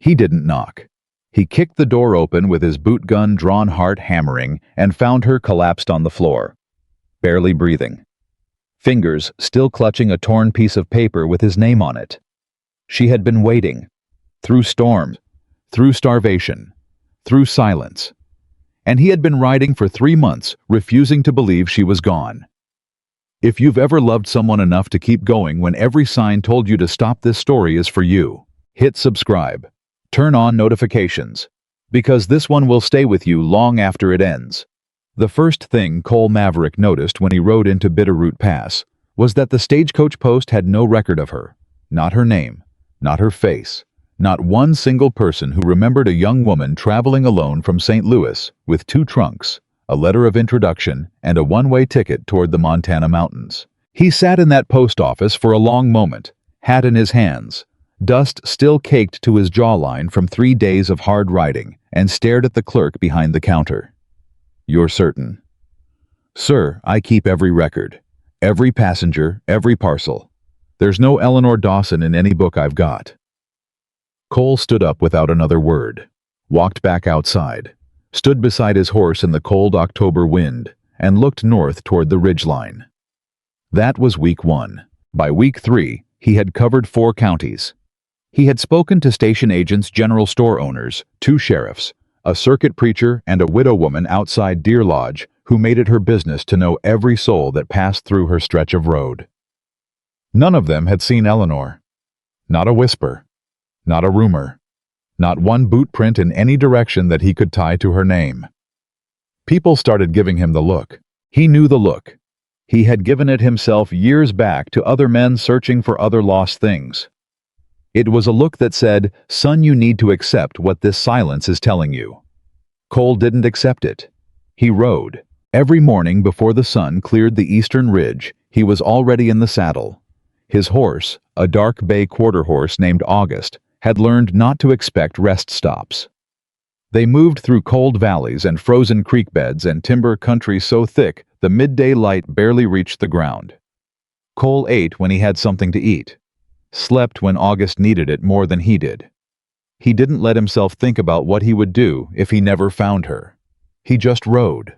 He didn't knock. He kicked the door open with his boot gun drawn hard hammering and found her collapsed on the floor, barely breathing. Fingers still clutching a torn piece of paper with his name on it. She had been waiting, through storms, through starvation, through silence. And he had been writing for 3 months, refusing to believe she was gone. If you've ever loved someone enough to keep going when every sign told you to stop, this story is for you. Hit subscribe. Turn on notifications, because this one will stay with you long after it ends. The first thing Cole Maverick noticed when he rode into Bitterroot Pass was that the Stagecoach Post had no record of her. Not her name, not her face, not one single person who remembered a young woman traveling alone from St. Louis with 2 trunks, a letter of introduction, and a one-way ticket toward the Montana mountains. He sat in that post office for a long moment, hat in his hands, dust still caked to his jawline from 3 days of hard riding, and stared at the clerk behind the counter. "You're certain?" "Sir, I keep every record. Every passenger, every parcel. There's no Eleanor Dawson in any book I've got." Cole stood up without another word, walked back outside, stood beside his horse in the cold October wind, and looked north toward the ridgeline. That was week 1. By week 3, he had covered 4 counties. He had spoken to station agents, general store owners, 2 sheriffs, a circuit preacher, and a widow woman outside Deer Lodge who made it her business to know every soul that passed through her stretch of road. None of them had seen Eleanor. Not a whisper. Not a rumor. Not one boot print in any direction that he could tie to her name. People started giving him the look. He knew the look. He had given it himself years back to other men searching for other lost things. It was a look that said, "Son, you need to accept what this silence is telling you." Cole didn't accept it. He rode. Every morning before the sun cleared the eastern ridge, he was already in the saddle. His horse, a dark bay quarter horse named August, had learned not to expect rest stops. They moved through cold valleys and frozen creek beds and timber country so thick the midday light barely reached the ground. Cole ate when he had something to eat, slept when August needed it more than he did. He didn't let himself think about what he would do if he never found her. He just rode.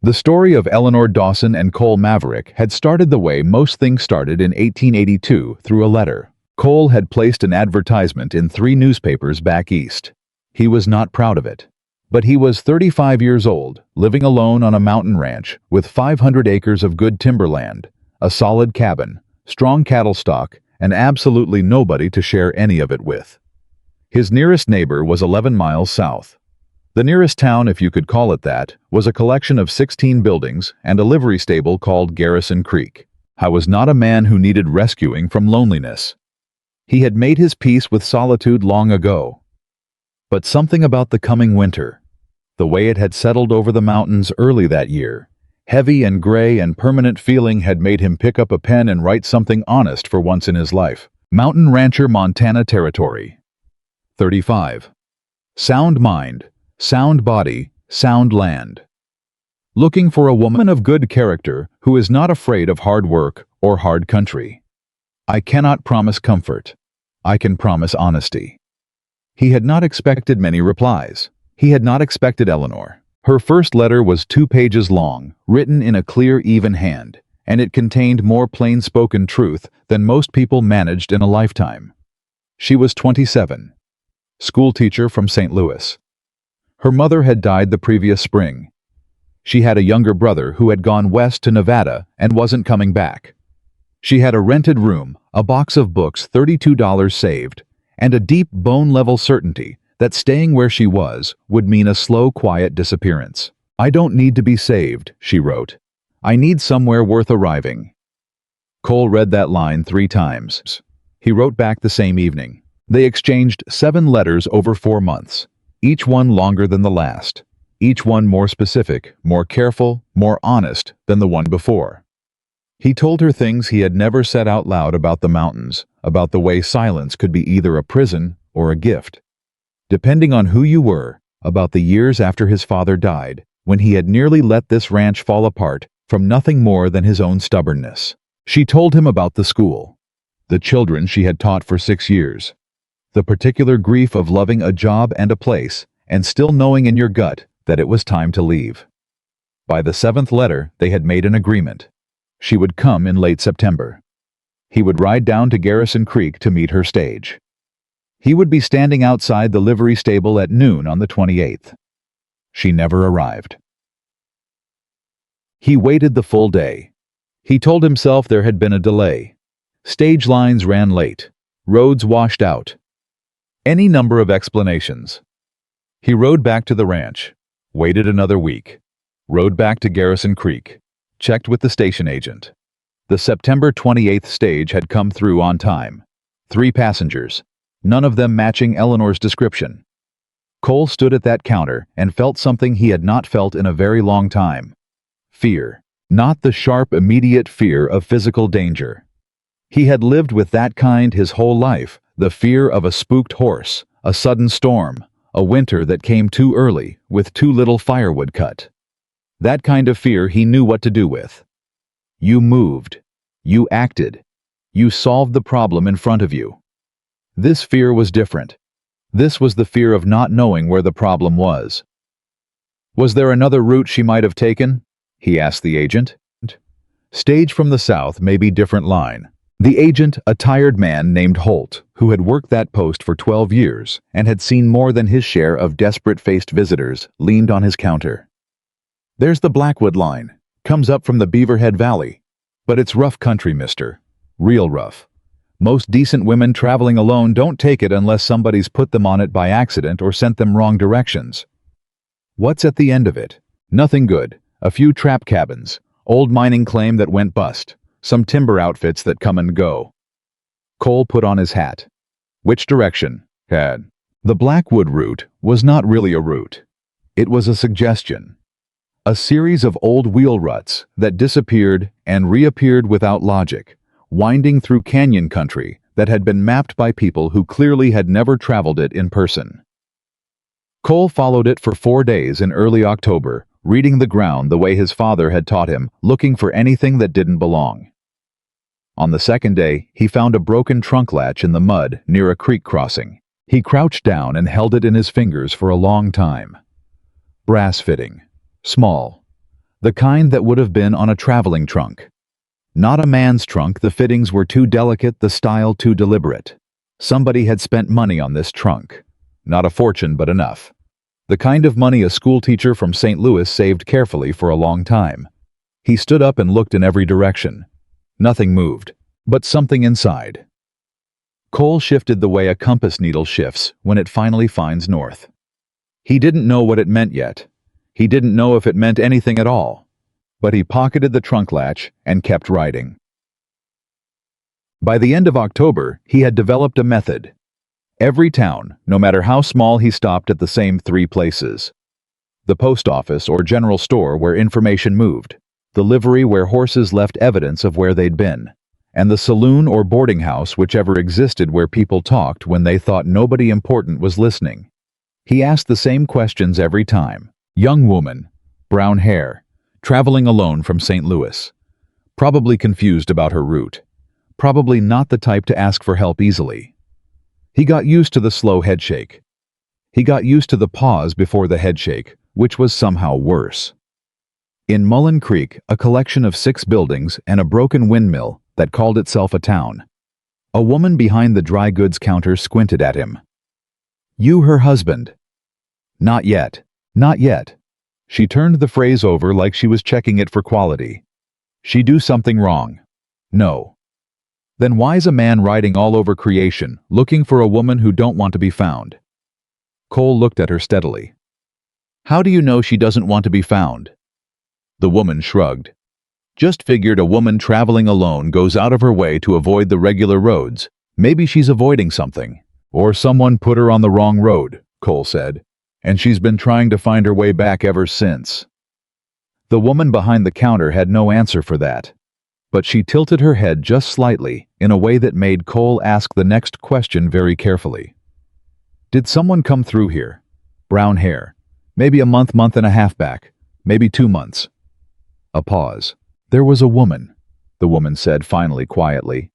The story of Eleanor Dawson and Cole Maverick had started the way most things started in 1882 through a letter. Cole had placed an advertisement in 3 newspapers back east. He was not proud of it. But he was 35 years old, living alone on a mountain ranch with 500 acres of good timberland, a solid cabin, strong cattle stock, and absolutely nobody to share any of it with. His nearest neighbor was 11 miles south. The nearest town, if you could call it that, was a collection of 16 buildings and a livery stable called Garrison Creek. I was not a man who needed rescuing from loneliness. He had made his peace with solitude long ago. But something about the coming winter, the way it had settled over the mountains early that year, heavy and gray and permanent feeling, had made him pick up a pen and write something honest for once in his life. Mountain Rancher, Montana Territory. 35. Sound mind, sound body, sound land. Looking for a woman of good character who is not afraid of hard work or hard country. I cannot promise comfort. I can promise honesty. He had not expected many replies. He had not expected Eleanor. Her first letter was 2 pages long, written in a clear, even hand, and it contained more plain-spoken truth than most people managed in a lifetime. She was 27, schoolteacher from St. Louis. Her mother had died the previous spring. She had a younger brother who had gone west to Nevada and wasn't coming back. She had a rented room, a box of books, $32 saved, and a deep bone-level certainty that staying where she was would mean a slow, quiet disappearance. "I don't need to be saved," she wrote. "I need somewhere worth arriving." Cole read that line 3 times. He wrote back the same evening. They exchanged 7 letters over 4 months, each one longer than the last, each one more specific, more careful, more honest than the one before. He told her things he had never said out loud about the mountains, about the way silence could be either a prison or a gift. Depending on who you were, about the years after his father died, when he had nearly let this ranch fall apart from nothing more than his own stubbornness. She told him about the school, the children she had taught for 6 years, The particular grief of loving a job and a place, and still knowing in your gut that it was time to leave. By the seventh letter, they had made an agreement. She would come in late September. He would ride down to Garrison Creek to meet her stage. He would be standing outside the livery stable at noon on the 28th. She never arrived. He waited the full day. He told himself there had been a delay. Stage lines ran late. Roads washed out. Any number of explanations. He rode back to the ranch, waited another week, rode back to Garrison Creek, checked with the station agent. The September 28th stage had come through on time. 3 passengers, none of them matching Eleanor's description. Cole stood at that counter and felt something he had not felt in a very long time. Fear. Not the sharp, immediate fear of physical danger. He had lived with that kind his whole life, the fear of a spooked horse, a sudden storm, a winter that came too early, with too little firewood cut. That kind of fear he knew what to do with. You moved. You acted. You solved the problem in front of you. This fear was different. This was the fear of not knowing where the problem was. Was there another route she might have taken? He asked the agent. Stage from the south, maybe different line. The agent, a tired man named Holt, who had worked that post for 12 years and had seen more than his share of desperate-faced visitors, leaned on his counter. There's the Blackwood line. Comes up from the Beaverhead Valley. But it's rough country, mister. Real rough. Most decent women traveling alone don't take it unless somebody's put them on it by accident or sent them wrong directions. What's at the end of it? Nothing good. A few trap cabins, old mining claim that went bust, some timber outfits that come and go. Cole put on his hat. Which direction? The Blackwood route was not really a route. It was a suggestion. A series of old wheel ruts that disappeared and reappeared without logic, winding through canyon country that had been mapped by people who clearly had never traveled it in person. Cole followed it for 4 days in early October, reading the ground the way his father had taught him, looking for anything that didn't belong. On the second day, he found a broken trunk latch in the mud near a creek crossing. He crouched down and held it in his fingers for a long time. Brass fitting. Small. The kind that would have been on a traveling trunk. Not a man's trunk, the fittings were too delicate, the style too deliberate. Somebody had spent money on this trunk. Not a fortune, but enough. The kind of money a schoolteacher from St. Louis saved carefully for a long time. He stood up and looked in every direction. Nothing moved, but something inside. Cole shifted the way a compass needle shifts when it finally finds north. He didn't know what it meant yet. He didn't know if it meant anything at all. But he pocketed the trunk latch and kept riding. By the end of October, he had developed a method. Every town, no matter how small, he stopped at the same 3 places. The post office or general store where information moved, the livery where horses left evidence of where they'd been, and the saloon or boarding house, whichever existed, where people talked when they thought nobody important was listening. He asked the same questions every time. Young woman, brown hair, traveling alone from St. Louis. Probably confused about her route. Probably not the type to ask for help easily. He got used to the slow headshake. He got used to the pause before the headshake, which was somehow worse. In Mullen Creek, a collection of 6 buildings and a broken windmill that called itself a town. A woman behind the dry goods counter squinted at him. You her husband? Not yet. Not yet. She turned the phrase over like she was checking it for quality. She do something wrong? No. Then why's a man riding all over creation, looking for a woman who don't want to be found? Cole looked at her steadily. How do you know she doesn't want to be found? The woman shrugged. Just figured a woman traveling alone goes out of her way to avoid the regular roads. Maybe she's avoiding something. Or someone put her on the wrong road, Cole said. And she's been trying to find her way back ever since. The woman behind the counter had no answer for that. But she tilted her head just slightly in a way that made Cole ask the next question very carefully. Did someone come through here? Brown hair. Maybe a month and a half back. Maybe 2 months. A pause. There was a woman, the woman said finally quietly.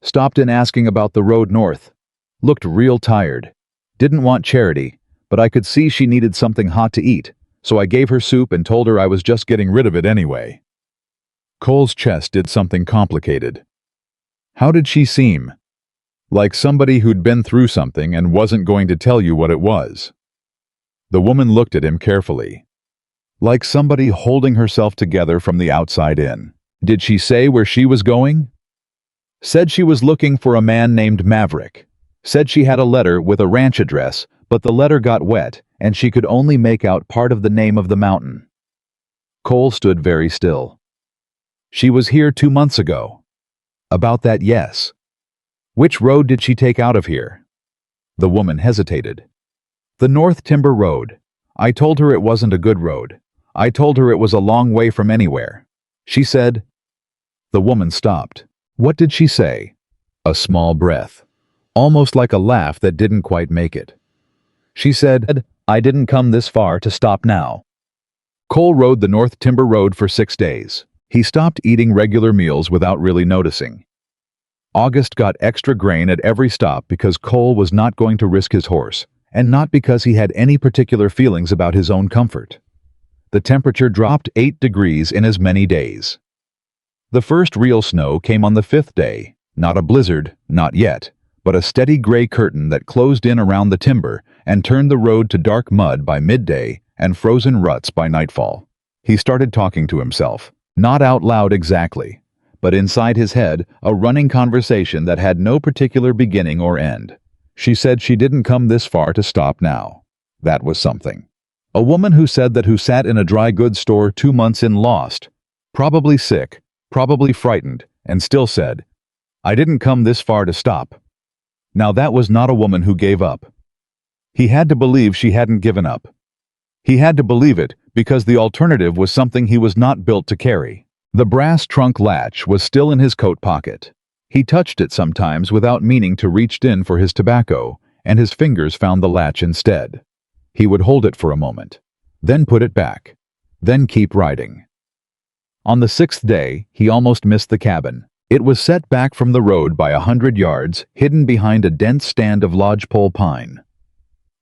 Stopped in asking about the road north. Looked real tired. Didn't want charity, but I could see she needed something hot to eat, so I gave her soup and told her I was just getting rid of it anyway. Cole's chest did something complicated. How did she seem? Like somebody who'd been through something and wasn't going to tell you what it was. The woman looked at him carefully. Like somebody holding herself together from the outside in. Did she say where she was going? Said she was looking for a man named Maverick. Said she had a letter with a ranch address, but the letter got wet, and she could only make out part of the name of the mountain. Cole stood very still. She was here 2 months ago. About that, yes. Which road did she take out of here? The woman hesitated. The North Timber Road. I told her it wasn't a good road. I told her it was a long way from anywhere. She said. The woman stopped. What did she say? A small breath. Almost like a laugh that didn't quite make it. She said, I didn't come this far to stop now. Cole rode the North Timber Road for 6 days. He stopped eating regular meals without really noticing. August got extra grain at every stop because Cole was not going to risk his horse, and not because he had any particular feelings about his own comfort. The temperature dropped 8 degrees in as many days. The first real snow came on the 5th day, not a blizzard, not yet, but a steady gray curtain that closed in around the timber and turned the road to dark mud by midday and frozen ruts by nightfall. He started talking to himself, not out loud exactly, but inside his head, a running conversation that had no particular beginning or end. She said she didn't come this far to stop now. That was something. A woman who sat in a dry goods store 2 months in lost, probably sick, probably frightened, and still said, I didn't come this far to stop. Now that was not a woman who gave up. He had to believe she hadn't given up. He had to believe it because the alternative was something he was not built to carry. The brass trunk latch was still in his coat pocket. He touched it sometimes without meaning to reach in for his tobacco, and his fingers found the latch instead. He would hold it for a moment, then put it back, then keep riding. On the 6th day, he almost missed the cabin. It was set back from the road by 100 yards, hidden behind a dense stand of lodgepole pine.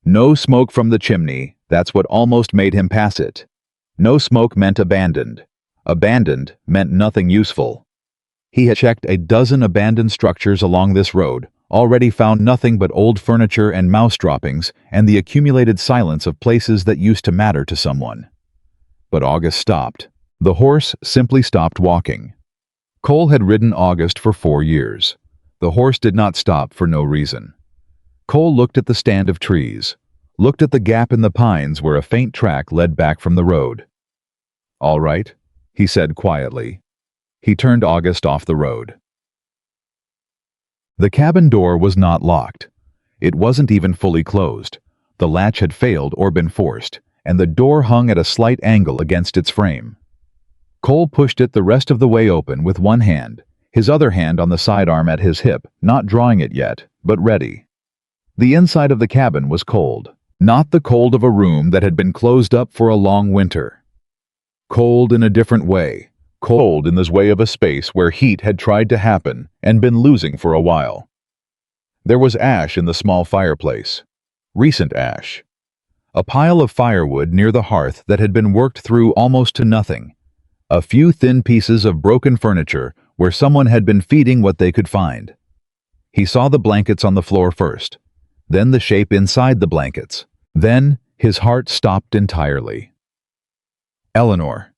No smoke from the chimney, that's what almost made him pass it. No smoke meant abandoned. Abandoned meant nothing useful. He had checked a dozen abandoned structures along this road, already found nothing but old furniture and mouse droppings and the accumulated silence of places that used to matter to someone. But August stopped. The horse simply stopped walking. Cole had ridden August for 4 years. The horse did not stop for no reason. Cole looked at the stand of trees, looked at the gap in the pines where a faint track led back from the road. All right, he said quietly. He turned August off the road. The cabin door was not locked. It wasn't even fully closed. The latch had failed or been forced, and the door hung at a slight angle against its frame. Cole pushed it the rest of the way open with one hand, his other hand on the sidearm at his hip, not drawing it yet, but ready. The inside of the cabin was cold, not the cold of a room that had been closed up for a long winter. Cold in a different way, cold in this way of a space where heat had tried to happen and been losing for a while. There was ash in the small fireplace, recent ash. A pile of firewood near the hearth that had been worked through almost to nothing. A few thin pieces of broken furniture where someone had been feeding what they could find. He saw the blankets on the floor first, then the shape inside the blankets. Then his heart stopped entirely. Eleanor.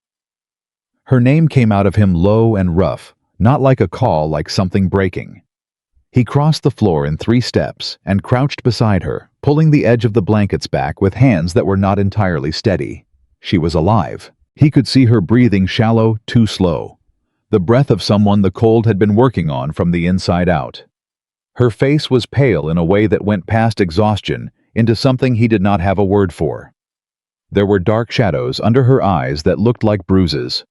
Her name came out of him low and rough, not like a call, like something breaking. He crossed the floor in 3 steps and crouched beside her, pulling the edge of the blankets back with hands that were not entirely steady. She was alive. He could see her breathing shallow, too slow. The breath of someone the cold had been working on from the inside out. Her face was pale in a way that went past exhaustion into something he did not have a word for. There were dark shadows under her eyes that looked like bruises.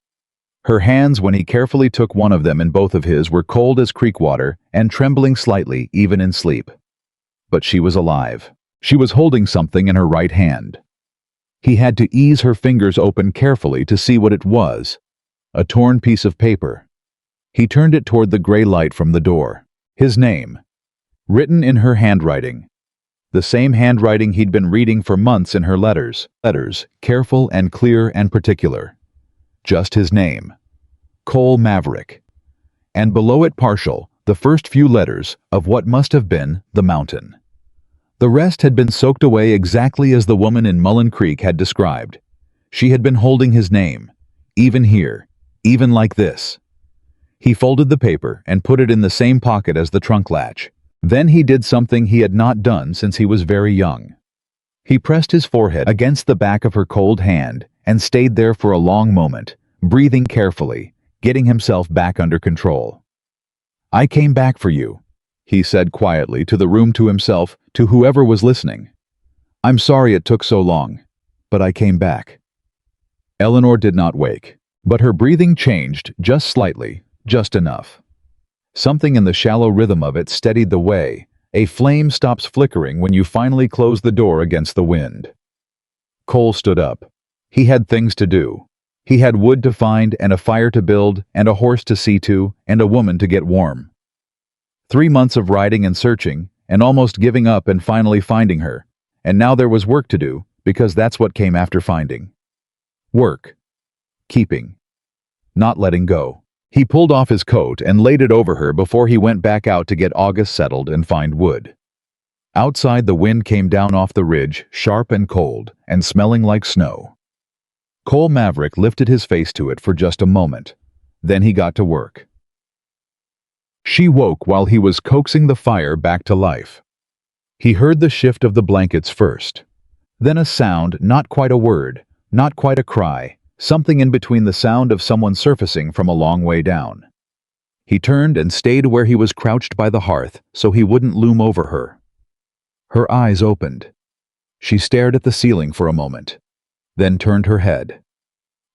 Her hands, when he carefully took one of them in both of his, were cold as creek water and trembling slightly even in sleep. But she was alive. She was holding something in her right hand. He had to ease her fingers open carefully to see what it was. A torn piece of paper. He turned it toward the gray light from the door. His name. Written in her handwriting. The same handwriting he'd been reading for months in her letters. Letters, careful and clear and particular. Just his name. Cole Maverick. And below it partial, the first few letters of what must have been the mountain. The rest had been soaked away exactly as the woman in Mullen Creek had described. She had been holding his name, even here, even like this. He folded the paper and put it in the same pocket as the trunk latch. Then he did something he had not done since he was very young. He pressed his forehead against the back of her cold hand and stayed there for a long moment, breathing carefully, getting himself back under control. "I came back for you," he said quietly to the room, to himself, to whoever was listening. "I'm sorry it took so long, but I came back." Eleanor did not wake, but her breathing changed just slightly, just enough. Something in the shallow rhythm of it steadied the way. A flame stops flickering when you finally close the door against the wind. Cole stood up. He had things to do. He had wood to find and a fire to build and a horse to see to and a woman to get warm. 3 months of riding and searching and almost giving up and finally finding her. And now there was work to do, because that's what came after finding. Work. Keeping. Not letting go. He pulled off his coat and laid it over her before he went back out to get August settled and find wood. Outside, the wind came down off the ridge, sharp and cold, and smelling like snow. Cole Maverick lifted his face to it for just a moment. Then he got to work. She woke while he was coaxing the fire back to life. He heard the shift of the blankets first. Then a sound, not quite a word, not quite a cry, something in between the sound of someone surfacing from a long way down. He turned and stayed where he was crouched by the hearth so he wouldn't loom over her. Her eyes opened. She stared at the ceiling for a moment, then turned her head.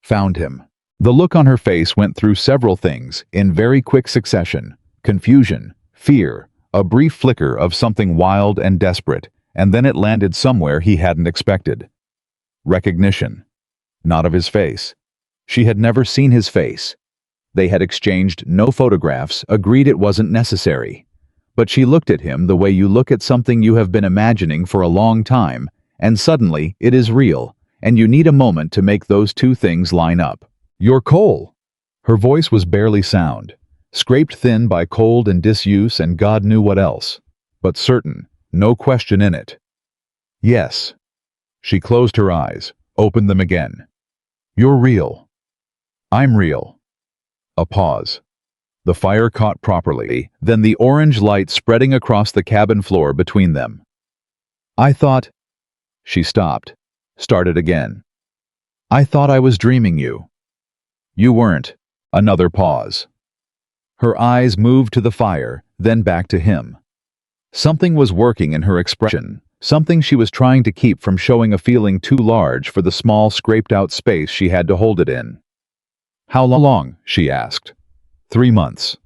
Found him. The look on her face went through several things in very quick succession: confusion, fear, a brief flicker of something wild and desperate, and then it landed somewhere he hadn't expected. Recognition. Not of his face. She had never seen his face. They had exchanged no photographs, agreed it wasn't necessary. But she looked at him the way you look at something you have been imagining for a long time, and suddenly it is real, and you need a moment to make those two things line up. "You're Cole." Her voice was barely sound, scraped thin by cold and disuse and God knew what else, but certain, no question in it. "Yes." She closed her eyes, opened them again. "You're real." "I'm real." A pause. The fire caught properly, then the orange light spreading across the cabin floor between them. "I thought—" She stopped, started again. "I thought I was dreaming you." "You weren't." Another pause. Her eyes moved to the fire, then back to him. Something was working in her expression. Something she was trying to keep from showing a feeling too large for the small scraped-out space she had to hold it in. "How long?" she asked. 3 months.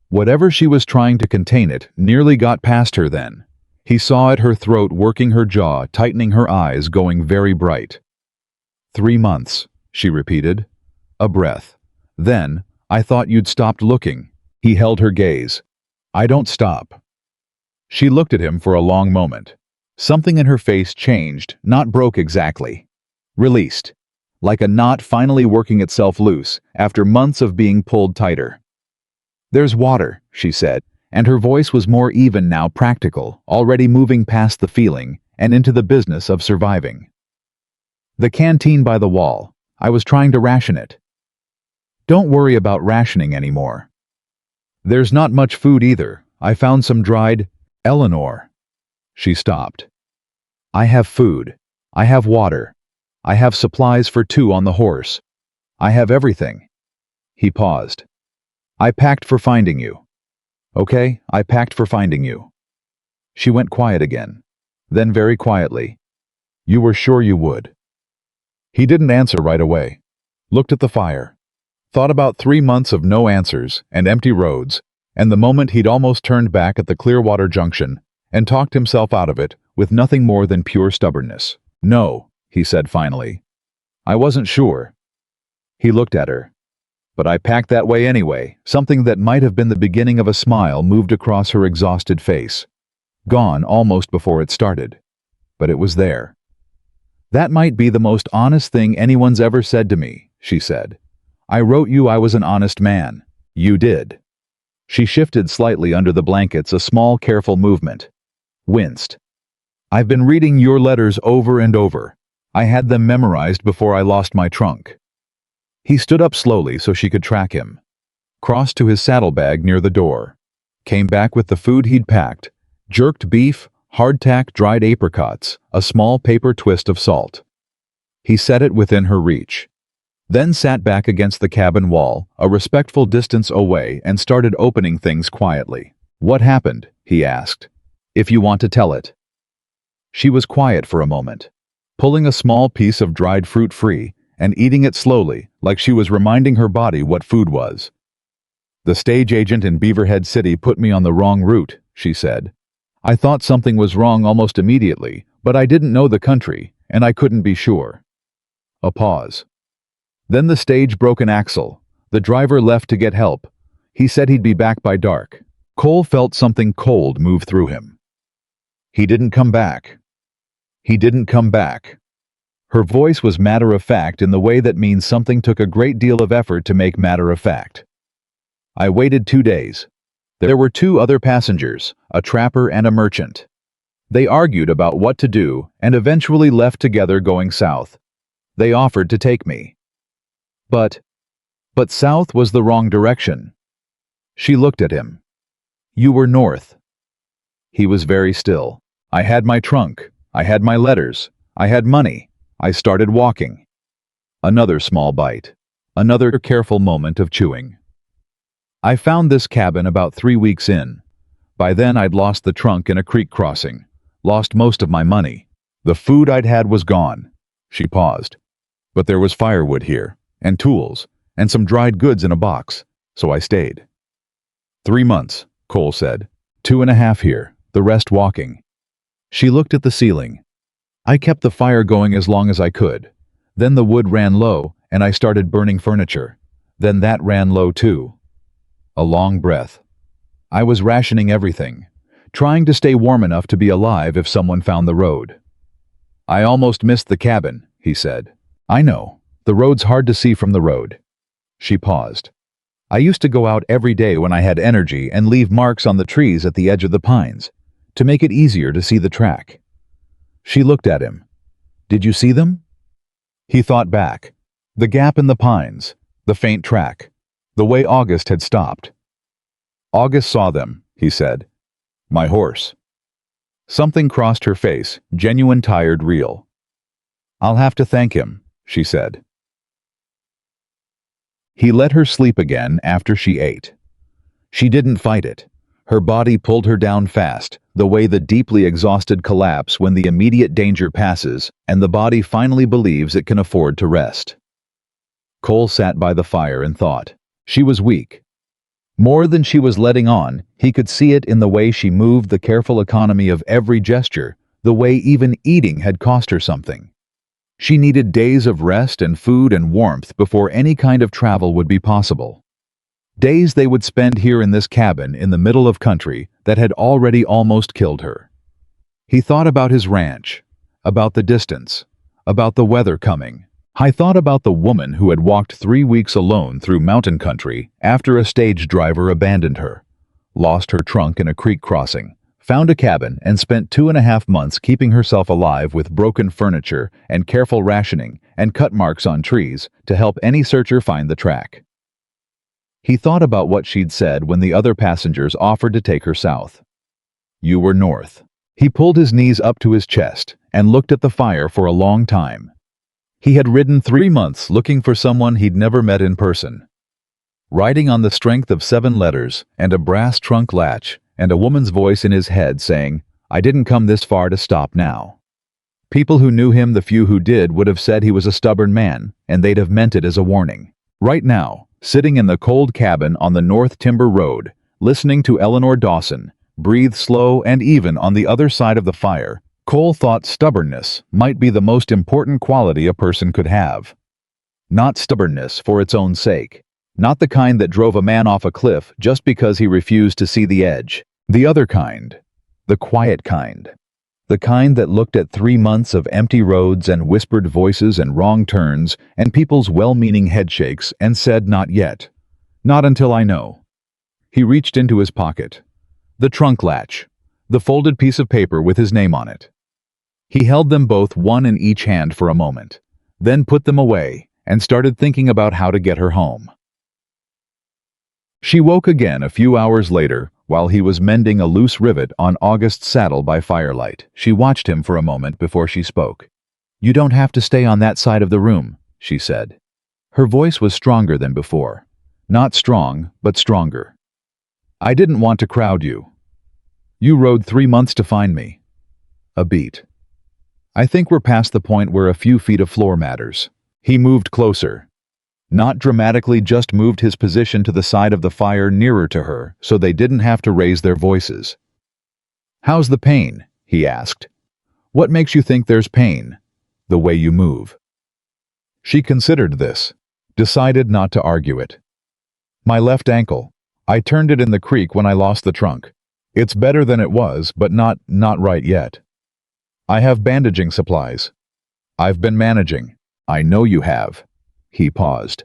Whatever she was trying to contain it nearly got past her then. He saw at her throat, working her jaw, tightening her eyes, going very bright. 3 months, she repeated. A breath. Then, "I thought you'd stopped looking." He held her gaze. "I don't stop." She looked at him for a long moment. Something in her face changed, not broke exactly. Released. Like a knot finally working itself loose after months of being pulled tighter. "There's water," she said, and her voice was more even now, practical, already moving past the feeling and into the business of surviving. "The canteen by the wall. I was trying to ration it." "Don't worry about rationing anymore." "There's not much food either. I found some dried—" "Eleanor." She stopped. "I have food. I have water. I have supplies for 2 on the horse. I have everything." He paused. "I packed for finding you." "Okay, I packed for finding you." She went quiet again. Then very quietly, "You were sure you would?" He didn't answer right away. Looked at the fire. Thought about 3 months of no answers and empty roads, and the moment he'd almost turned back at the Clearwater Junction, and talked himself out of it with nothing more than pure stubbornness. "No," he said finally. "I wasn't sure." He looked at her. But I packed that way anyway. Something that might have been the beginning of a smile moved across her exhausted face. Gone almost before it started. But it was there. That might be the most honest thing anyone's ever said to me, she said. I wrote you I was an honest man. You did. She shifted slightly under the blankets, a small, careful movement. Winced. I've been reading your letters over and over. I had them memorized before I lost my trunk. He stood up slowly so she could track him. Crossed to his saddlebag near the door. Came back with the food he'd packed. Jerked beef, hardtack dried apricots, a small paper twist of salt. He set it within her reach. Then sat back against the cabin wall, a respectful distance away, and started opening things quietly. What happened? He asked. If you want to tell it. She was quiet for a moment, pulling a small piece of dried fruit free and eating it slowly, like she was reminding her body what food was. The stage agent in Beaverhead City put me on the wrong route, she said. I thought something was wrong almost immediately, but I didn't know the country, and I couldn't be sure. A pause. Then the stage broke an axle. The driver left to get help. He said he'd be back by dark. Cole felt something cold move through him. He didn't come back. He didn't come back. Her voice was matter-of-fact in the way that means something took a great deal of effort to make matter-of-fact. I waited 2 days. There were 2 other passengers, a trapper and a merchant. They argued about what to do and eventually left together going south. They offered to take me. But south was the wrong direction. She looked at him. You were north. He was very still. I had my trunk. I had my letters. I had money. I started walking. Another small bite. Another careful moment of chewing. I found this cabin about 3 weeks in. By then I'd lost the trunk in a creek crossing. Lost most of my money. The food I'd had was gone. She paused. But there was firewood here, and tools, and some dried goods in a box, so I stayed. 3 months, Cole said. 2.5 here, the rest walking. She looked at the ceiling. I kept the fire going as long as I could. Then the wood ran low, and I started burning furniture. Then that ran low too. A long breath. I was rationing everything, trying to stay warm enough to be alive if someone found the road. I almost missed the cabin, he said. I know, the road's hard to see from the road. She paused. I used to go out every day when I had energy and leave marks on the trees at the edge of the pines, to make it easier to see the track. She looked at him. Did you see them? He thought back. The gap in the pines, the faint track, the way August had stopped. August saw them, he said. My horse. Something crossed her face, genuine, tired, real. I'll have to thank him, she said. He let her sleep again after she ate. She didn't fight it. Her body pulled her down fast, the way the deeply exhausted collapse when the immediate danger passes and the body finally believes it can afford to rest. Cole sat by the fire and thought. She was weak. More than she was letting on, he could see it in the way she moved, the careful economy of every gesture, the way even eating had cost her something. She needed days of rest and food and warmth before any kind of travel would be possible. Days they would spend here in this cabin in the middle of country that had already almost killed her. He thought about his ranch, about the distance, about the weather coming. I thought about the woman who had walked 3 weeks alone through mountain country after a stage driver abandoned her, lost her trunk in a creek crossing, found a cabin and spent 2.5 months keeping herself alive with broken furniture and careful rationing and cut marks on trees to help any searcher find the track. He thought about what she'd said when the other passengers offered to take her south. You were north. He pulled his knees up to his chest and looked at the fire for a long time. He had ridden 3 months looking for someone he'd never met in person. Riding on the strength of 7 letters and a brass trunk latch and a woman's voice in his head saying, I didn't come this far to stop now. People who knew him, the few who did, would have said he was a stubborn man, and they'd have meant it as a warning. Right now, sitting in the cold cabin on the North Timber Road, listening to Eleanor Dawson, breathe slow and even on the other side of the fire, Cole thought stubbornness might be the most important quality a person could have. Not stubbornness for its own sake. Not the kind that drove a man off a cliff just because he refused to see the edge. The other kind. The quiet kind. The kind that looked at 3 months of empty roads and whispered voices and wrong turns and people's well-meaning headshakes and said, "Not yet. Not until I know." He reached into his pocket. The trunk latch. The folded piece of paper with his name on it. He held them both, one in each hand, for a moment, then put them away and started thinking about how to get her home. She woke again a few hours later while he was mending a loose rivet on August's saddle by firelight. She watched him for a moment before she spoke. "You don't have to stay on that side of the room," she said. Her voice was stronger than before. Not strong, but stronger. "I didn't want to crowd you. You rode 3 months to find me." A beat. "I think we're past the point where a few feet of floor matters." He moved closer. Not dramatically, just moved his position to the side of the fire nearer to her so they didn't have to raise their voices. "How's the pain?" he asked. "What makes you think there's pain?" "The way you move." She considered this, decided not to argue it. "My left ankle. I turned it in the creek when I lost the trunk. It's better than it was, but not right yet. I have bandaging supplies. I've been managing." "I know you have." He paused.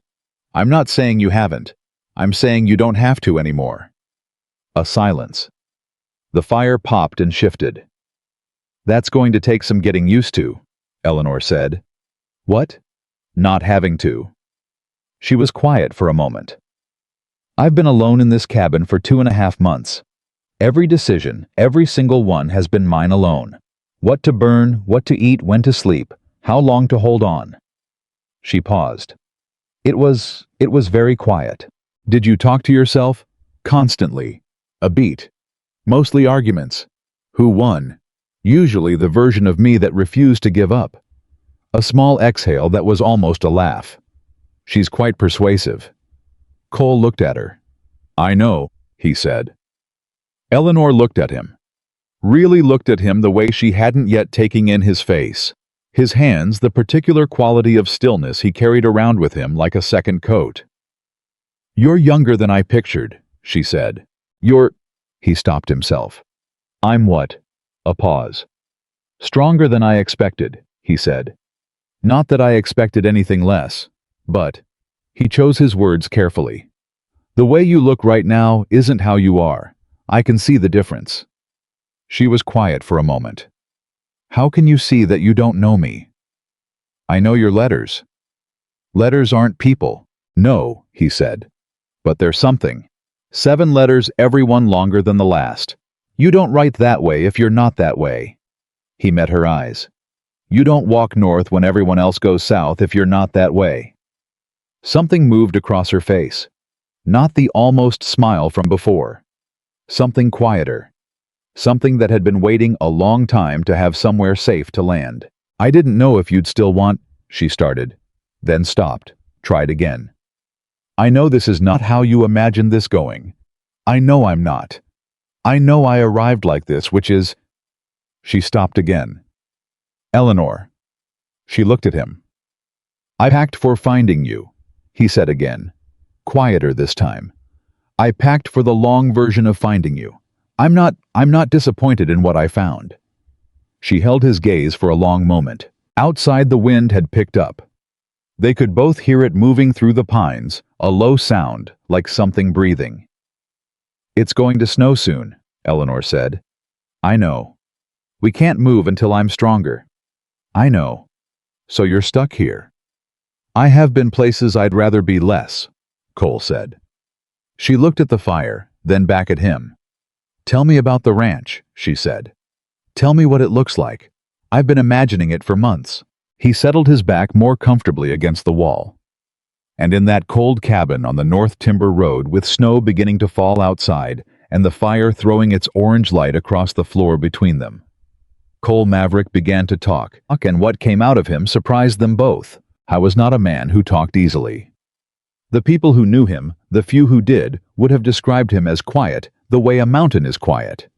"I'm not saying you haven't. I'm saying you don't have to anymore." A silence. The fire popped and shifted. "That's going to take some getting used to," Eleanor said. "What?" "Not having to." She was quiet for a moment. "I've been alone in this cabin for 2.5 months. Every decision, every single one, has been mine alone. What to burn, what to eat, when to sleep, how long to hold on." She paused. It was very quiet. "Did you talk to yourself?" "Constantly." A beat. "Mostly arguments." "Who won?" "Usually the version of me that refused to give up." A small exhale that was almost a laugh. "She's quite persuasive." Cole looked at her. "I know," he said. Eleanor looked at him. Really looked at him the way she hadn't yet taken in his face. His hands, the particular quality of stillness he carried around with him like a second coat. "You're younger than I pictured," she said. "You're—" He stopped himself. "I'm what?" A pause. "Stronger than I expected," he said. "Not that I expected anything less, but—" He chose his words carefully. "The way you look right now isn't how you are. I can see the difference." She was quiet for a moment. "How can you see that you don't know me?" "I know your letters." "Letters aren't people." "No," he said. "But they're something. 7 letters, every one longer than the last. You don't write that way if you're not that way." He met her eyes. "You don't walk north when everyone else goes south if you're not that way." Something moved across her face. Not the almost smile from before. Something quieter. Something that had been waiting a long time to have somewhere safe to land. "I didn't know if you'd still want—" she started, then stopped, tried again. "I know this is not how you imagined this going. I know I'm not. I know I arrived like this, which is—" She stopped again. "Eleanor." She looked at him. "I packed for finding you," he said again, quieter this time. "I packed for the long version of finding you. I'm not disappointed in what I found." She held his gaze for a long moment. Outside, the wind had picked up. They could both hear it moving through the pines, a low sound, like something breathing. "It's going to snow soon," Eleanor said. "I know. We can't move until I'm stronger." "I know. So you're stuck here." "I have been places I'd rather be less," Cole said. She looked at the fire, then back at him. "Tell me about the ranch," she said. "Tell me what it looks like. I've been imagining it for months." He settled his back more comfortably against the wall. And in that cold cabin on the North Timber Road, with snow beginning to fall outside and the fire throwing its orange light across the floor between them, Cole Maverick began to talk, and what came out of him surprised them both. I was not a man who talked easily. The people who knew him, the few who did, would have described him as quiet, the way a mountain is quiet.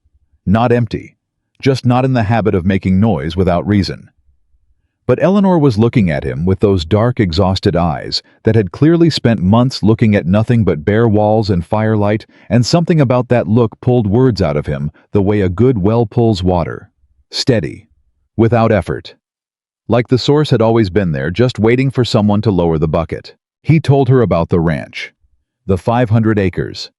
Not empty, just not in the habit of making noise without reason. But Eleanor was looking at him with those dark, exhausted eyes that had clearly spent months looking at nothing but bare walls and firelight, and something about that look pulled words out of him the way a good well pulls water. Steady. Without effort. Like the source had always been there, just waiting for someone to lower the bucket. He told her about the ranch. The 500 acres.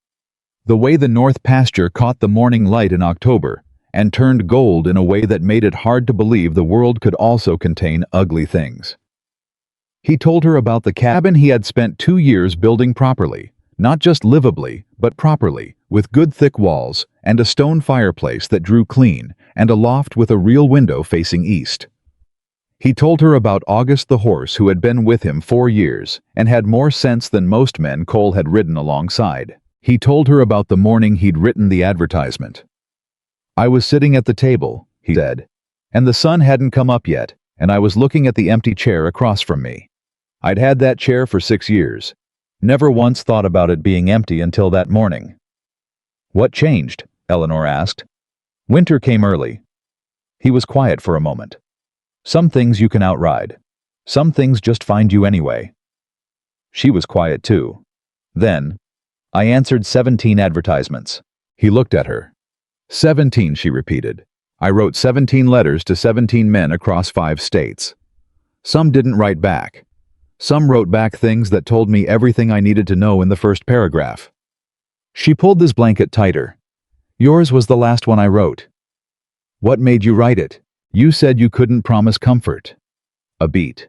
The way the north pasture caught the morning light in October and turned gold in a way that made it hard to believe the world could also contain ugly things. He told her about the cabin he had spent 2 years building properly, not just livably, but properly, with good thick walls and a stone fireplace that drew clean and a loft with a real window facing east. He told her about August the horse who had been with him 4 years and had more sense than most men Cole had ridden alongside. He told her about the morning he'd written the advertisement. I was sitting at the table, he said, and the sun hadn't come up yet, and I was looking at the empty chair across from me. I'd had that chair for 6 years. Never once thought about it being empty until that morning. What changed? Eleanor asked. Winter came early. He was quiet for a moment. Some things you can outride. Some things just find you anyway. She was quiet too. Then, I answered 17 advertisements. He looked at her. 17, she repeated. I wrote 17 letters to 17 men across 5 states. Some didn't write back. Some wrote back things that told me everything I needed to know in the first paragraph. She pulled this blanket tighter. Yours was the last one I wrote. What made you write it? You said you couldn't promise comfort. A beat.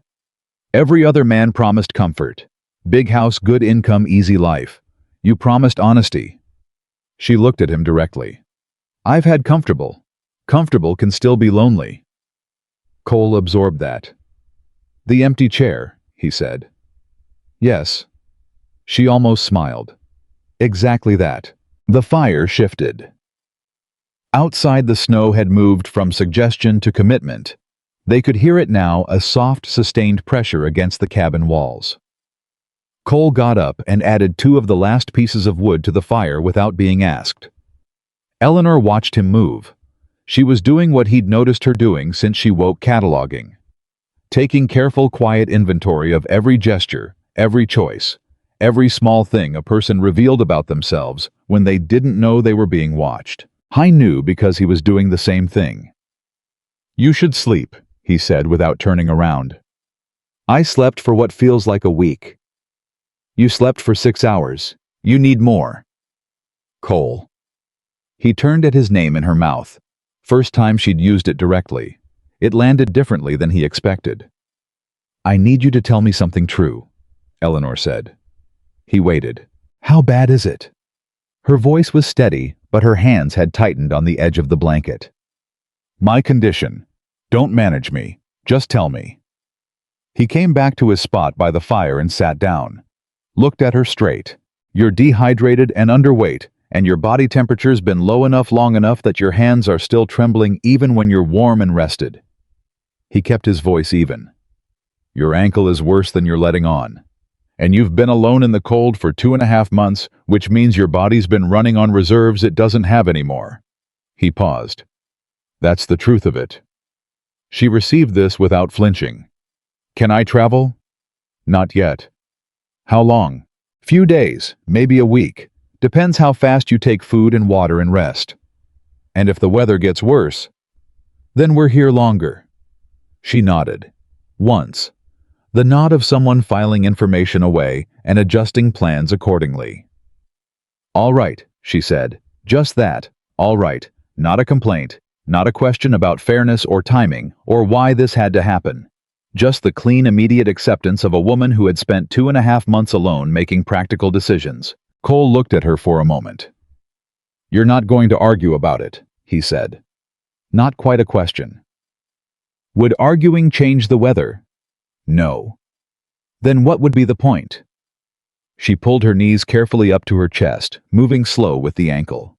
Every other man promised comfort. Big house, good income, easy life. You promised honesty. She looked at him directly. I've had comfortable. Comfortable can still be lonely. Cole absorbed that. The empty chair, he said. Yes. She almost smiled. Exactly that. The fire shifted. Outside, the snow had moved from suggestion to commitment. They could hear it now, a soft, sustained pressure against the cabin walls. Cole got up and added 2 of the last pieces of wood to the fire without being asked. Eleanor watched him move. She was doing what he'd noticed her doing since she woke, cataloging. Taking careful, quiet inventory of every gesture, every choice, every small thing a person revealed about themselves when they didn't know they were being watched. I knew because he was doing the same thing. You should sleep, he said without turning around. I slept for what feels like a week. You slept for 6 hours. You need more. Cole. He turned at his name in her mouth. First time she'd used it directly. It landed differently than he expected. I need you to tell me something true, Eleanor said. He waited. How bad is it? Her voice was steady, but her hands had tightened on the edge of the blanket. My condition. Don't manage me. Just tell me. He came back to his spot by the fire and sat down. Looked at her straight. You're dehydrated and underweight, and your body temperature's been low enough long enough that your hands are still trembling even when you're warm and rested. He kept his voice even. Your ankle is worse than you're letting on. And you've been alone in the cold for 2.5 months, which means your body's been running on reserves it doesn't have anymore. He paused. That's the truth of it. She received this without flinching. Can I travel? Not yet. How long? Few days, maybe a week. Depends how fast you take food and water and rest. And if the weather gets worse, then we're here longer. She nodded. Once. The nod of someone filing information away and adjusting plans accordingly. All right, she said. Just that. All right. Not a complaint. Not a question about fairness or timing or why this had to happen. Just the clean, immediate acceptance of a woman who had spent 2.5 months alone making practical decisions. Cole looked at her for a moment. You're not going to argue about it, he said. Not quite a question. Would arguing change the weather? No. Then what would be the point? She pulled her knees carefully up to her chest, moving slow with the ankle.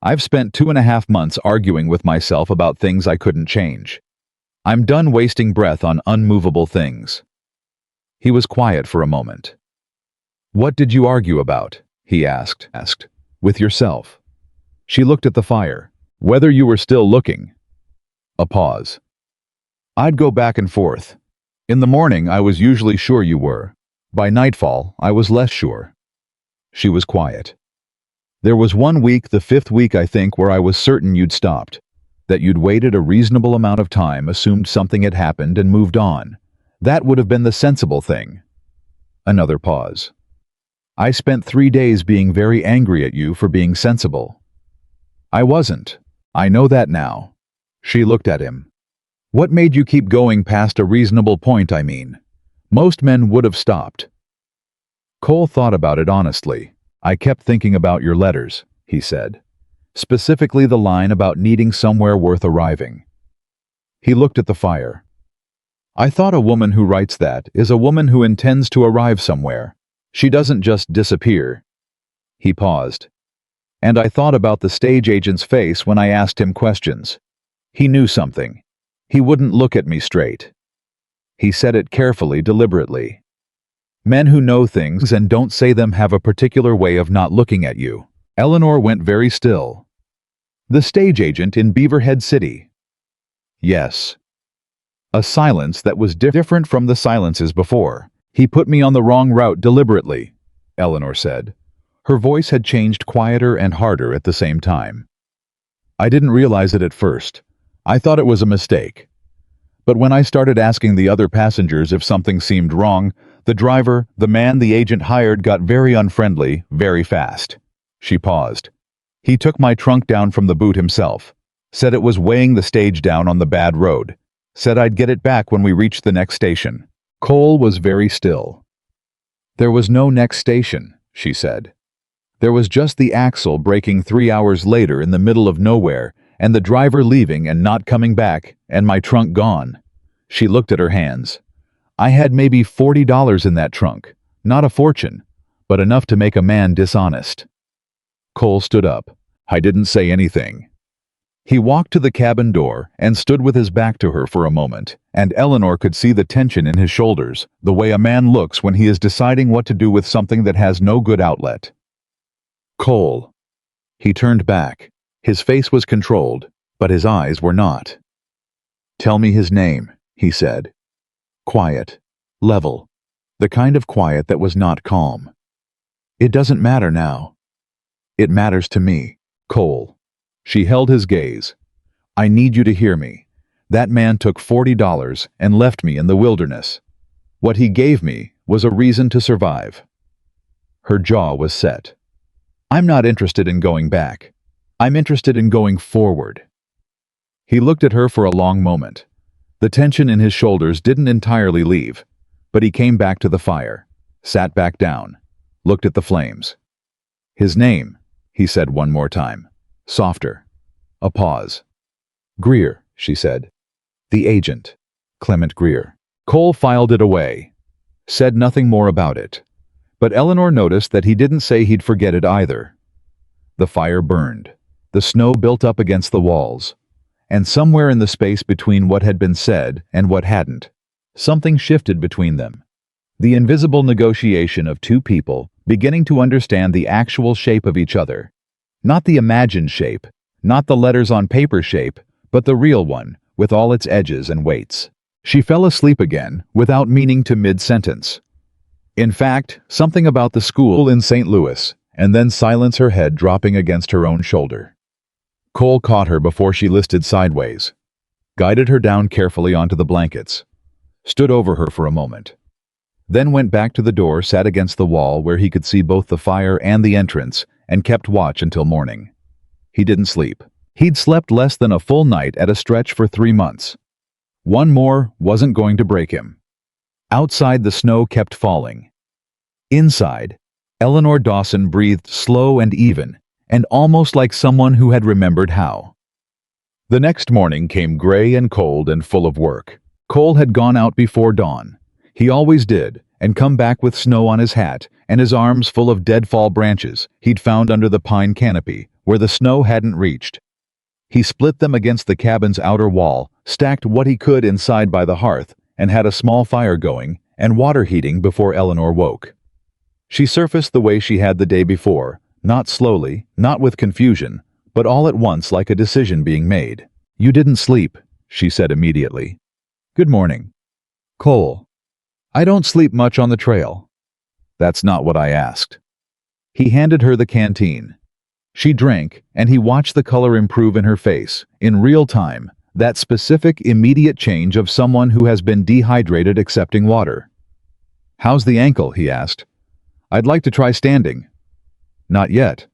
I've spent 2.5 months arguing with myself about things I couldn't change. I'm done wasting breath on unmovable things. He was quiet for a moment. What did you argue about? He asked. With yourself. She looked at the fire. Whether you were still looking. A pause. I'd go back and forth. In the morning, I was usually sure you were. By nightfall, I was less sure. She was quiet. There was 1 week, the 5th week I think, where I was certain you'd stopped. That you'd waited a reasonable amount of time, assumed something had happened, and moved on. That would have been the sensible thing. Another pause. I spent 3 days being very angry at you for being sensible. I wasn't. I know that now. She looked at him. What made you keep going past a reasonable point, I mean? Most men would have stopped. Cole thought about it honestly. I kept thinking about your letters, he said. Specifically the line about needing somewhere worth arriving. He looked at the fire. I thought a woman who writes that is a woman who intends to arrive somewhere. She doesn't just disappear. He paused. And I thought about the stage agent's face when I asked him questions. He knew something. He wouldn't look at me straight. He said it carefully, deliberately. Men who know things and don't say them have a particular way of not looking at you. Eleanor went very still. The stage agent in Beaverhead City. Yes. A silence that was different from the silences before. He put me on the wrong route deliberately, Eleanor said. Her voice had changed quieter and harder at the same time. I didn't realize it at first. I thought it was a mistake. But when I started asking the other passengers if something seemed wrong, the driver, the man the agent hired, got very unfriendly, very fast. She paused. He took my trunk down from the boot himself. Said it was weighing the stage down on the bad road. Said I'd get it back when we reached the next station. Cole was very still. There was no next station, she said. There was just the axle breaking 3 hours later in the middle of nowhere, and the driver leaving and not coming back, and my trunk gone. She looked at her hands. I had maybe $40 in that trunk. Not a fortune, but enough to make a man dishonest. Cole stood up. I didn't say anything. He walked to the cabin door and stood with his back to her for a moment, and Eleanor could see the tension in his shoulders, the way a man looks when he is deciding what to do with something that has no good outlet. Cole. He turned back. His face was controlled, but his eyes were not. Tell me his name, he said. Quiet. Level. The kind of quiet that was not calm. It doesn't matter now. It matters to me, Cole. She held his gaze. I need you to hear me. That man took $40 and left me in the wilderness. What he gave me was a reason to survive. Her jaw was set. I'm not interested in going back. I'm interested in going forward. He looked at her for a long moment. The tension in his shoulders didn't entirely leave, but he came back to the fire, sat back down, looked at the flames. His name, he said one more time, softer. A pause. Greer, she said. The agent, Clement Greer. Cole filed it away, said nothing more about it. But Eleanor noticed that he didn't say he'd forget it either. The fire burned. The snow built up against the walls. And somewhere in the space between what had been said and what hadn't, something shifted between them. The invisible negotiation of two people beginning to understand the actual shape of each other. Not the imagined shape, not the letters on paper shape, but the real one, with all its edges and weights. She fell asleep again, without meaning to mid-sentence. In fact, something about the school in St. Louis, and then silence, her head dropping against her own shoulder. Cole caught her before she listed sideways, guided her down carefully onto the blankets, stood over her for a moment, then went back to the door, sat against the wall where he could see both the fire and the entrance, and kept watch until morning. He didn't sleep. He'd slept less than a full night at a stretch for 3 months. One more wasn't going to break him. Outside, the snow kept falling. Inside, Eleanor Dawson breathed slow and even, and almost like someone who had remembered how. The next morning came gray and cold and full of work. Cole had gone out before dawn. He always did, and come back with snow on his hat and his arms full of deadfall branches he'd found under the pine canopy, where the snow hadn't reached. He split them against the cabin's outer wall, stacked what he could inside by the hearth, and had a small fire going and water heating before Eleanor woke. She surfaced the way she had the day before, not slowly, not with confusion, but all at once like a decision being made. You didn't sleep, she said immediately. Good morning. Cole. I don't sleep much on the trail. That's not what I asked. He handed her the canteen. She drank, and he watched the color improve in her face, in real time, that specific, immediate change of someone who has been dehydrated accepting water. How's the ankle? He asked. I'd like to try standing. Not yet.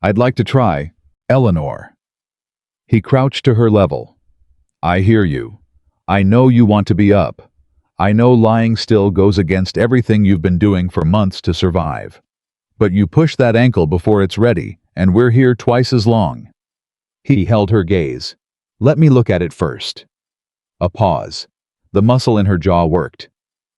I'd like to try, Eleanor. He crouched to her level. I hear you. I know you want to be up. I know lying still goes against everything you've been doing for months to survive. But you push that ankle before it's ready, and we're here twice as long. He held her gaze. Let me look at it first. A pause. The muscle in her jaw worked.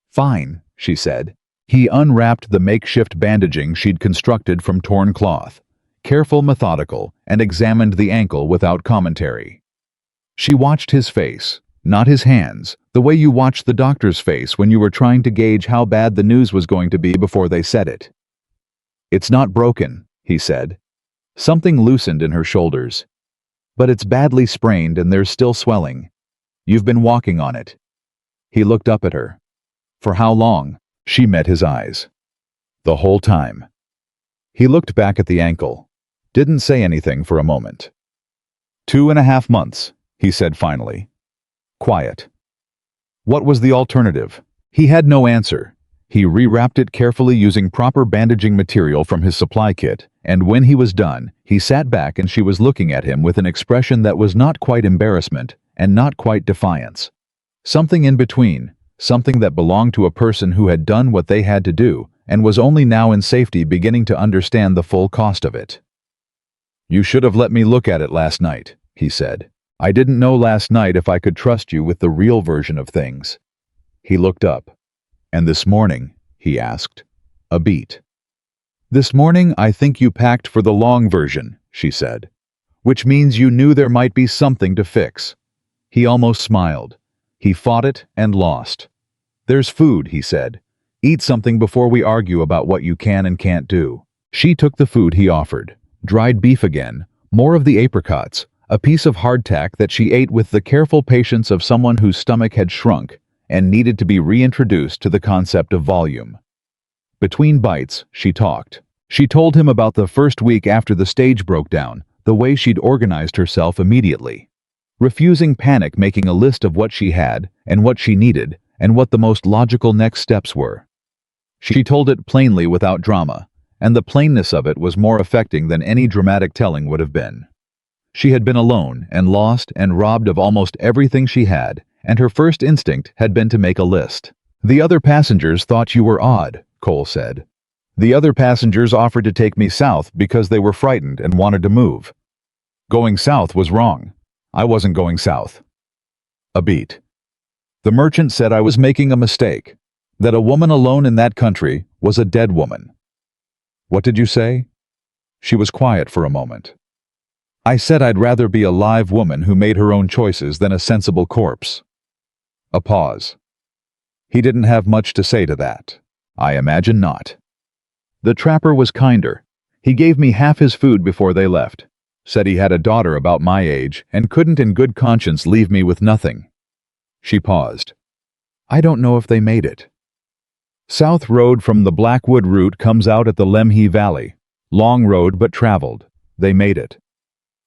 Fine, she said. He unwrapped the makeshift bandaging she'd constructed from torn cloth, careful, methodical, and examined the ankle without commentary. She watched his face, not his hands, the way you watched the doctor's face when you were trying to gauge how bad the news was going to be before they said it. It's not broken, he said. Something loosened in her shoulders. But it's badly sprained and there's still swelling. You've been walking on it. He looked up at her. For how long? She met his eyes. The whole time. He looked back at the ankle. Didn't say anything for a moment. 2.5 months, he said finally. Quiet. What was the alternative? He had no answer. He rewrapped it carefully using proper bandaging material from his supply kit, and when he was done, he sat back and she was looking at him with an expression that was not quite embarrassment and not quite defiance. Something in between, something that belonged to a person who had done what they had to do and was only now in safety beginning to understand the full cost of it. You should have let me look at it last night, he said. I didn't know last night if I could trust you with the real version of things. He looked up. And this morning, he asked. A beat. This morning I think you packed for the long version, she said. Which means you knew there might be something to fix. He almost smiled. He fought it and lost. There's food, he said. Eat something before we argue about what you can and can't do. She took the food he offered. Dried beef again, more of the apricots, a piece of hardtack that she ate with the careful patience of someone whose stomach had shrunk and needed to be reintroduced to the concept of volume. Between bites, she talked. She told him about the first week after the stage broke down, the way she'd organized herself immediately. Refusing panic, making a list of what she had and what she needed and what the most logical next steps were. She told it plainly without drama, and the plainness of it was more affecting than any dramatic telling would have been. She had been alone and lost and robbed of almost everything she had, and her first instinct had been to make a list. The other passengers thought you were odd, Cole said. The other passengers offered to take me south because they were frightened and wanted to move. Going south was wrong. I wasn't going south. A beat. The merchant said I was making a mistake, that a woman alone in that country was a dead woman. What did you say? She was quiet for a moment. I said I'd rather be a live woman who made her own choices than a sensible corpse. A pause. He didn't have much to say to that. I imagine not. The trapper was kinder. He gave me half his food before they left. Said he had a daughter about my age and couldn't in good conscience leave me with nothing. She paused. I don't know if they made it. South Road from the Blackwood route comes out at the Lemhi Valley. Long road but traveled. They made it.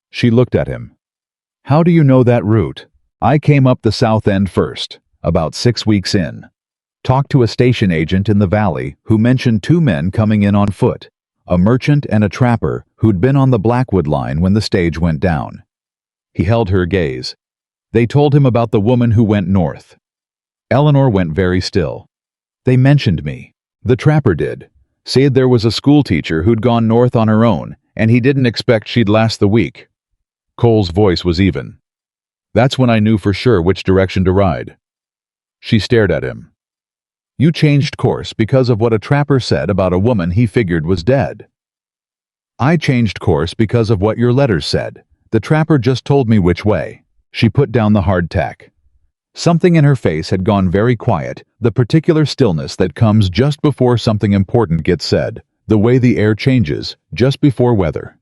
She looked at him. How do you know that route? I came up the south end first, about 6 weeks in. Talked to a station agent in the valley who mentioned 2 men coming in on foot, a merchant and a trapper who'd been on the Blackwood line when the stage went down. He held her gaze. They told him about the woman who went north. Eleanor went very still. They mentioned me. The trapper did. Said there was a schoolteacher who'd gone north on her own, and he didn't expect she'd last the week. Cole's voice was even. That's when I knew for sure which direction to ride. She stared at him. You changed course because of what a trapper said about a woman he figured was dead. I changed course because of what your letters said. The trapper just told me which way. She put down the hardtack. Something in her face had gone very quiet, the particular stillness that comes just before something important gets said, the way the air changes just before weather.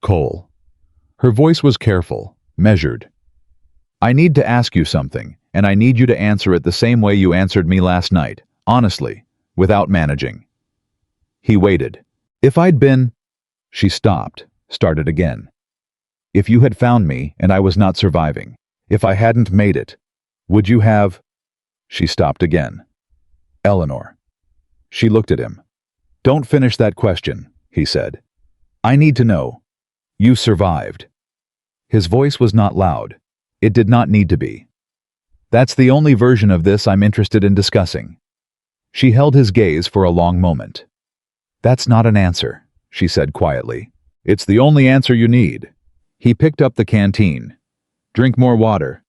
Cole. Her voice was careful, measured. I need to ask you something, and I need you to answer it the same way you answered me last night, honestly, without managing." He waited. "If I'd been—" She stopped, started again. "If you had found me and I was not surviving, if I hadn't made it, would you have—" She stopped again. "Eleanor." She looked at him. "Don't finish that question," he said. "I need to know. You survived." His voice was not loud. It did not need to be. "That's the only version of this I'm interested in discussing." She held his gaze for a long moment. "That's not an answer," she said quietly. "It's the only answer you need." He picked up the canteen. "Drink more water."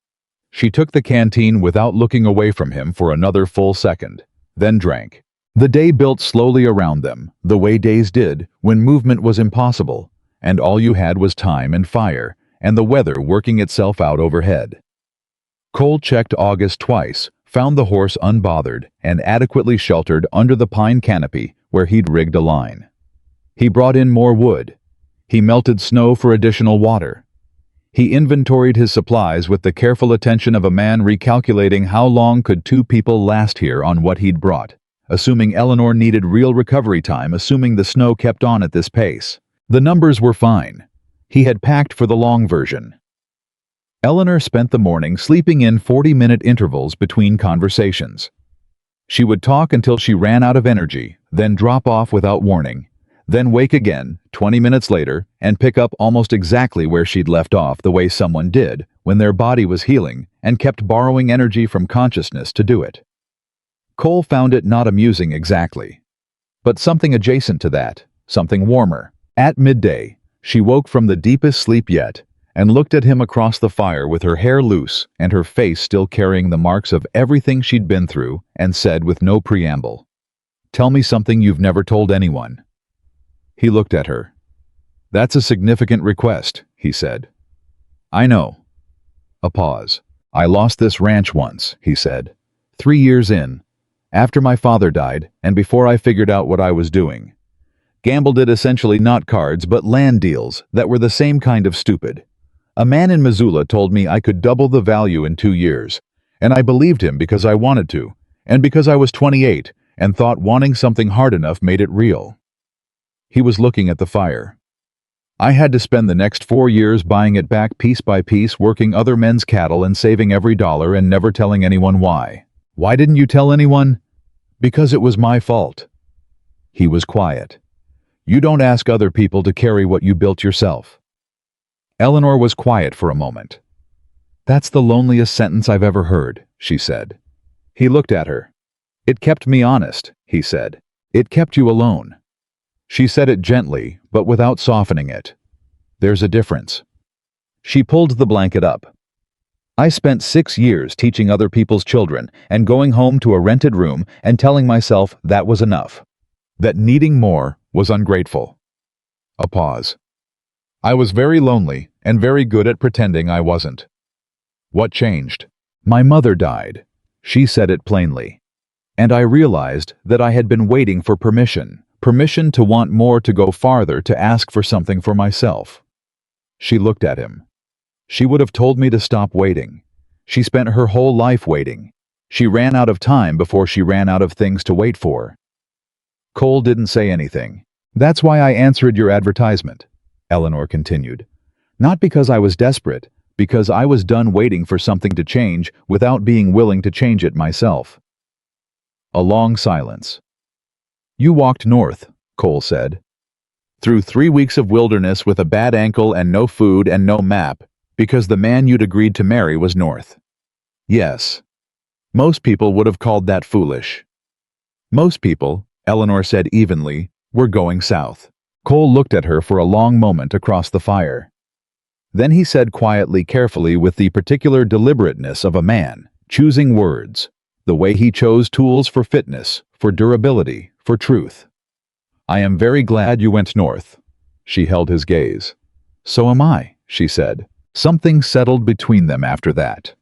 She took the canteen without looking away from him for another full second, then drank. The day built slowly around them, the way days did, when movement was impossible, and all you had was time and fire, and the weather working itself out overhead. Cole checked August twice, found the horse unbothered and adequately sheltered under the pine canopy where he'd rigged a line. He brought in more wood. He melted snow for additional water. He inventoried his supplies with the careful attention of a man recalculating how long could two people last here on what he'd brought, assuming Eleanor needed real recovery time, assuming the snow kept on at this pace. The numbers were fine. He had packed for the long version. Eleanor spent the morning sleeping in 40-minute intervals between conversations. She would talk until she ran out of energy, then drop off without warning, then wake again 20 minutes later and pick up almost exactly where she'd left off, the way someone did when their body was healing and kept borrowing energy from consciousness to do it. Cole found it not amusing exactly, but something adjacent to that, something warmer. At midday, she woke from the deepest sleep yet and looked at him across the fire with her hair loose and her face still carrying the marks of everything she'd been through, and said with no preamble, "Tell me something you've never told anyone." He looked at her. "That's a significant request," he said. "I know." A pause. "I lost this ranch once," he said. 3 years in, after my father died and before I figured out what I was doing. Gambled it essentially not cards but land deals that were the same kind of stupid. A man in Missoula told me I could double the value in 2 years, and I believed him because I wanted to, and because I was 28 and thought wanting something hard enough made it real. He was looking at the fire. "I had to spend the next 4 years buying it back piece by piece, working other men's cattle and saving every dollar and never telling anyone why." "Why didn't you tell anyone?" "Because it was my fault." He was quiet. "You don't ask other people to carry what you built yourself." Eleanor was quiet for a moment. "That's the loneliest sentence I've ever heard," she said. He looked at her. "It kept me honest," he said. "It kept you alone." She said it gently, but without softening it. "There's a difference." She pulled the blanket up. "I spent 6 years teaching other people's children and going home to a rented room and telling myself that was enough. That needing more was ungrateful." A pause. "I was very lonely and very good at pretending I wasn't." "What changed?" "My mother died." She said it plainly. "And I realized that I had been waiting for permission to want more, to go farther, to ask for something for myself." She looked at him. "She would have told me to stop waiting. She spent her whole life waiting. She ran out of time before she ran out of things to wait for." Cole didn't say anything. "That's why I answered your advertisement," Eleanor continued. "Not because I was desperate, because I was done waiting for something to change without being willing to change it myself." A long silence. "You walked north," Cole said. "Through 3 weeks of wilderness with a bad ankle and no food and no map, because the man you'd agreed to marry was north." "Yes. Most people would have called that foolish." "Most people," Eleanor said evenly, "were going south." Cole looked at her for a long moment across the fire. Then he said quietly, carefully, with the particular deliberateness of a man, choosing words, the way he chose tools for fitness, for durability, for truth. "I am very glad you went north." She held his gaze. "So am I," she said. Something settled between them after that.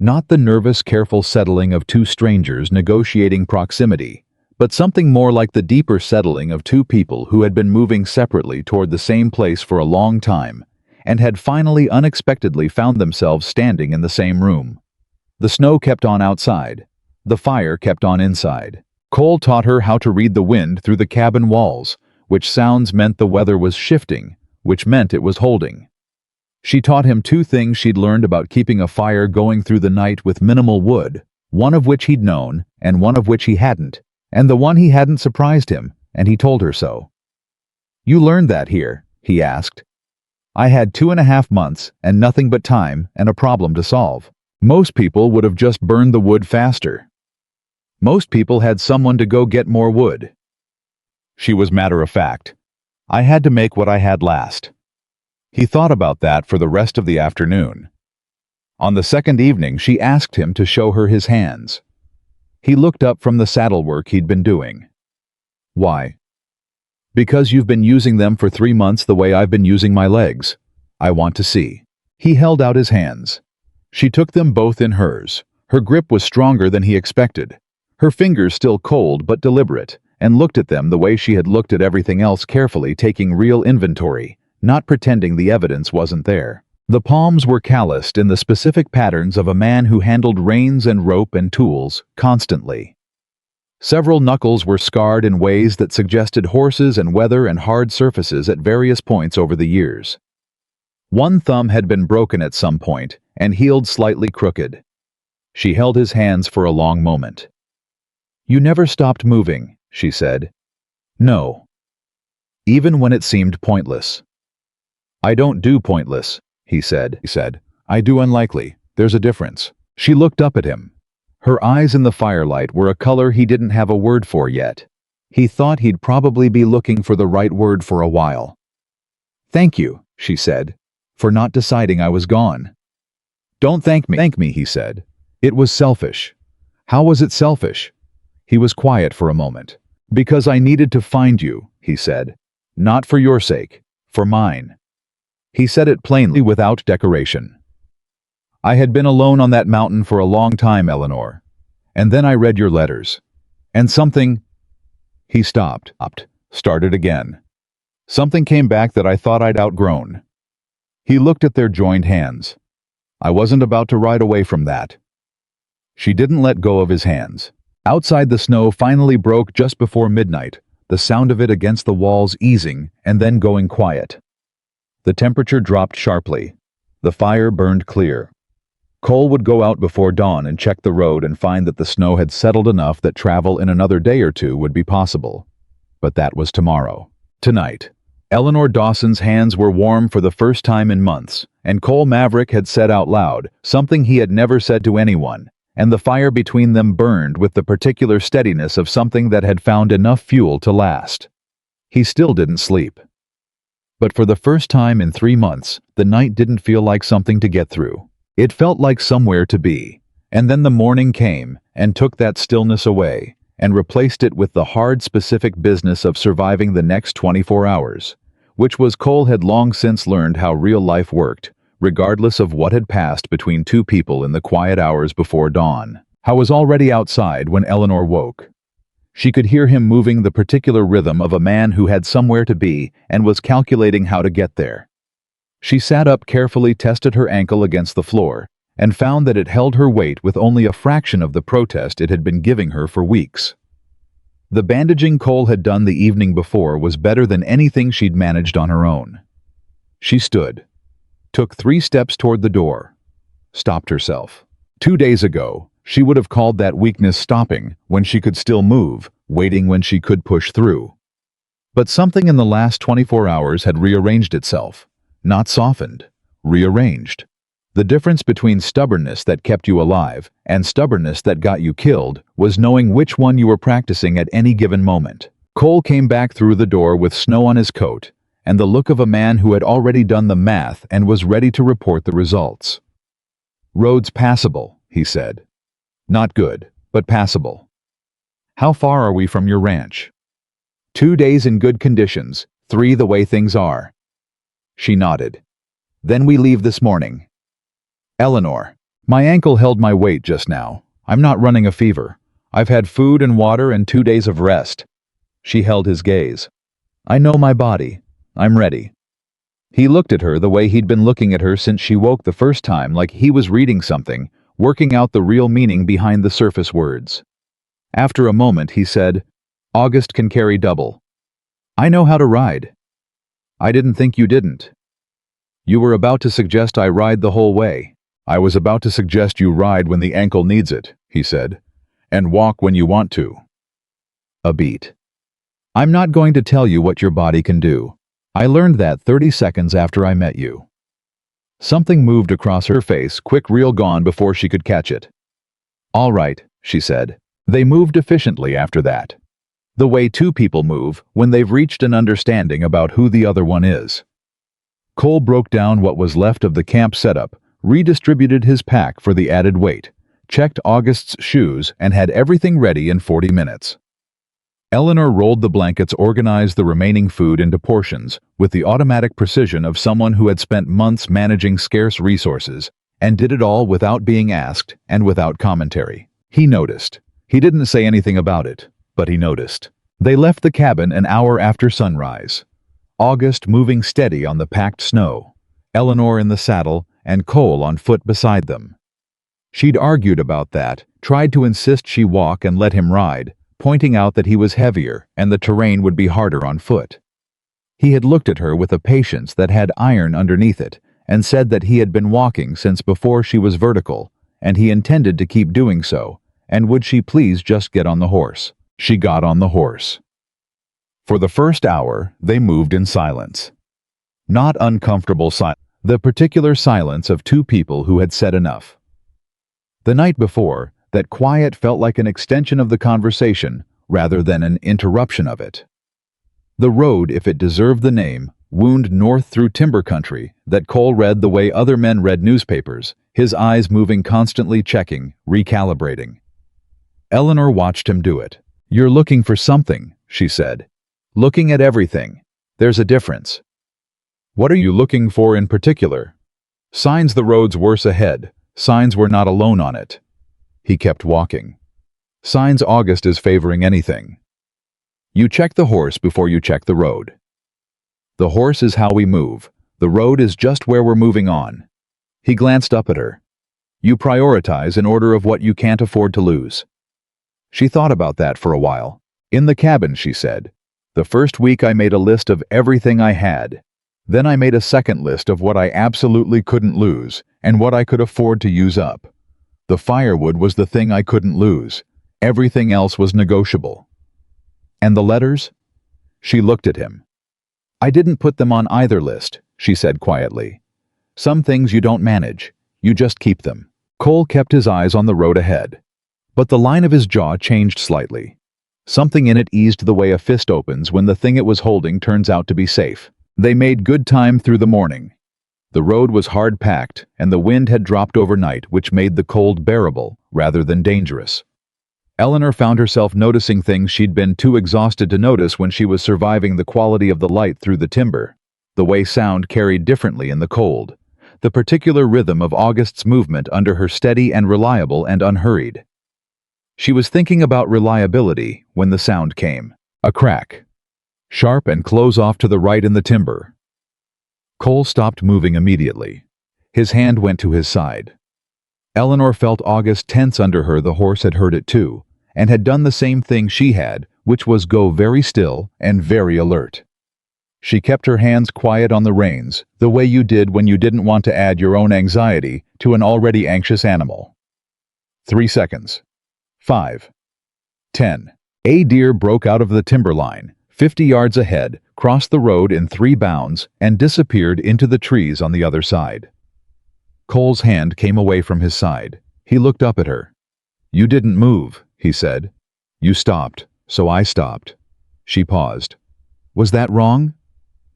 Not the nervous, careful settling of two strangers negotiating proximity, but something more like the deeper settling of two people who had been moving separately toward the same place for a long time, and had finally unexpectedly found themselves standing in the same room. The snow kept on outside. The fire kept on inside. Cole taught her how to read the wind through the cabin walls, which sounds meant the weather was shifting, which meant it was holding. She taught him two things she'd learned about keeping a fire going through the night with minimal wood, one of which he'd known, and one of which he hadn't, and the one he hadn't surprised him, and he told her so. "You learned that here?" he asked. "I had 2.5 months, and nothing but time, and a problem to solve. Most people would have just burned the wood faster. Most people had someone to go get more wood. She was matter of fact. I had to make what I had last." He thought about that for the rest of the afternoon. On the second evening, she asked him to show her his hands. He looked up from the saddle work he'd been doing. "Why?" "Because you've been using them for 3 months the way I've been using my legs. I want to see." He held out his hands. She took them both in hers. Her grip was stronger than he expected. Her fingers still cold but deliberate, and looked at them the way she had looked at everything else, carefully taking real inventory, not pretending the evidence wasn't there. The palms were calloused in the specific patterns of a man who handled reins and rope and tools constantly. Several knuckles were scarred in ways that suggested horses and weather and hard surfaces at various points over the years. One thumb had been broken at some point and healed slightly crooked. She held his hands for a long moment. "You never stopped moving," she said. "No. Even when it seemed pointless." "I don't do pointless," he said. "I do unlikely. There's a difference." She looked up at him. Her eyes in the firelight were a color he didn't have a word for yet. He thought he'd probably be looking for the right word for a while. "Thank you," she said, "for not deciding I was gone." "Don't thank me." "Thank me," he said. "It was selfish." "How was it selfish?" He was quiet for a moment. "Because I needed to find you," he said. "Not for your sake, for mine." He said it plainly, without decoration. "I had been alone on that mountain for a long time, Eleanor. And then I read your letters. And something—" He stopped, started again. "Something came back that I thought I'd outgrown." He looked at their joined hands. "I wasn't about to ride away from that." She didn't let go of his hands. Outside, the snow finally broke just before midnight, the sound of it against the walls easing and then going quiet. The temperature dropped sharply. The fire burned clear. Cole would go out before dawn and check the road and find that the snow had settled enough that travel in another day or two would be possible. But that was tomorrow. Tonight, Eleanor Dawson's hands were warm for the first time in months, and Cole Maverick had said out loud something he had never said to anyone, and the fire between them burned with the particular steadiness of something that had found enough fuel to last. He still didn't sleep. But for the first time in 3 months, the night didn't feel like something to get through. It felt like somewhere to be. And then the morning came and took that stillness away and replaced it with the hard, specific business of surviving the next 24 hours, which was Cole had long since learned how real life worked, regardless of what had passed between two people in the quiet hours before dawn. How was already outside when Eleanor woke. She could hear him moving the particular rhythm of a man who had somewhere to be and was calculating how to get there. She sat up carefully, tested her ankle against the floor, and found that it held her weight with only a fraction of the protest it had been giving her for weeks. The bandaging Cole had done the evening before was better than anything she'd managed on her own. She stood, took 3 steps toward the door, stopped herself. 2 days ago, she would have called that weakness stopping when she could still move, waiting when she could push through. But something in the last 24 hours had rearranged itself, not softened, rearranged. The difference between stubbornness that kept you alive and stubbornness that got you killed was knowing which one you were practicing at any given moment. Cole came back through the door with snow on his coat and the look of a man who had already done the math and was ready to report the results. "Road's passable," he said. "Not good, but passable." "How far are we from your ranch?" 2 days in good conditions, 3 the way things are." She nodded. "Then we leave this morning." "Eleanor, my ankle held my weight just now. I'm not running a fever. I've had food and water and 2 days of rest." She held his gaze. "I know my body. I'm ready." He looked at her the way he'd been looking at her since she woke the first time, like he was reading something, working out the real meaning behind the surface words. After a moment, he said, "August can carry double. I know how to ride." "I didn't think you didn't." "You were about to suggest I ride the whole way." "I was about to suggest you ride when the ankle needs it," he said, "and walk when you want to." A beat. "I'm not going to tell you what your body can do. I learned that 30 seconds after I met you." Something moved across her face, quick reel gone before she could catch it. "All right," she said. They moved efficiently after that. The way two people move when they've reached an understanding about who the other one is. Cole broke down what was left of the camp setup, redistributed his pack for the added weight, checked August's shoes, and had everything ready in 40 minutes. Eleanor rolled the blankets, organized the remaining food into portions with the automatic precision of someone who had spent months managing scarce resources, and did it all without being asked and without commentary. He noticed. He didn't say anything about it, but he noticed. They left the cabin an hour after sunrise. August moving steady on the packed snow, Eleanor in the saddle, and Cole on foot beside them. She'd argued about that, tried to insist she walk and let him ride, pointing out that he was heavier and the terrain would be harder on foot. He had looked at her with a patience that had iron underneath it, and said that he had been walking since before she was vertical, and he intended to keep doing so, and would she please just get on the horse. She got on the horse. For the first hour, they moved in silence. Not uncomfortable silence, the particular silence of two people who had said enough. The night before, that quiet felt like an extension of the conversation rather than an interruption of it. The road, if it deserved the name, wound north through timber country that Cole read the way other men read newspapers, his eyes moving, constantly checking, recalibrating. Eleanor watched him do it. "You're looking for something," she said. "Looking at everything. There's a difference." "What are you looking for in particular?" "Signs the road's worse ahead. Signs we're not alone on it." He kept walking. "Signs August is favoring anything." "You check the horse before you check the road." "The horse is how we move. The road is just where we're moving on." He glanced up at her. "You prioritize in order of what you can't afford to lose." She thought about that for a while. "In the cabin," she said. "The first week I made a list of everything I had. Then I made a second list of what I absolutely couldn't lose and what I could afford to use up. The firewood was the thing I couldn't lose. Everything else was negotiable." "And the letters?" She looked at him. "I didn't put them on either list," she said quietly. "Some things you don't manage. You just keep them." Cole kept his eyes on the road ahead. But the line of his jaw changed slightly. Something in it eased the way a fist opens when the thing it was holding turns out to be safe. They made good time through the morning. The road was hard-packed, and the wind had dropped overnight, which made the cold bearable rather than dangerous. Eleanor found herself noticing things she'd been too exhausted to notice when she was surviving: the quality of the light through the timber, the way sound carried differently in the cold, the particular rhythm of August's movement under her, steady and reliable and unhurried. She was thinking about reliability when the sound came. A crack. Sharp and close off to the right in the timber. Cole stopped moving immediately. His hand went to his side. Eleanor felt August tense under her. The horse had heard it too, and had done the same thing she had, which was go very still and very alert. She kept her hands quiet on the reins, the way you did when you didn't want to add your own anxiety to an already anxious animal. 3 seconds. 5. 10. A deer broke out of the timberline, 50 yards ahead, crossed the road in 3 bounds, and disappeared into the trees on the other side. Cole's hand came away from his side. He looked up at her. "You didn't move," he said. "You stopped, so I stopped." She paused. "Was that wrong?"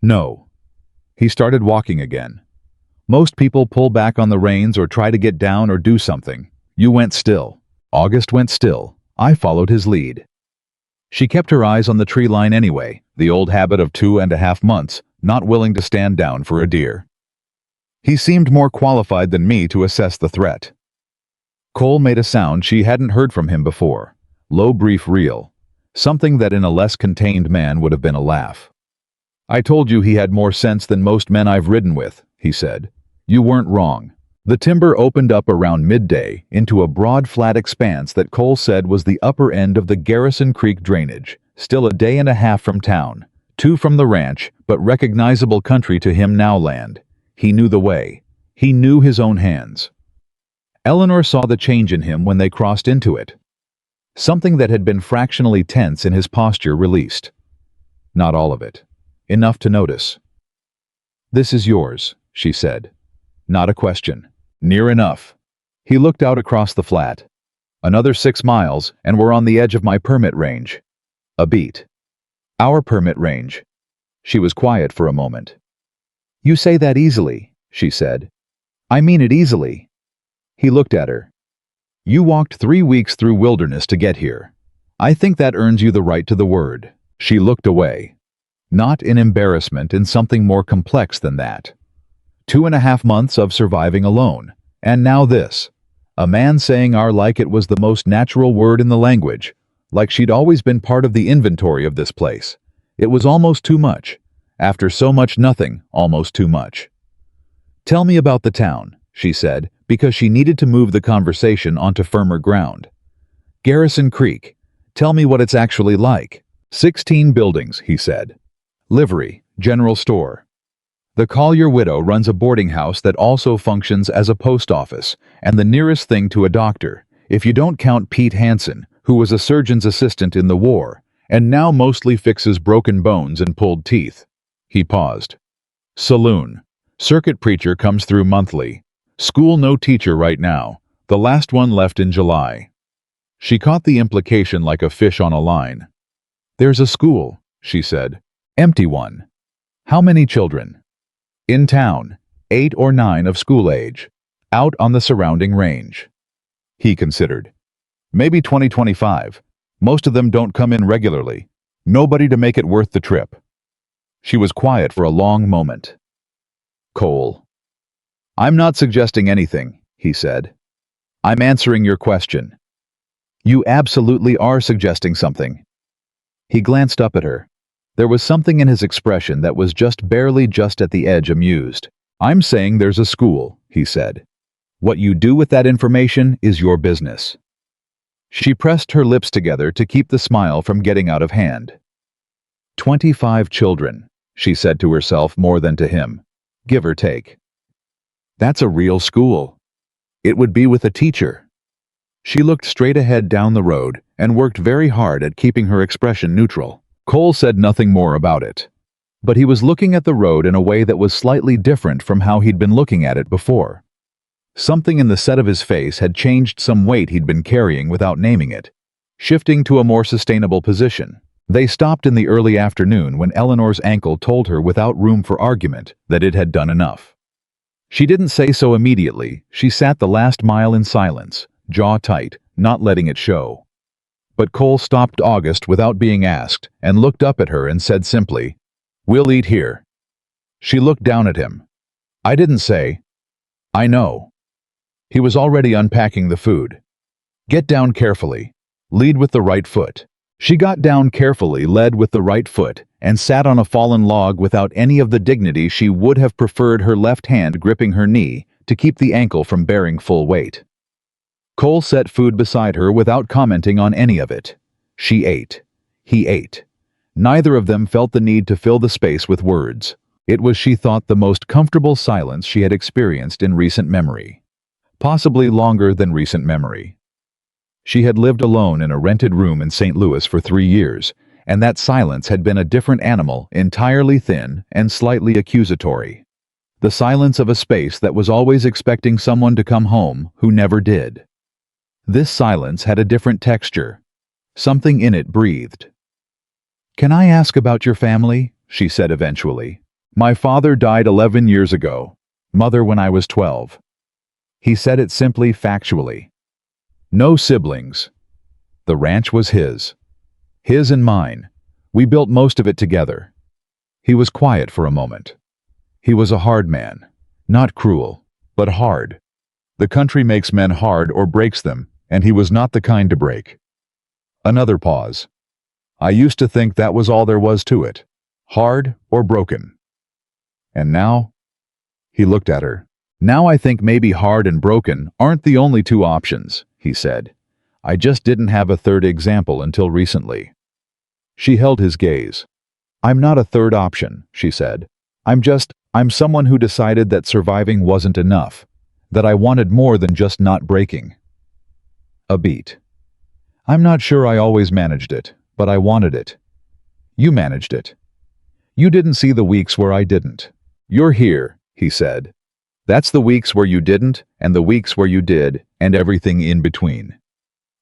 "No." He started walking again. "Most people pull back on the reins or try to get down or do something. You went still." August went still. I followed his lead. She kept her eyes on the tree line anyway, the old habit of 2.5 months, not willing to stand down for a deer. He seemed more qualified than me to assess the threat. Cole made a sound she hadn't heard from him before. Low, brief, real. Something that in a less contained man would have been a laugh. "I told you he had more sense than most men I've ridden with," he said. "You weren't wrong. The timber opened up around midday into a broad flat expanse that Cole said was the upper end of the Garrison Creek drainage, still a day and a half from town, 2 from the ranch, but recognizable country to him now land. He knew the way. He knew his own hands. Eleanor saw the change in him when they crossed into it. Something that had been fractionally tense in his posture released. Not all of it. Enough to notice. "This is yours," she said. Not a question. Near enough. He looked out across the flat. Another 6 miles, and we're on the edge of my permit range. A beat. Our permit range. She was quiet for a moment. "You say that easily," she said. "I mean it easily." He looked at her. "You walked 3 weeks through wilderness to get here. I think that earns you the right to the word." She looked away. Not in embarrassment, in something more complex than that. 2.5 months of surviving alone. And now this. A man saying "our" like it was the most natural word in the language, like she'd always been part of the inventory of this place. It was almost too much. After so much nothing, almost too much. "Tell me about the town," she said, because she needed to move the conversation onto firmer ground. "Garrison Creek. Tell me what it's actually like." 16 buildings, he said. Livery, general store. The Collier widow runs a boarding house that also functions as a post office and the nearest thing to a doctor, if you don't count Pete Hansen, who was a surgeon's assistant in the war, and now mostly fixes broken bones and pulled teeth. He paused. Saloon. Circuit preacher comes through monthly. School no teacher right now. The last one left in July. She caught the implication like a fish on a line. "There's a school," she said. "Empty one." "How many children?" "In town, 8 or 9 of school age. Out on the surrounding range." He considered. "Maybe 20-25. Most of them don't come in regularly. Nobody to make it worth the trip." She was quiet for a long moment. "Cole." "I'm not suggesting anything," he said. "I'm answering your question." "You absolutely are suggesting something." He glanced up at her. There was something in his expression that was just barely just at the edge amused. "I'm saying there's a school," he said. "What you do with that information is your business." She pressed her lips together to keep the smile from getting out of hand. 25 children, she said to herself more than to him, give or take. That's a real school. It would be with a teacher. She looked straight ahead down the road and worked very hard at keeping her expression neutral. Cole said nothing more about it. But he was looking at the road in a way that was slightly different from how he'd been looking at it before. Something in the set of his face had changed some weight he'd been carrying without naming it, shifting to a more sustainable position. They stopped in the early afternoon when Eleanor's ankle told her without room for argument that it had done enough. She didn't say so immediately. She sat the last mile in silence, jaw tight, not letting it show. But Cole stopped August without being asked and looked up at her and said simply, "We'll eat here." She looked down at him. "I didn't say." "I know." He was already unpacking the food. "Get down carefully. Lead with the right foot." She got down carefully, led with the right foot, and sat on a fallen log without any of the dignity she would have preferred her left hand gripping her knee to keep the ankle from bearing full weight. Cole set food beside her without commenting on any of it. She ate. He ate. Neither of them felt the need to fill the space with words. It was, she thought, the most comfortable silence she had experienced in recent memory. Possibly longer than recent memory. She had lived alone in a rented room in St. Louis for 3 years, and that silence had been a different animal, entirely thin and slightly accusatory. The silence of a space that was always expecting someone to come home who never did. This silence had a different texture. Something in it breathed. "Can I ask about your family?" she said eventually. "My father died 11 years ago. Mother when I was 12. He said it simply, factually. No siblings. The ranch was his. His and mine. We built most of it together. He was quiet for a moment. He was a hard man. Not cruel, but hard. The country makes men hard or breaks them, and he was not the kind to break." Another pause. "I used to think that was all there was to it. Hard or broken. And now?" He looked at her. Now I think maybe hard and broken aren't the only two options, he said. I just didn't have a third example until recently. She held his gaze. I'm not a third option, she said. I'm someone who decided that surviving wasn't enough, that I wanted more than just not breaking. A beat. I'm not sure I always managed it, but I wanted it. You managed it. You didn't see the weeks where I didn't. You're here, he said. That's the weeks where you didn't, and the weeks where you did, and everything in between.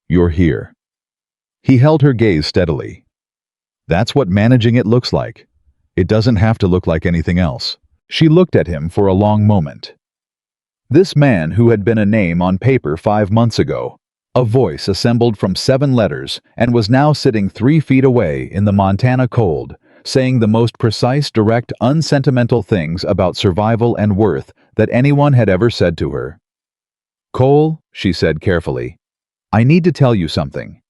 You're here. He held her gaze steadily. That's what managing it looks like. It doesn't have to look like anything else. She looked at him for a long moment. This man who had been a name on paper 5 months ago, a voice assembled from 7 letters, and was now sitting 3 feet away in the Montana cold, saying the most precise, direct, unsentimental things about survival and worth that anyone had ever said to her. Cole, she said carefully, I need to tell you something.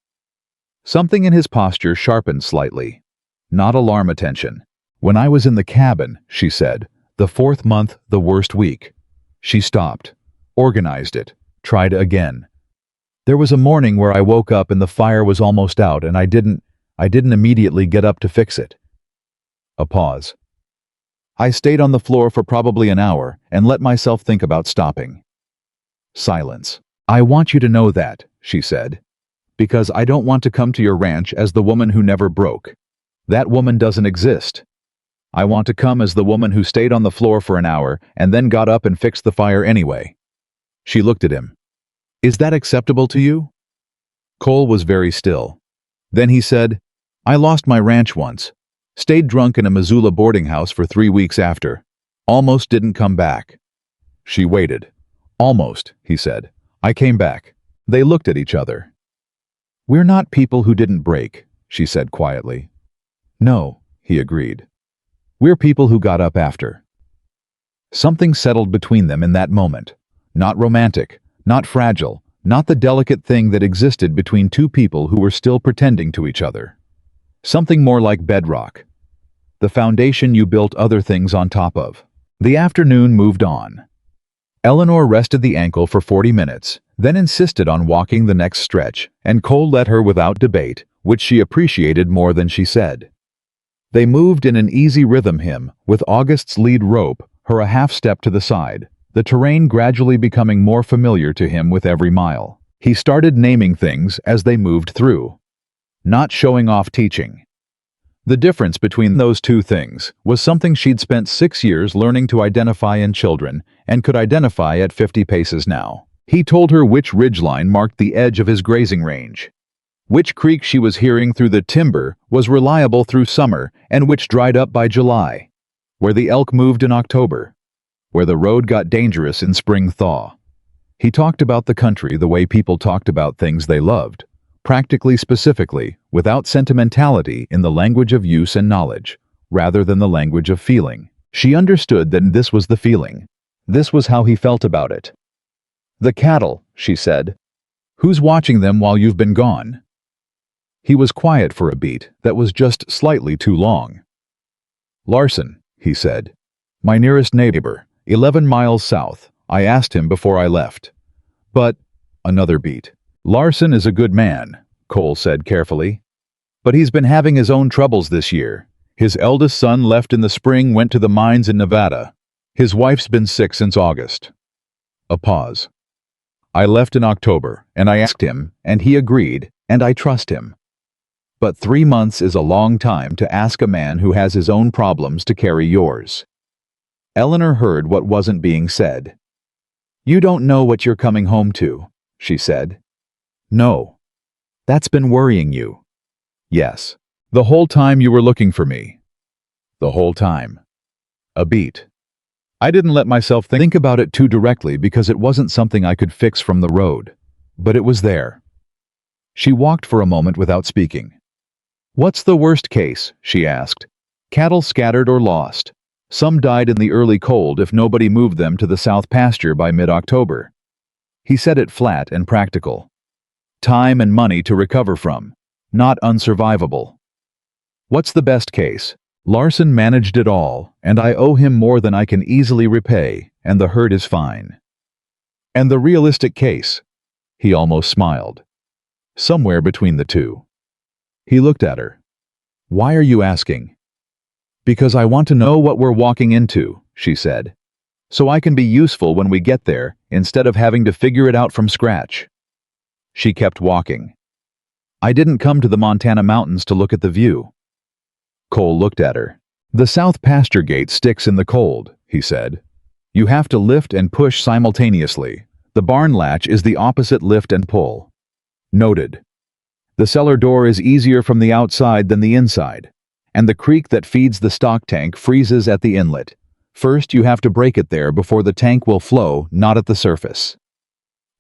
Something in his posture sharpened slightly. Not alarm attention. When I was in the cabin, she said, the 4th month, the worst week. She stopped, organized it, tried again. There was a morning where I woke up and the fire was almost out and I didn't immediately get up to fix it. A pause. I stayed on the floor for probably an hour and let myself think about stopping. Silence. I want you to know that, she said, because I don't want to come to your ranch as the woman who never broke. That woman doesn't exist. I want to come as the woman who stayed on the floor for an hour and then got up and fixed the fire anyway. She looked at him. Is that acceptable to you? Cole was very still. Then he said, I lost my ranch once. Stayed drunk in a Missoula boarding house for 3 weeks after. Almost didn't come back. She waited. Almost, he said. I came back. They looked at each other. We're not people who didn't break, she said quietly. No, he agreed. We're people who got up after. Something settled between them in that moment. Not romantic, not fragile, not the delicate thing that existed between two people who were still pretending to each other. Something more like bedrock. The foundation you built other things on top of. The afternoon moved on. Eleanor rested the ankle for 40 minutes, then insisted on walking the next stretch, and Cole let her without debate, which she appreciated more than she said. They moved in an easy rhythm hymn, with August's lead rope, her a half step to the side, the terrain gradually becoming more familiar to him with every mile. He started naming things as they moved through. Not showing off teaching. The difference between those two things was something she'd spent 6 years learning to identify in children and could identify at 50 paces now. He told her which ridgeline marked the edge of his grazing range. Which creek she was hearing through the timber was reliable through summer and which dried up by July. Where the elk moved in October. Where the road got dangerous in spring thaw. He talked about the country the way people talked about things they loved. Practically specifically, without sentimentality in the language of use and knowledge, rather than the language of feeling. She understood that this was the feeling. This was how he felt about it. The cattle, she said. Who's watching them while you've been gone? He was quiet for a beat that was just slightly too long. Larson, he said. My nearest neighbor, 11 miles south. I asked him before I left. But, another beat. Larson is a good man, Cole said carefully. But he's been having his own troubles this year. His eldest son left in the spring, went to the mines in Nevada. His wife's been sick since August. A pause. I left in October, and I asked him, and he agreed, and I trust him. But 3 months is a long time to ask a man who has his own problems to carry yours. Eleanor heard what wasn't being said. You don't know what you're coming home to, she said. No. That's been worrying you. Yes. The whole time you were looking for me. The whole time. A beat. I didn't let myself think about it too directly because it wasn't something I could fix from the road. But it was there. She walked for a moment without speaking. What's the worst case? She asked. Cattle scattered or lost. Some died in the early cold if nobody moved them to the south pasture by mid-October. He said it flat and practical. Time and money to recover from. Not unsurvivable. What's the best case? Larson managed it all, and I owe him more than I can easily repay, and the hurt is fine. And the realistic case? He almost smiled. Somewhere between the two. He looked at her. Why are you asking? Because I want to know what we're walking into, she said. So I can be useful when we get there, instead of having to figure it out from scratch. She kept walking. I didn't come to the Montana mountains to look at the view. Cole looked at her. The south pasture gate sticks in the cold, he said. You have to lift and push simultaneously. The barn latch is the opposite lift and pull. Noted. The cellar door is easier from the outside than the inside, and the creek that feeds the stock tank freezes at the inlet. First, you have to break it there before the tank will flow, not at the surface.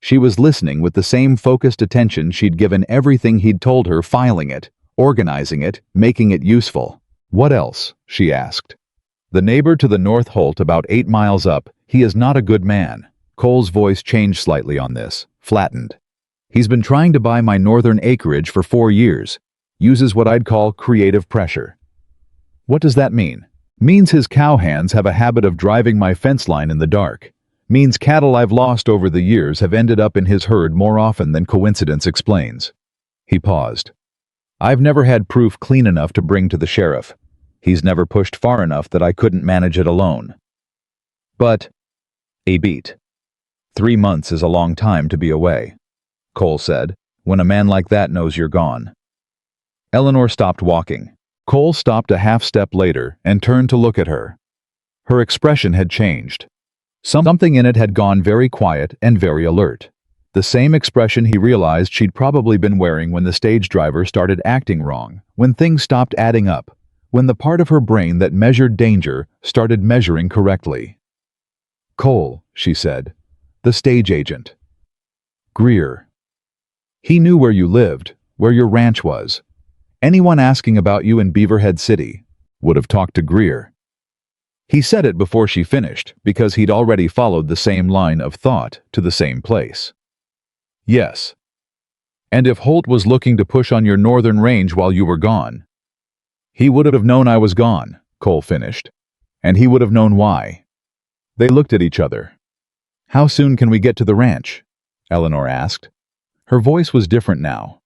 She was listening with the same focused attention she'd given everything he'd told her, filing it, organizing it, making it useful. What else? She asked. The neighbor to the north Holt about 8 miles up, he is not a good man. Cole's voice changed slightly on this, flattened. He's been trying to buy my northern acreage for 4 years. Uses what I'd call creative pressure. What does that mean? Means his cowhands have a habit of driving my fence line in the dark. Means cattle I've lost over the years have ended up in his herd more often than coincidence explains. He paused. I've never had proof clean enough to bring to the sheriff. He's never pushed far enough that I couldn't manage it alone. But, a beat. 3 months is a long time to be away, Cole said, when a man like that knows you're gone. Eleanor stopped walking. Cole stopped a half step later and turned to look at her. Her expression had changed. Something in it had gone very quiet and very alert. The same expression he realized she'd probably been wearing when the stage driver started acting wrong, when things stopped adding up, when the part of her brain that measured danger started measuring correctly. Cole, she said, the stage agent. Greer. He knew where you lived, where your ranch was. Anyone asking about you in Beaverhead City would have talked to Greer. He said it before she finished, because he'd already followed the same line of thought to the same place. Yes. And if Holt was looking to push on your northern range while you were gone, he would have known I was gone, Cole finished. And he would have known why. They looked at each other. How soon can we get to the ranch? Eleanor asked. Her voice was different now.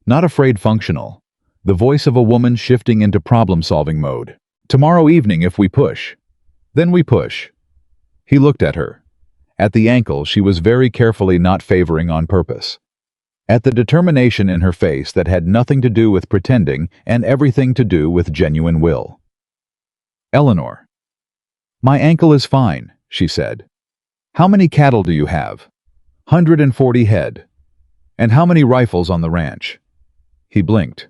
Not afraid, functional. The voice of a woman shifting into problem-solving mode. Tomorrow evening if we push. Then we push. He looked at her. At the ankle she was very carefully not favoring on purpose. At the determination in her face that had nothing to do with pretending and everything to do with genuine will. Eleanor. My ankle is fine, she said. How many cattle do you have? 140 head. And how many rifles on the ranch? He blinked.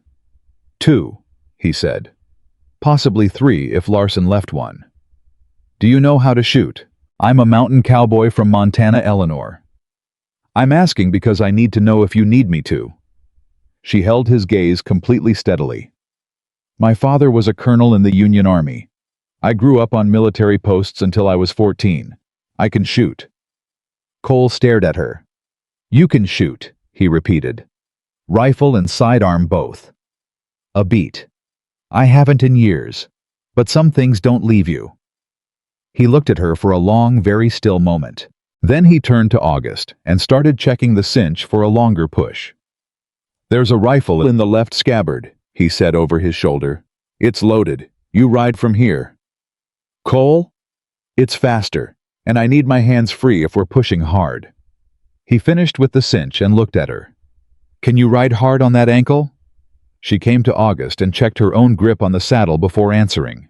2, he said. Possibly 3 if Larson left one. Do you know how to shoot? I'm a mountain cowboy from Montana, Eleanor. I'm asking because I need to know if you need me to. She held his gaze completely steadily. My father was a colonel in the Union Army. I grew up on military posts until I was 14. I can shoot. Cole stared at her. You can shoot, he repeated. Rifle and sidearm both. A beat. I haven't in years. But some things don't leave you. He looked at her for a long, very still moment. Then he turned to August and started checking the cinch for a longer push. There's a rifle in the left scabbard, he said over his shoulder. It's loaded. You ride from here. Cole? It's faster, and I need my hands free if we're pushing hard. He finished with the cinch and looked at her. Can you ride hard on that ankle? She came to August and checked her own grip on the saddle before answering.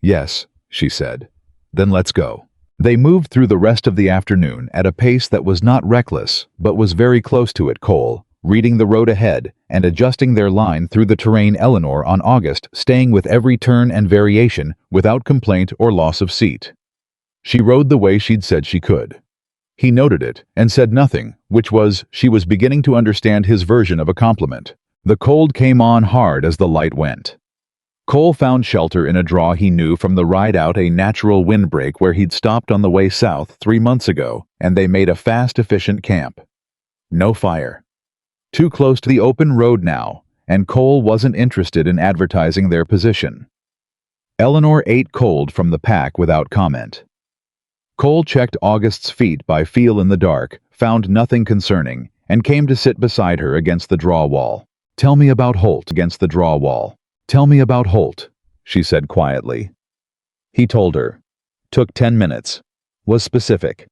Yes, she said. Then let's go. They moved through the rest of the afternoon at a pace that was not reckless, but was very close to it. Cole, reading the road ahead and adjusting their line through the terrain. Eleanor on August, staying with every turn and variation without complaint or loss of seat. She rode the way she'd said she could. He noted it and said nothing, which was, she was beginning to understand his version of a compliment. The cold came on hard as the light went. Cole found shelter in a draw he knew from the ride out, a natural windbreak where he'd stopped on the way south 3 months ago, and they made a fast, efficient camp. No fire. Too close to the open road now, and Cole wasn't interested in advertising their position. Eleanor ate cold from the pack without comment. Cole checked August's feet by feel in the dark, found nothing concerning, and came to sit beside her against the draw wall. "Tell me about Holt," against the draw wall. "Tell me about Holt," she said quietly. He told her. Took 10 minutes. Was specific.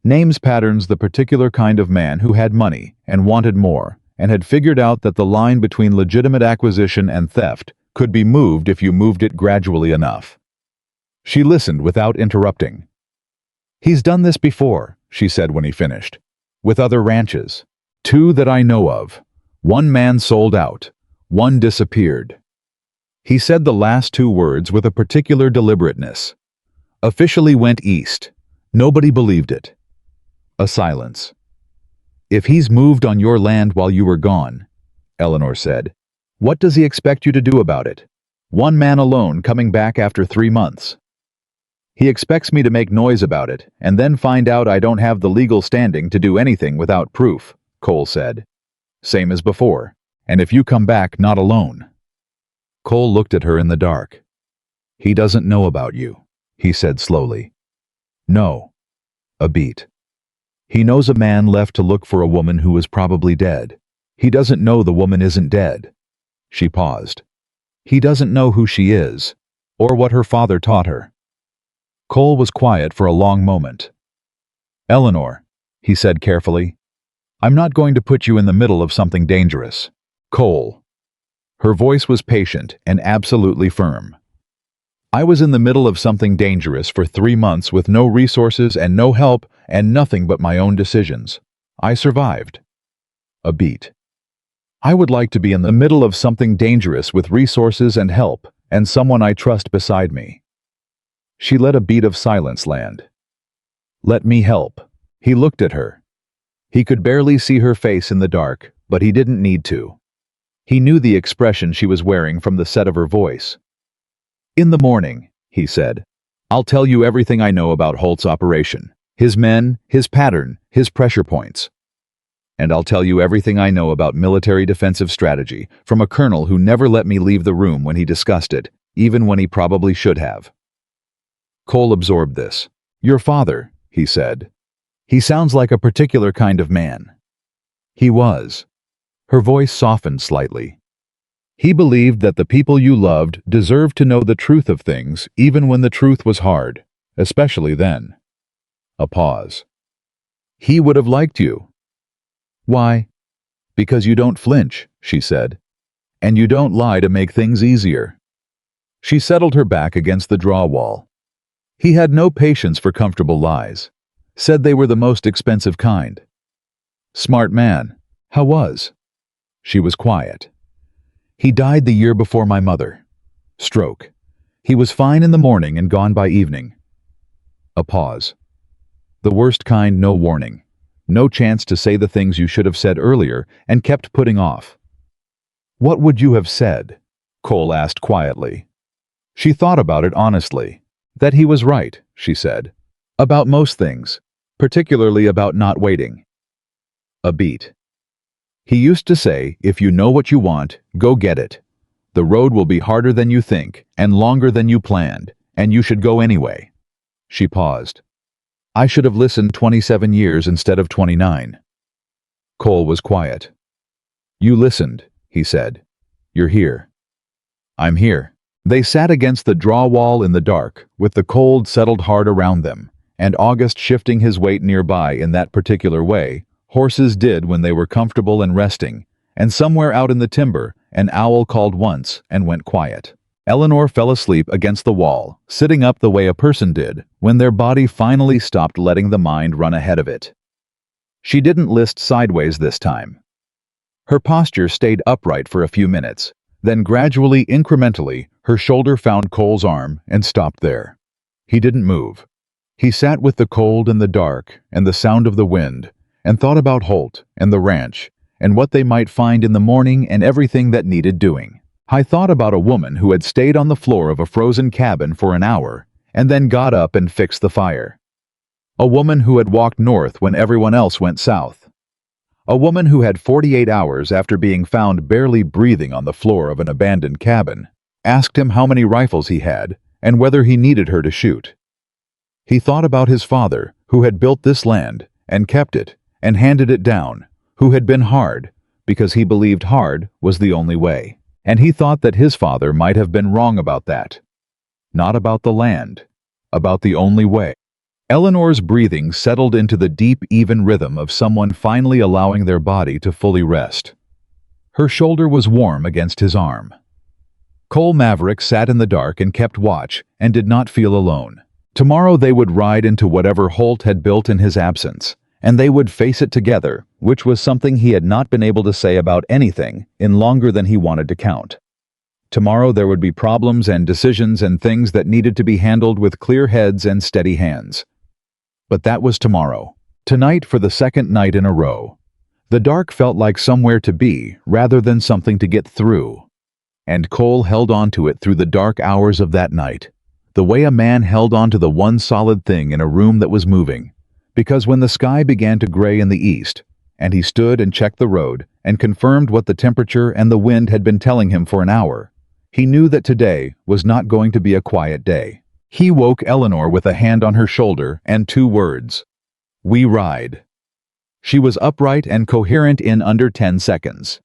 Names patterns the particular kind of man who had money and wanted more, and had figured out that the line between legitimate acquisition and theft could be moved if you moved it gradually enough. She listened without interrupting. "He's done this before," she said when he finished. "With other ranches. 2 that I know of. 1 man sold out. 1 disappeared." He said the last 2 words with a particular deliberateness. "Officially went east. Nobody believed it." A silence. "If he's moved on your land while you were gone," Eleanor said, "what does he expect you to do about it? 1 man alone coming back after 3 months. He expects me to make noise about it, and then find out I don't have the legal standing to do anything without proof," Cole said. "Same as before. And if you come back not alone." Cole looked at her in the dark. "He doesn't know about you," he said slowly. "No." A beat. "He knows a man left to look for a woman who was probably dead. He doesn't know the woman isn't dead." She paused. "He doesn't know who she is, or what her father taught her." Cole was quiet for a long moment. "Eleanor," he said carefully, "I'm not going to put you in the middle of something dangerous." "Cole." Her voice was patient and absolutely firm. "I was in the middle of something dangerous for 3 months with no resources and no help and nothing but my own decisions. I survived." A beat. "I would like to be in the middle of something dangerous with resources and help and someone I trust beside me." She let a beat of silence land. "Let me help." He looked at her. He could barely see her face in the dark, but he didn't need to. He knew the expression she was wearing from the set of her voice. "In the morning," he said, "I'll tell you everything I know about Holt's operation, his men, his pattern, his pressure points. And I'll tell you everything I know about military defensive strategy from a colonel who never let me leave the room when he discussed it, even when he probably should have." Cole absorbed this. "Your father," he said. "He sounds like a particular kind of man." He was. Her voice softened slightly. "He believed that the people you loved deserved to know the truth of things even when the truth was hard, especially then." A pause. "He would have liked you." "Why?" "Because you don't flinch," she said. "And you don't lie to make things easier." She settled her back against the draw wall. He had no patience for comfortable lies. Said they were the most expensive kind. "Smart man. How was?" She was quiet. "He died the year before my mother. Stroke. He was fine in the morning and gone by evening." A pause. "The worst kind, no warning. No chance to say the things you should have said earlier and kept putting off." "What would you have said?" Cole asked quietly. She thought about it honestly. That he was right, she said. About most things, particularly about not waiting. A beat. "He used to say, if you know what you want, go get it. The road will be harder than you think and longer than you planned, and you should go anyway." She paused. "I should have listened 27 years instead of 29. Cole was quiet. "You listened," he said. "You're here." "I'm here." They sat against the draw wall in the dark, with the cold settled hard around them, and August shifting his weight nearby in that particular way horses did when they were comfortable and resting, and somewhere out in the timber, an owl called once and went quiet. Eleanor fell asleep against the wall, sitting up the way a person did when their body finally stopped letting the mind run ahead of it. She didn't list sideways this time. Her posture stayed upright for a few minutes, then gradually, incrementally, her shoulder found Cole's arm and stopped there. He didn't move. He sat with the cold and the dark and the sound of the wind, and thought about Holt and the ranch, and what they might find in the morning and everything that needed doing. I thought about a woman who had stayed on the floor of a frozen cabin for an hour, and then got up and fixed the fire. A woman who had walked north when everyone else went south. A woman who had 48 hours after being found barely breathing on the floor of an abandoned cabin, asked him how many rifles he had and whether he needed her to shoot. He thought about his father, who had built this land, and kept it, and handed it down, who had been hard, because he believed hard was the only way. And he thought that his father might have been wrong about that. Not about the land, about the only way. Eleanor's breathing settled into the deep, even rhythm of someone finally allowing their body to fully rest. Her shoulder was warm against his arm. Cole Maverick sat in the dark and kept watch and did not feel alone. Tomorrow they would ride into whatever Holt had built in his absence, and they would face it together, which was something he had not been able to say about anything in longer than he wanted to count. Tomorrow there would be problems and decisions and things that needed to be handled with clear heads and steady hands. But that was tomorrow. Tonight, for the second night in a row, the dark felt like somewhere to be rather than something to get through. And Cole held on to it through the dark hours of that night, the way a man held on to the one solid thing in a room that was moving. Because when the sky began to gray in the east, and he stood and checked the road and confirmed what the temperature and the wind had been telling him for an hour, he knew that today was not going to be a quiet day. He woke Eleanor with a hand on her shoulder and 2 words. "We ride." She was upright and coherent in under 10 seconds.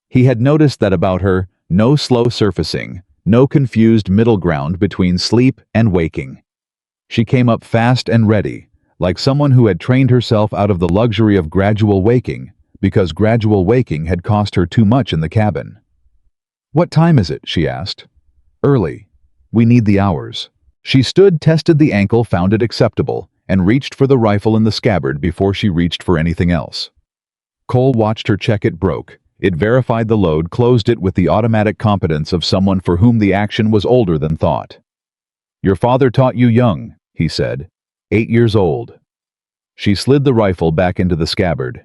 He had noticed that about her, no slow surfacing, no confused middle ground between sleep and waking. She came up fast and ready, like someone who had trained herself out of the luxury of gradual waking, because gradual waking had cost her too much in the cabin. "What time is it?" she asked. "Early. We need the hours." She stood, tested the ankle, found it acceptable, and reached for the rifle in the scabbard before she reached for anything else. Cole watched her check it broke. It verified the load, closed it with the automatic competence of someone for whom the action was older than thought. "Your father taught you young," he said. 8 years old. She slid the rifle back into the scabbard.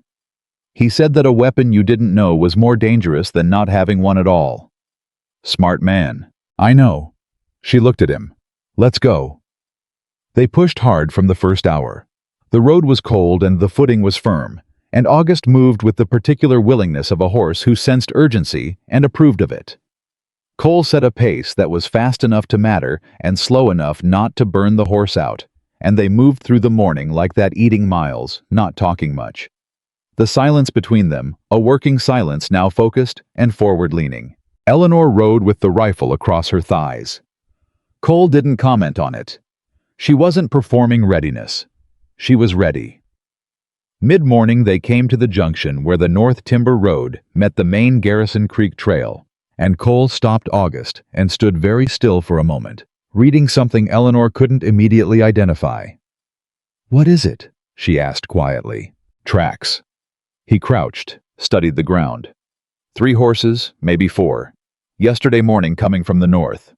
"He said that a weapon you didn't know was more dangerous than not having one at all." "Smart man." "I know." She looked at him. "Let's go." They pushed hard from the first hour. The road was cold and the footing was firm, and August moved with the particular willingness of a horse who sensed urgency and approved of it. Cole set a pace that was fast enough to matter and slow enough not to burn the horse out, and they moved through the morning like that, eating miles, not talking much. The silence between them, a working silence now focused and forward-leaning. Eleanor rode with the rifle across her thighs. Cole didn't comment on it. She wasn't performing readiness. She was ready. Mid-morning they came to the junction where the North Timber Road met the main Garrison Creek Trail, and Cole stopped August and stood very still for a moment, reading something Eleanor couldn't immediately identify. "What is it?" she asked quietly. "Tracks." He crouched, studied the ground. 3 horses, maybe 4. Yesterday morning coming from the north.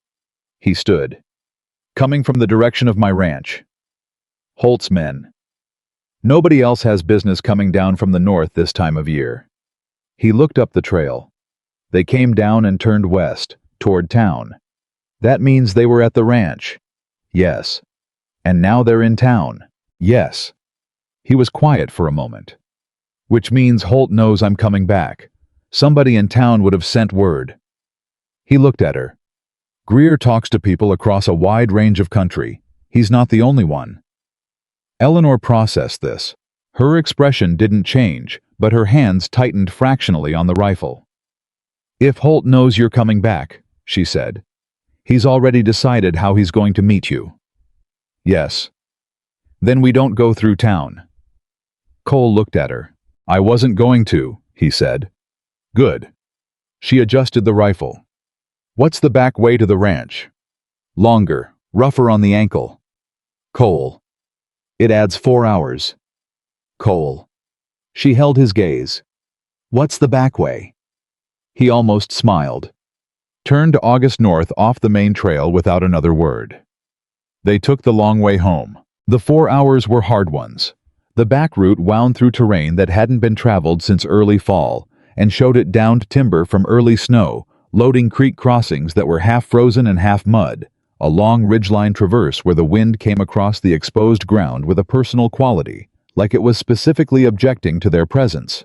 He stood. "Coming from the direction of my ranch. Holt's men. Nobody else has business coming down from the north this time of year." He looked up the trail. They came down and turned west, toward town. "That means they were at the ranch." "Yes." "And now they're in town." "Yes." He was quiet for a moment. "Which means Holt knows I'm coming back. Somebody in town would have sent word." He looked at her. "Greer talks to people across a wide range of country. He's not the only one." Eleanor processed this. Her expression didn't change, but her hands tightened fractionally on the rifle. "If Holt knows you're coming back," she said, "he's already decided how he's going to meet you." "Yes." "Then we don't go through town." Cole looked at her. "I wasn't going to," he said. "Good." She adjusted the rifle. "What's the back way to the ranch?" "Longer, rougher on the ankle." Cole. "It adds 4 hours." Cole. She held his gaze. "What's the back way?" He almost smiled. Turned August north off the main trail without another word. They took the long way home. The 4 hours were hard ones. The back route wound through terrain that hadn't been traveled since early fall, and showed it downed timber from early snow, loading creek crossings that were half frozen and half mud, a long ridgeline traverse where the wind came across the exposed ground with a personal quality, like it was specifically objecting to their presence.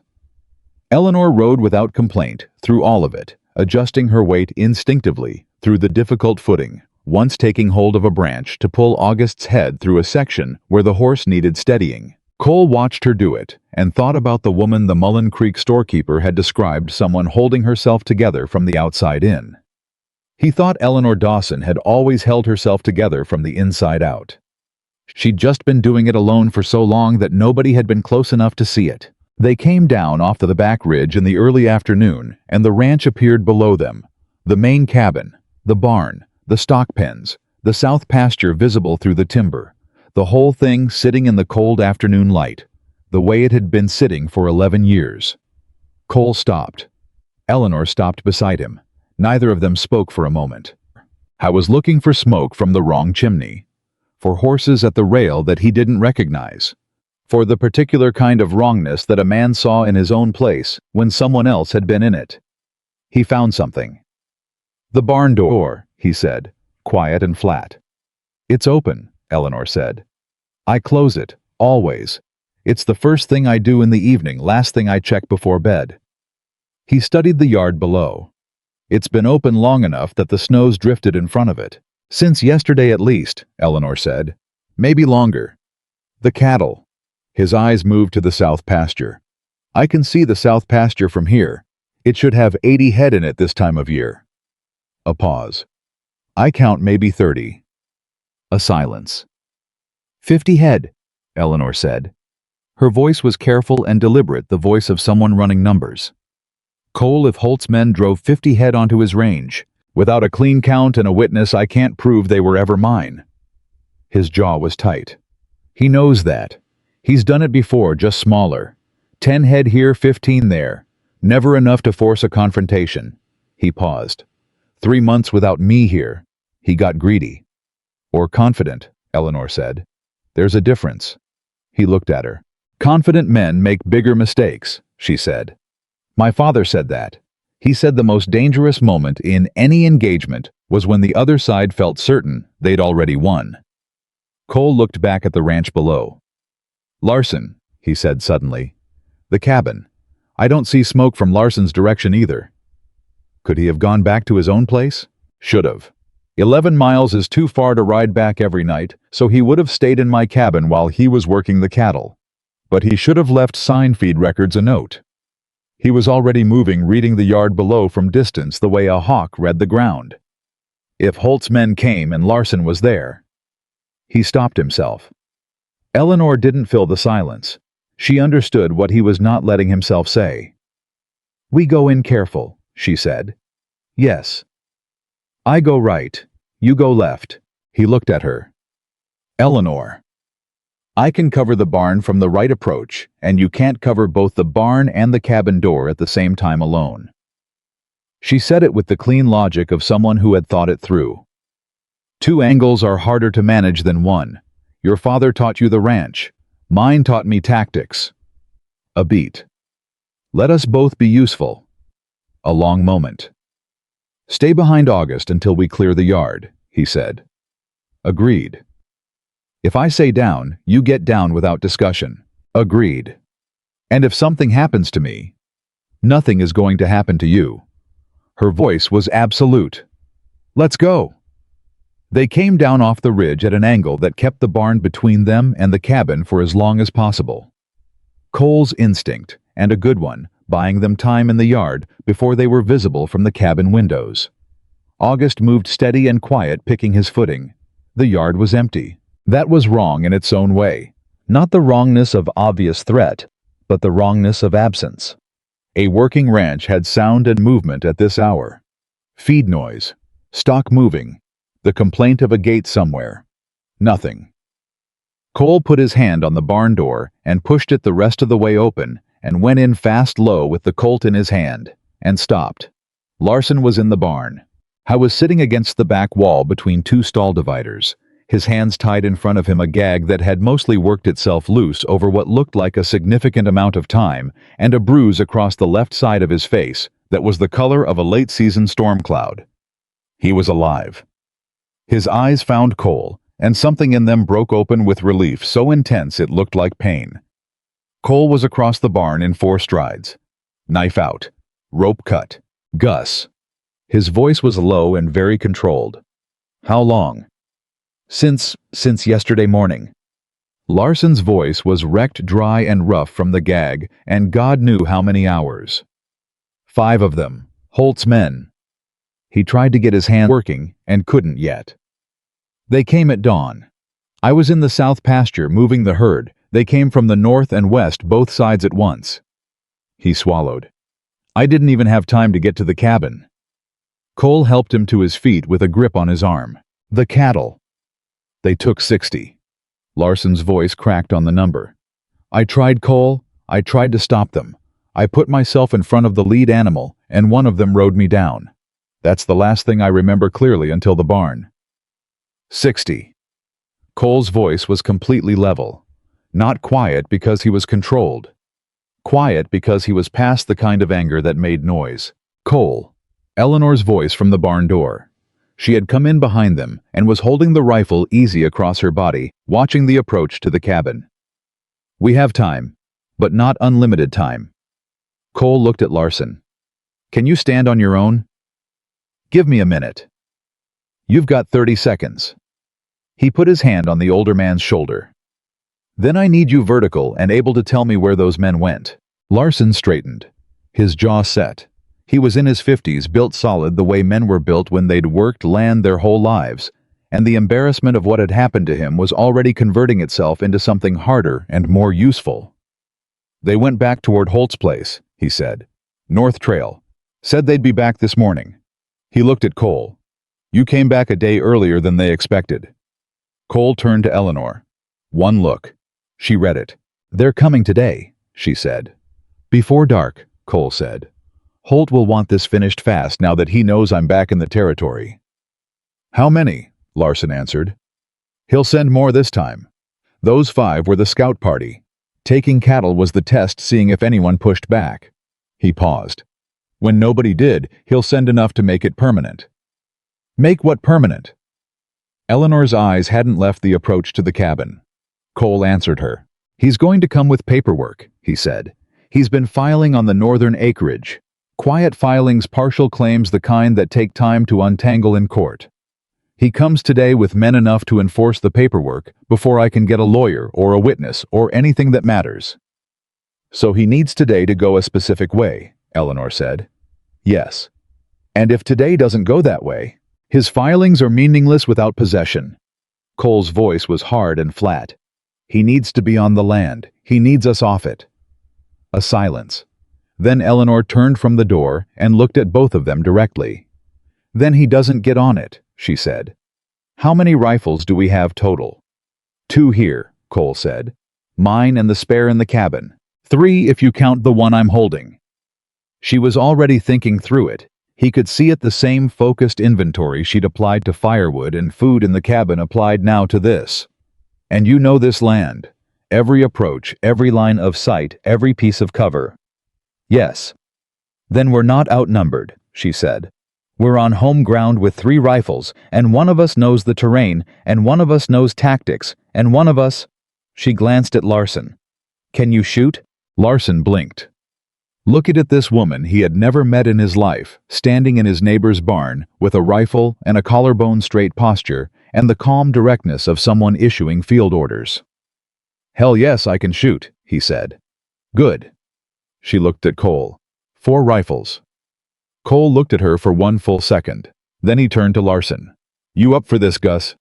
Eleanor rode without complaint through all of it, adjusting her weight instinctively through the difficult footing, once taking hold of a branch to pull August's head through a section where the horse needed steadying. Cole watched her do it and thought about the woman the Mullen Creek storekeeper had described, someone holding herself together from the outside in. He thought Eleanor Dawson had always held herself together from the inside out. She'd just been doing it alone for so long that nobody had been close enough to see it. They came down off to the back ridge in the early afternoon, and the ranch appeared below them. The main cabin, the barn, the stock pens, the south pasture visible through the timber. The whole thing sitting in the cold afternoon light, the way it had been sitting for 11 years. Cole stopped. Eleanor stopped beside him. Neither of them spoke for a moment. I was looking for smoke from the wrong chimney, for horses at the rail that he didn't recognize, for the particular kind of wrongness that a man saw in his own place when someone else had been in it. He found something. The barn door, he said, quiet and flat. It's open, Eleanor said. I close it, always. It's the first thing I do in the evening, last thing I check before bed. He studied the yard below. It's been open long enough that the snow's drifted in front of it. Since yesterday at least, Eleanor said. Maybe longer. The cattle. His eyes moved to the south pasture. I can see the south pasture from here. It should have 80 head in it this time of year. A pause. I count maybe 30. A silence. 50 head, Eleanor said. Her voice was careful and deliberate, the voice of someone running numbers. Cole, if Holt's men drove 50 head onto his range, without a clean count and a witness, I can't prove they were ever mine. His jaw was tight. He knows that. He's done it before, just smaller. 10 head here, 15 there. Never enough to force a confrontation. He paused. 3 months without me here. He got greedy. Or confident, Eleanor said. There's a difference. He looked at her. Confident men make bigger mistakes, she said. My father said that. He said the most dangerous moment in any engagement was when the other side felt certain they'd already won. Cole looked back at the ranch below. Larson, he said suddenly. The cabin. I don't see smoke from Larson's direction either. Could he have gone back to his own place? Should have. 11 miles is too far to ride back every night, so he would have stayed in my cabin while he was working the cattle. But he should have left sign feed records a note. He was already moving, reading the yard below from distance the way a hawk read the ground. If Holt's men came and Larson was there. He stopped himself. Eleanor didn't fill the silence. She understood what he was not letting himself say. We go in careful, she said. Yes. I go right, you go left. He looked at her. Eleanor. I can cover the barn from the right approach, and you can't cover both the barn and the cabin door at the same time alone. She said it with the clean logic of someone who had thought it through. 2 angles are harder to manage than one. Your father taught you the ranch. Mine taught me tactics. A beat. Let us both be useful. A long moment. Stay behind August until we clear the yard, he said. Agreed. If I say down, you get down without discussion. Agreed. And if something happens to me, nothing is going to happen to you. Her voice was absolute. Let's go. They came down off the ridge at an angle that kept the barn between them and the cabin for as long as possible. Cole's instinct, and a good one, buying them time in the yard before they were visible from the cabin windows. August moved steady and quiet, picking his footing. The yard was empty. That was wrong in its own way. Not the wrongness of obvious threat, but the wrongness of absence. A working ranch had sound and movement at this hour. Feed noise, stock moving, the complaint of a gate somewhere. Nothing. Cole put his hand on the barn door and pushed it the rest of the way open and went in fast low with the colt in his hand, and stopped. Larson was in the barn. I was sitting against the back wall between 2 stall dividers, his hands tied in front of him, a gag that had mostly worked itself loose over what looked like a significant amount of time, and a bruise across the left side of his face that was the color of a late-season storm cloud. He was alive. His eyes found Cole, and something in them broke open with relief so intense it looked like pain. Cole was across the barn in 4 strides. Knife out. Rope cut. Gus. His voice was low and very controlled. How long? Since yesterday morning. Larson's voice was wrecked dry and rough from the gag, and God knew how many hours. 5 of them, Holt's men. He tried to get his hand working and couldn't yet. They came at dawn. I was in the south pasture moving the herd. They came from the north and west, both sides at once. He swallowed. I didn't even have time to get to the cabin. Cole helped him to his feet with a grip on his arm. The cattle. They took 60. Larson's voice cracked on the number. I tried, Cole. I tried to stop them. I put myself in front of the lead animal, and one of them rode me down. That's the last thing I remember clearly until the barn. 60. Cole's voice was completely level. Not quiet because he was controlled. Quiet because he was past the kind of anger that made noise. Cole. Eleanor's voice from the barn door. She had come in behind them and was holding the rifle easy across her body, watching the approach to the cabin. We have time, but not unlimited time. Cole looked at Larson. Can you stand on your own? Give me a minute. You've got 30 seconds. He put his hand on the older man's shoulder. Then I need you vertical and able to tell me where those men went. Larson straightened. His jaw set. He was in his 50s, built solid the way men were built when they'd worked land their whole lives, and the embarrassment of what had happened to him was already converting itself into something harder and more useful. They went back toward Holt's place, he said. North Trail. Said they'd be back this morning. He looked at Cole. You came back a day earlier than they expected. Cole turned to Eleanor. One look. She read it. They're coming today, she said. Before dark, Cole said. Holt will want this finished fast now that he knows I'm back in the territory. How many? Larson answered. He'll send more this time. Those 5 were the scout party. Taking cattle was the test, seeing if anyone pushed back. He paused. When nobody did, he'll send enough to make it permanent. Make what permanent? Eleanor's eyes hadn't left the approach to the cabin. Cole answered her. He's going to come with paperwork, he said. He's been filing on the northern acreage. Quiet filings, partial claims, the kind that take time to untangle in court. He comes today with men enough to enforce the paperwork before I can get a lawyer or a witness or anything that matters. So he needs today to go a specific way, Eleanor said. Yes. And if today doesn't go that way, his filings are meaningless without possession. Cole's voice was hard and flat. He needs to be on the land. He needs us off it. A silence. Then Eleanor turned from the door and looked at both of them directly. Then he doesn't get on it, she said. How many rifles do we have total? 2 here, Cole said. Mine and the spare in the cabin. 3 if you count the one I'm holding. She was already thinking through it. He could see it, the same focused inventory she'd applied to firewood and food in the cabin applied now to this. And you know this land. Every approach, every line of sight, every piece of cover. Yes. Then we're not outnumbered, she said. We're on home ground with 3 rifles, and one of us knows the terrain, and one of us knows tactics, and one of us... She glanced at Larson. Can you shoot? Larson blinked. Looking at this woman he had never met in his life, standing in his neighbor's barn with a rifle and a collarbone-straight posture and the calm directness of someone issuing field orders. Hell yes, I can shoot, he said. Good. She looked at Cole. 4 rifles. Cole looked at her for 1 full second. Then he turned to Larson. You up for this, Gus?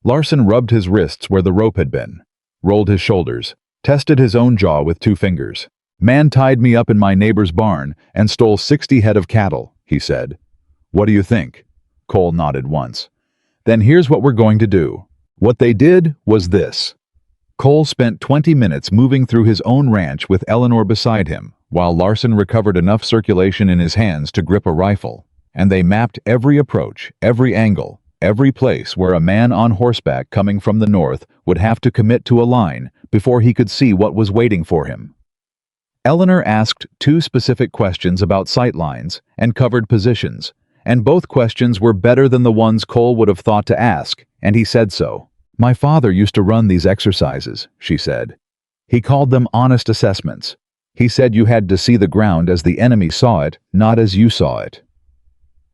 Larson rubbed his wrists where the rope had been, rolled his shoulders, tested his own jaw with 2 fingers. Man tied me up in my neighbor's barn and stole 60 head of cattle, he said. What do you think? Cole nodded once. Then here's what we're going to do. What they did was this. Cole spent 20 minutes moving through his own ranch with Eleanor beside him, while Larson recovered enough circulation in his hands to grip a rifle, and they mapped every approach, every angle, every place where a man on horseback coming from the north would have to commit to a line before he could see what was waiting for him. Eleanor asked 2 specific questions about sight lines and covered positions, and both questions were better than the ones Cole would have thought to ask, and he said so. My father used to run these exercises, she said. He called them honest assessments. He said you had to see the ground as the enemy saw it, not as you saw it.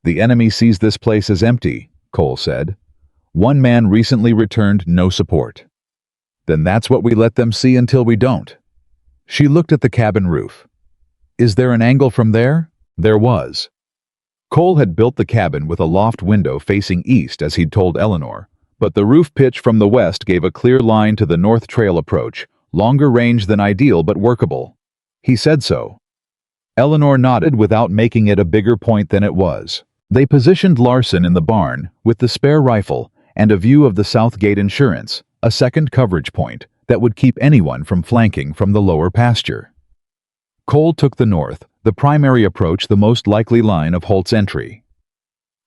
The enemy sees this place as empty, Cole said. One man recently returned no support. Then that's what we let them see until we don't. She looked at the cabin roof. Is there an angle from there? There was. Cole had built the cabin with a loft window facing east as he'd told Eleanor, but the roof pitch from the west gave a clear line to the North Trail approach, longer range than ideal but workable. He said so. Eleanor nodded without making it a bigger point than it was. They positioned Larson in the barn with the spare rifle and a view of the South Gate Insurance, a second coverage point that would keep anyone from flanking from the lower pasture. Cole took the north, the primary approach, the most likely line of Holt's entry.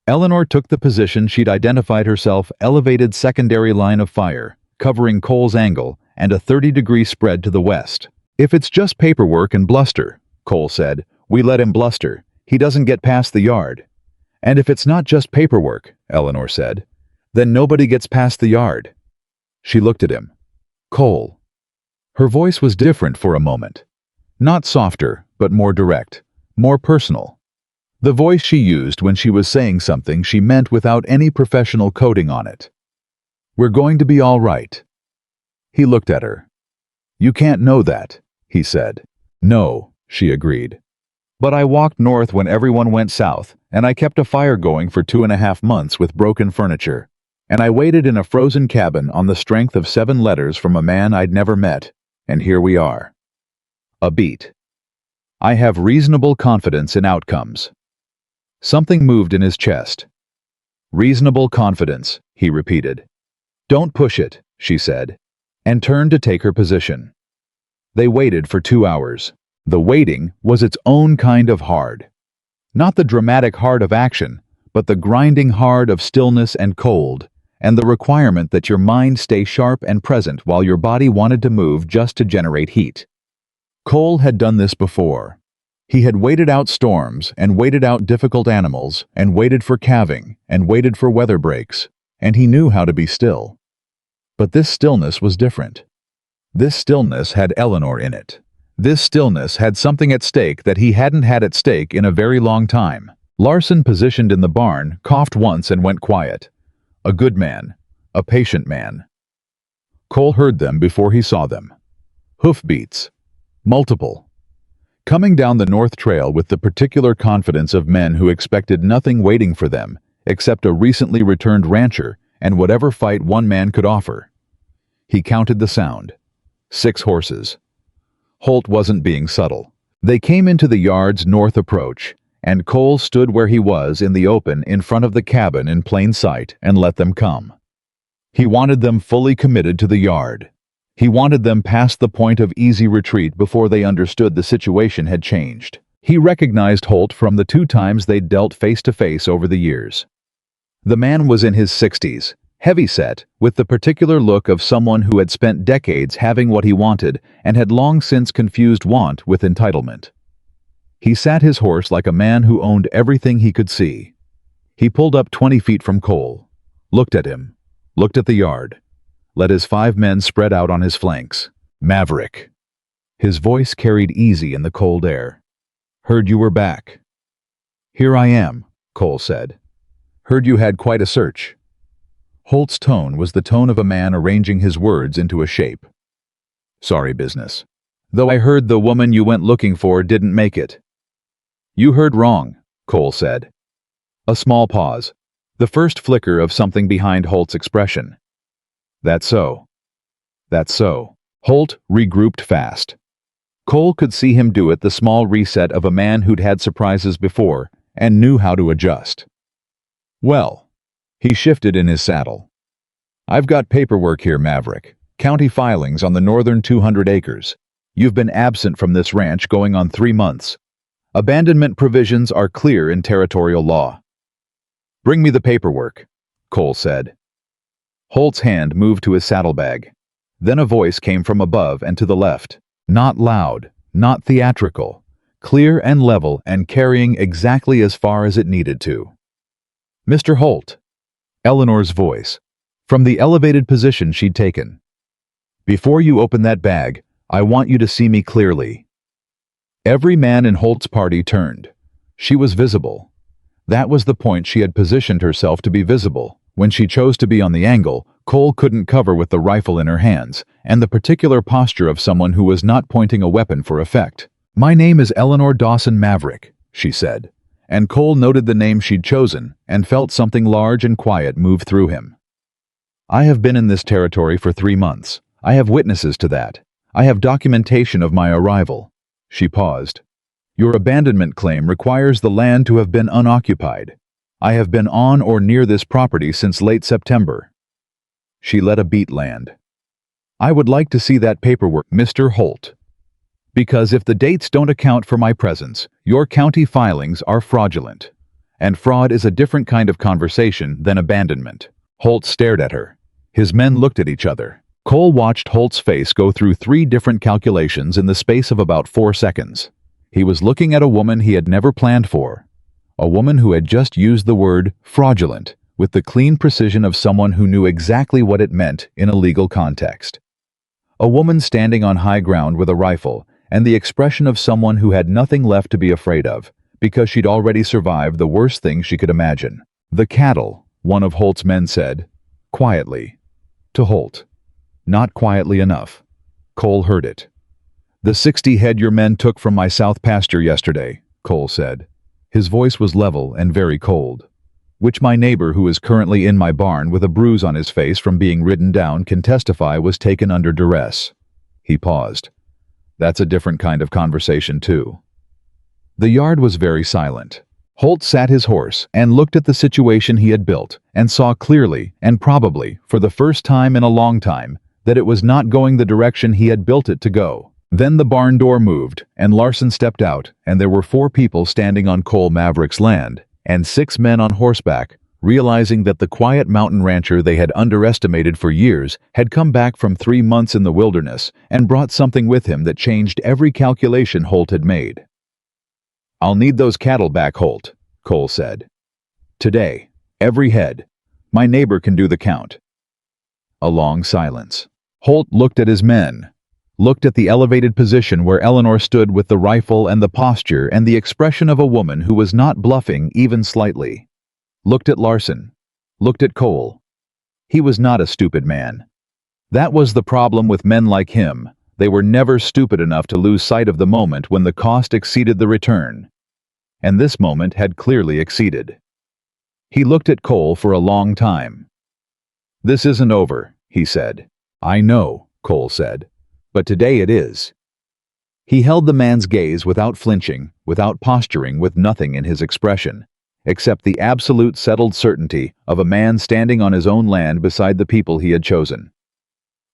Eleanor took the position she'd identified herself, elevated secondary line of fire, covering Cole's angle and a 30-degree spread to the west. If it's just paperwork and bluster, Cole said, we let him bluster. He doesn't get past the yard. And if it's not just paperwork, Eleanor said, then nobody gets past the yard. She looked at him. Cole. Her voice was different for a moment. Not softer, but more direct, more personal. The voice she used when she was saying something she meant without any professional coding on it. We're going to be all right. He looked at her. You can't know that, he said. No, she agreed. But I walked north when everyone went south, and I kept a fire going for 2.5 months with broken furniture. And I waited in a frozen cabin on the strength of 7 letters from a man I'd never met, and here we are. A beat. I have reasonable confidence in outcomes. Something moved in his chest. Reasonable confidence, he repeated. Don't push it, she said, and turned to take her position. They waited for 2 hours. The waiting was its own kind of hard. Not the dramatic hard of action, but the grinding hard of stillness and cold, and the requirement that your mind stay sharp and present while your body wanted to move just to generate heat. Cole had done this before. He had waited out storms and waited out difficult animals and waited for calving and waited for weather breaks, and he knew how to be still. But this stillness was different. This stillness had Eleanor in it. This stillness had something at stake that he hadn't had at stake in a very long time. Larson, positioned in the barn, coughed once and went quiet. A good man. A patient man. Cole heard them before he saw them. Hoofbeats. Multiple. Coming down the North Trail with the particular confidence of men who expected nothing waiting for them except a recently returned rancher and whatever fight one man could offer. He counted the sound. 6 horses. Holt wasn't being subtle. They came into the yard's north approach, and Cole stood where he was in the open in front of the cabin in plain sight and let them come. He wanted them fully committed to the yard. He wanted them past the point of easy retreat before they understood the situation had changed. He recognized Holt from the 2 times they'd dealt face-to-face over the years. The man was in his 60s, heavy-set, with the particular look of someone who had spent decades having what he wanted and had long since confused want with entitlement. He sat his horse like a man who owned everything he could see. He pulled up 20 feet from Cole, looked at him, looked at the yard, let his 5 men spread out on his flanks. Maverick. His voice carried easy in the cold air. Heard you were back. Here I am, Cole said. Heard you had quite a search. Holt's tone was the tone of a man arranging his words into a shape. Sorry business. Though I heard the woman you went looking for didn't make it. You heard wrong, Cole said. A small pause, the first flicker of something behind Holt's expression. That's so. That's so. Holt regrouped fast. Cole could see him do it, the small reset of a man who'd had surprises before and knew how to adjust. Well, he shifted in his saddle. I've got paperwork here, Maverick. County filings on the northern 200 acres. You've been absent from this ranch going on 3 months. Abandonment provisions are clear in territorial law. Bring me the paperwork, Cole said. Holt's hand moved to his saddlebag. Then a voice came from above and to the left. Not loud, not theatrical. Clear and level and carrying exactly as far as it needed to. Mr. Holt. Eleanor's voice, from the elevated position she'd taken. Before you open that bag, I want you to see me clearly. Every man in Holt's party turned. She was visible. That was the point, she had positioned herself to be visible. When she chose to be on the angle, Cole couldn't cover with the rifle in her hands, and the particular posture of someone who was not pointing a weapon for effect. "My name is Eleanor Dawson Maverick," she said, and Cole noted the name she'd chosen and felt something large and quiet move through him. "I have been in this territory for 3 months. I have witnesses to that. I have documentation of my arrival." She paused. "Your abandonment claim requires the land to have been unoccupied. I have been on or near this property since late September." She let a beat land. "I would like to see that paperwork, Mr. Holt. Because if the dates don't account for my presence, your county filings are fraudulent. And fraud is a different kind of conversation than abandonment." Holt stared at her. His men looked at each other. Cole watched Holt's face go through 3 different calculations in the space of about 4 seconds. He was looking at a woman he had never planned for. A woman who had just used the word fraudulent with the clean precision of someone who knew exactly what it meant in a legal context. A woman standing on high ground with a rifle, and the expression of someone who had nothing left to be afraid of, because she'd already survived the worst thing she could imagine. "The cattle," one of Holt's men said, quietly, to Holt. Not quietly enough. Cole heard it. "The 60 head your men took from my south pasture yesterday," Cole said. His voice was level and very cold. "Which my neighbor who is currently in my barn with a bruise on his face from being ridden down can testify was taken under duress." He paused. "That's a different kind of conversation too." The yard was very silent. Holt sat his horse and looked at the situation he had built and saw clearly, and probably for the first time in a long time, that it was not going the direction he had built it to go. Then the barn door moved, and Larson stepped out, and there were 4 people standing on Cole Maverick's land, and 6 men on horseback, realizing that the quiet mountain rancher they had underestimated for years had come back from 3 months in the wilderness and brought something with him that changed every calculation Holt had made. "I'll need those cattle back, Holt," Cole said. "Today. Every head. My neighbor can do the count." A long silence. Holt looked at his men, looked at the elevated position where Eleanor stood with the rifle and the posture and the expression of a woman who was not bluffing even slightly. Looked at Larson. Looked at Cole. He was not a stupid man. That was the problem with men like him. They were never stupid enough to lose sight of the moment when the cost exceeded the return. And this moment had clearly exceeded. He looked at Cole for a long time. "This isn't over," he said. "I know," Cole said. "But today it is." He held the man's gaze without flinching, without posturing, with nothing in his expression, except the absolute settled certainty of a man standing on his own land beside the people he had chosen.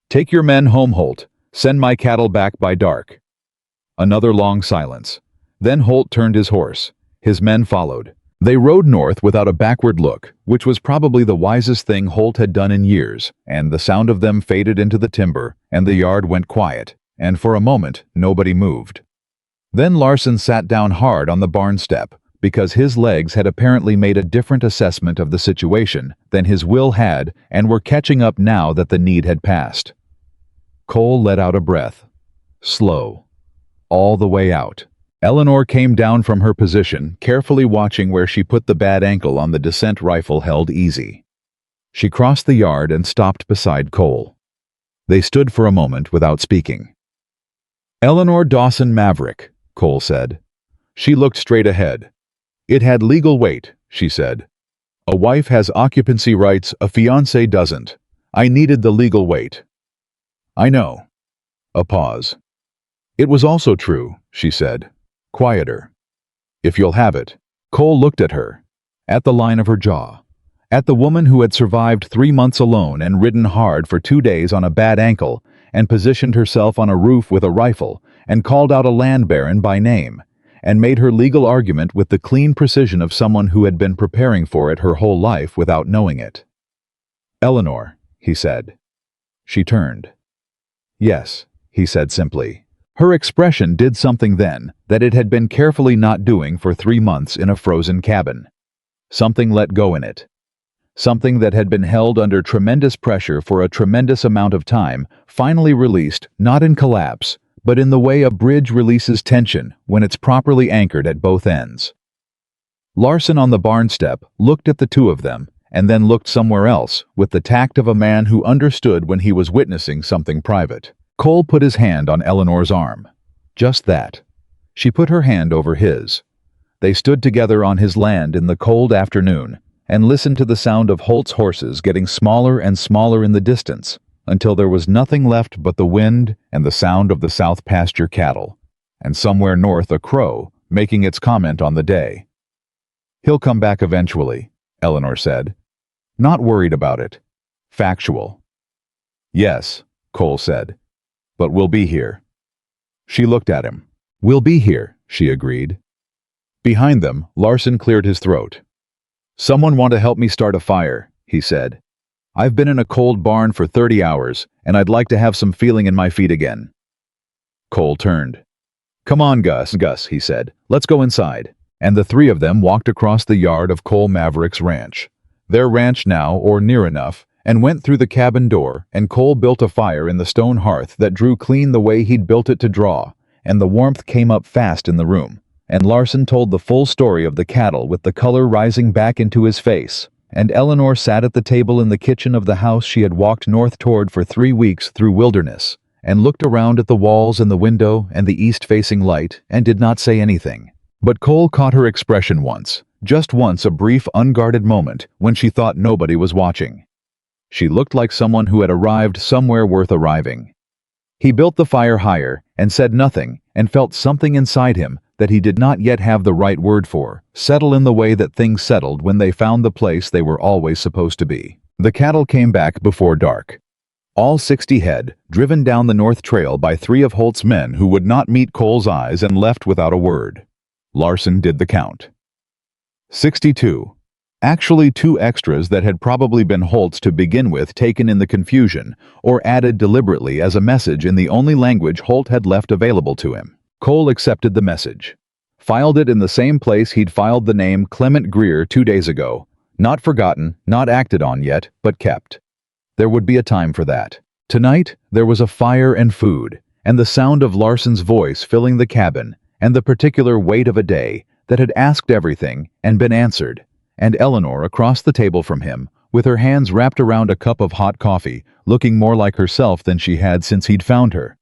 "Take your men home, Holt. Send my cattle back by dark." Another long silence. Then Holt turned his horse. His men followed. They rode north without a backward look, which was probably the wisest thing Holt had done in years, and the sound of them faded into the timber, and the yard went quiet, and for a moment nobody moved. Then Larson sat down hard on the barn step, because his legs had apparently made a different assessment of the situation than his will had and were catching up now that the need had passed. Cole let out a breath. Slow. All the way out. Eleanor came down from her position, carefully watching where she put the bad ankle on the descent rifle held easy. She crossed the yard and stopped beside Cole. They stood for a moment without speaking. "Eleanor Dawson Maverick," Cole said. She looked straight ahead. "It had legal weight," she said. "A wife has occupancy rights, a fiancé doesn't. I needed the legal weight." "I know." A pause. "It was also true," she said. Quieter. "If you'll have it." Cole looked at her, at the line of her jaw, at the woman who had survived 3 months alone and ridden hard for 2 days on a bad ankle and positioned herself on a roof with a rifle and called out a land baron by name and made her legal argument with the clean precision of someone who had been preparing for it her whole life without knowing it. "Eleanor," he said. She turned. "Yes," he said simply. Her expression did something then that it had been carefully not doing for 3 months in a frozen cabin. Something let go in it. Something that had been held under tremendous pressure for a tremendous amount of time finally released, not in collapse, but in the way a bridge releases tension when it's properly anchored at both ends. Larson on the barn step looked at the two of them, and then looked somewhere else with the tact of a man who understood when he was witnessing something private. Cole put his hand on Eleanor's arm. Just that. She put her hand over his. They stood together on his land in the cold afternoon and listened to the sound of Holt's horses getting smaller and smaller in the distance until there was nothing left but the wind and the sound of the south pasture cattle, and somewhere north a crow making its comment on the day. "He'll come back eventually," Eleanor said. "Not worried about it. Factual." "Yes," Cole said, "but we'll be here." She looked at him. "We'll be here," she agreed. Behind them, Larson cleared his throat. "Someone want to help me start a fire," he said. "I've been in a cold barn for 30 hours, and I'd like to have some feeling in my feet again." Cole turned. "Come on, Gus, he said. "Let's go inside." And the three of them walked across the yard of Cole Maverick's ranch. Their ranch now, or near enough, and went through the cabin door, and Cole built a fire in the stone hearth that drew clean the way he'd built it to draw, and the warmth came up fast in the room. And Larson told the full story of the cattle with the color rising back into his face, and Eleanor sat at the table in the kitchen of the house she had walked north toward for 3 weeks through wilderness, and looked around at the walls and the window and the east-facing light and did not say anything. But Cole caught her expression once, just once, a brief, unguarded moment when she thought nobody was watching. She looked like someone who had arrived somewhere worth arriving. He built the fire higher and said nothing and felt something inside him that he did not yet have the right word for, settle in the way that things settled when they found the place they were always supposed to be. The cattle came back before dark. All 60 head, driven down the north trail by 3 of Holt's men who would not meet Cole's eyes and left without a word. Larson did the count. 62. Actually 2 extras that had probably been Holt's to begin with, taken in the confusion, or added deliberately as a message in the only language Holt had left available to him. Cole accepted the message. Filed it in the same place he'd filed the name Clement Greer 2 days ago. Not forgotten, not acted on yet, but kept. There would be a time for that. Tonight, there was a fire and food, and the sound of Larson's voice filling the cabin, and the particular wait of a day that had asked everything and been answered, and Eleanor across the table from him, with her hands wrapped around a cup of hot coffee, looking more like herself than she had since he'd found her.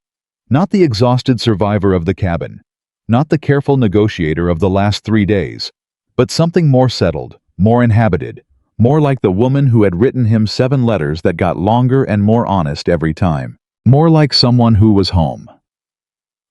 Not the exhausted survivor of the cabin, not the careful negotiator of the last 3 days, but something more settled, more inhabited, more like the woman who had written him 7 letters that got longer and more honest every time, more like someone who was home.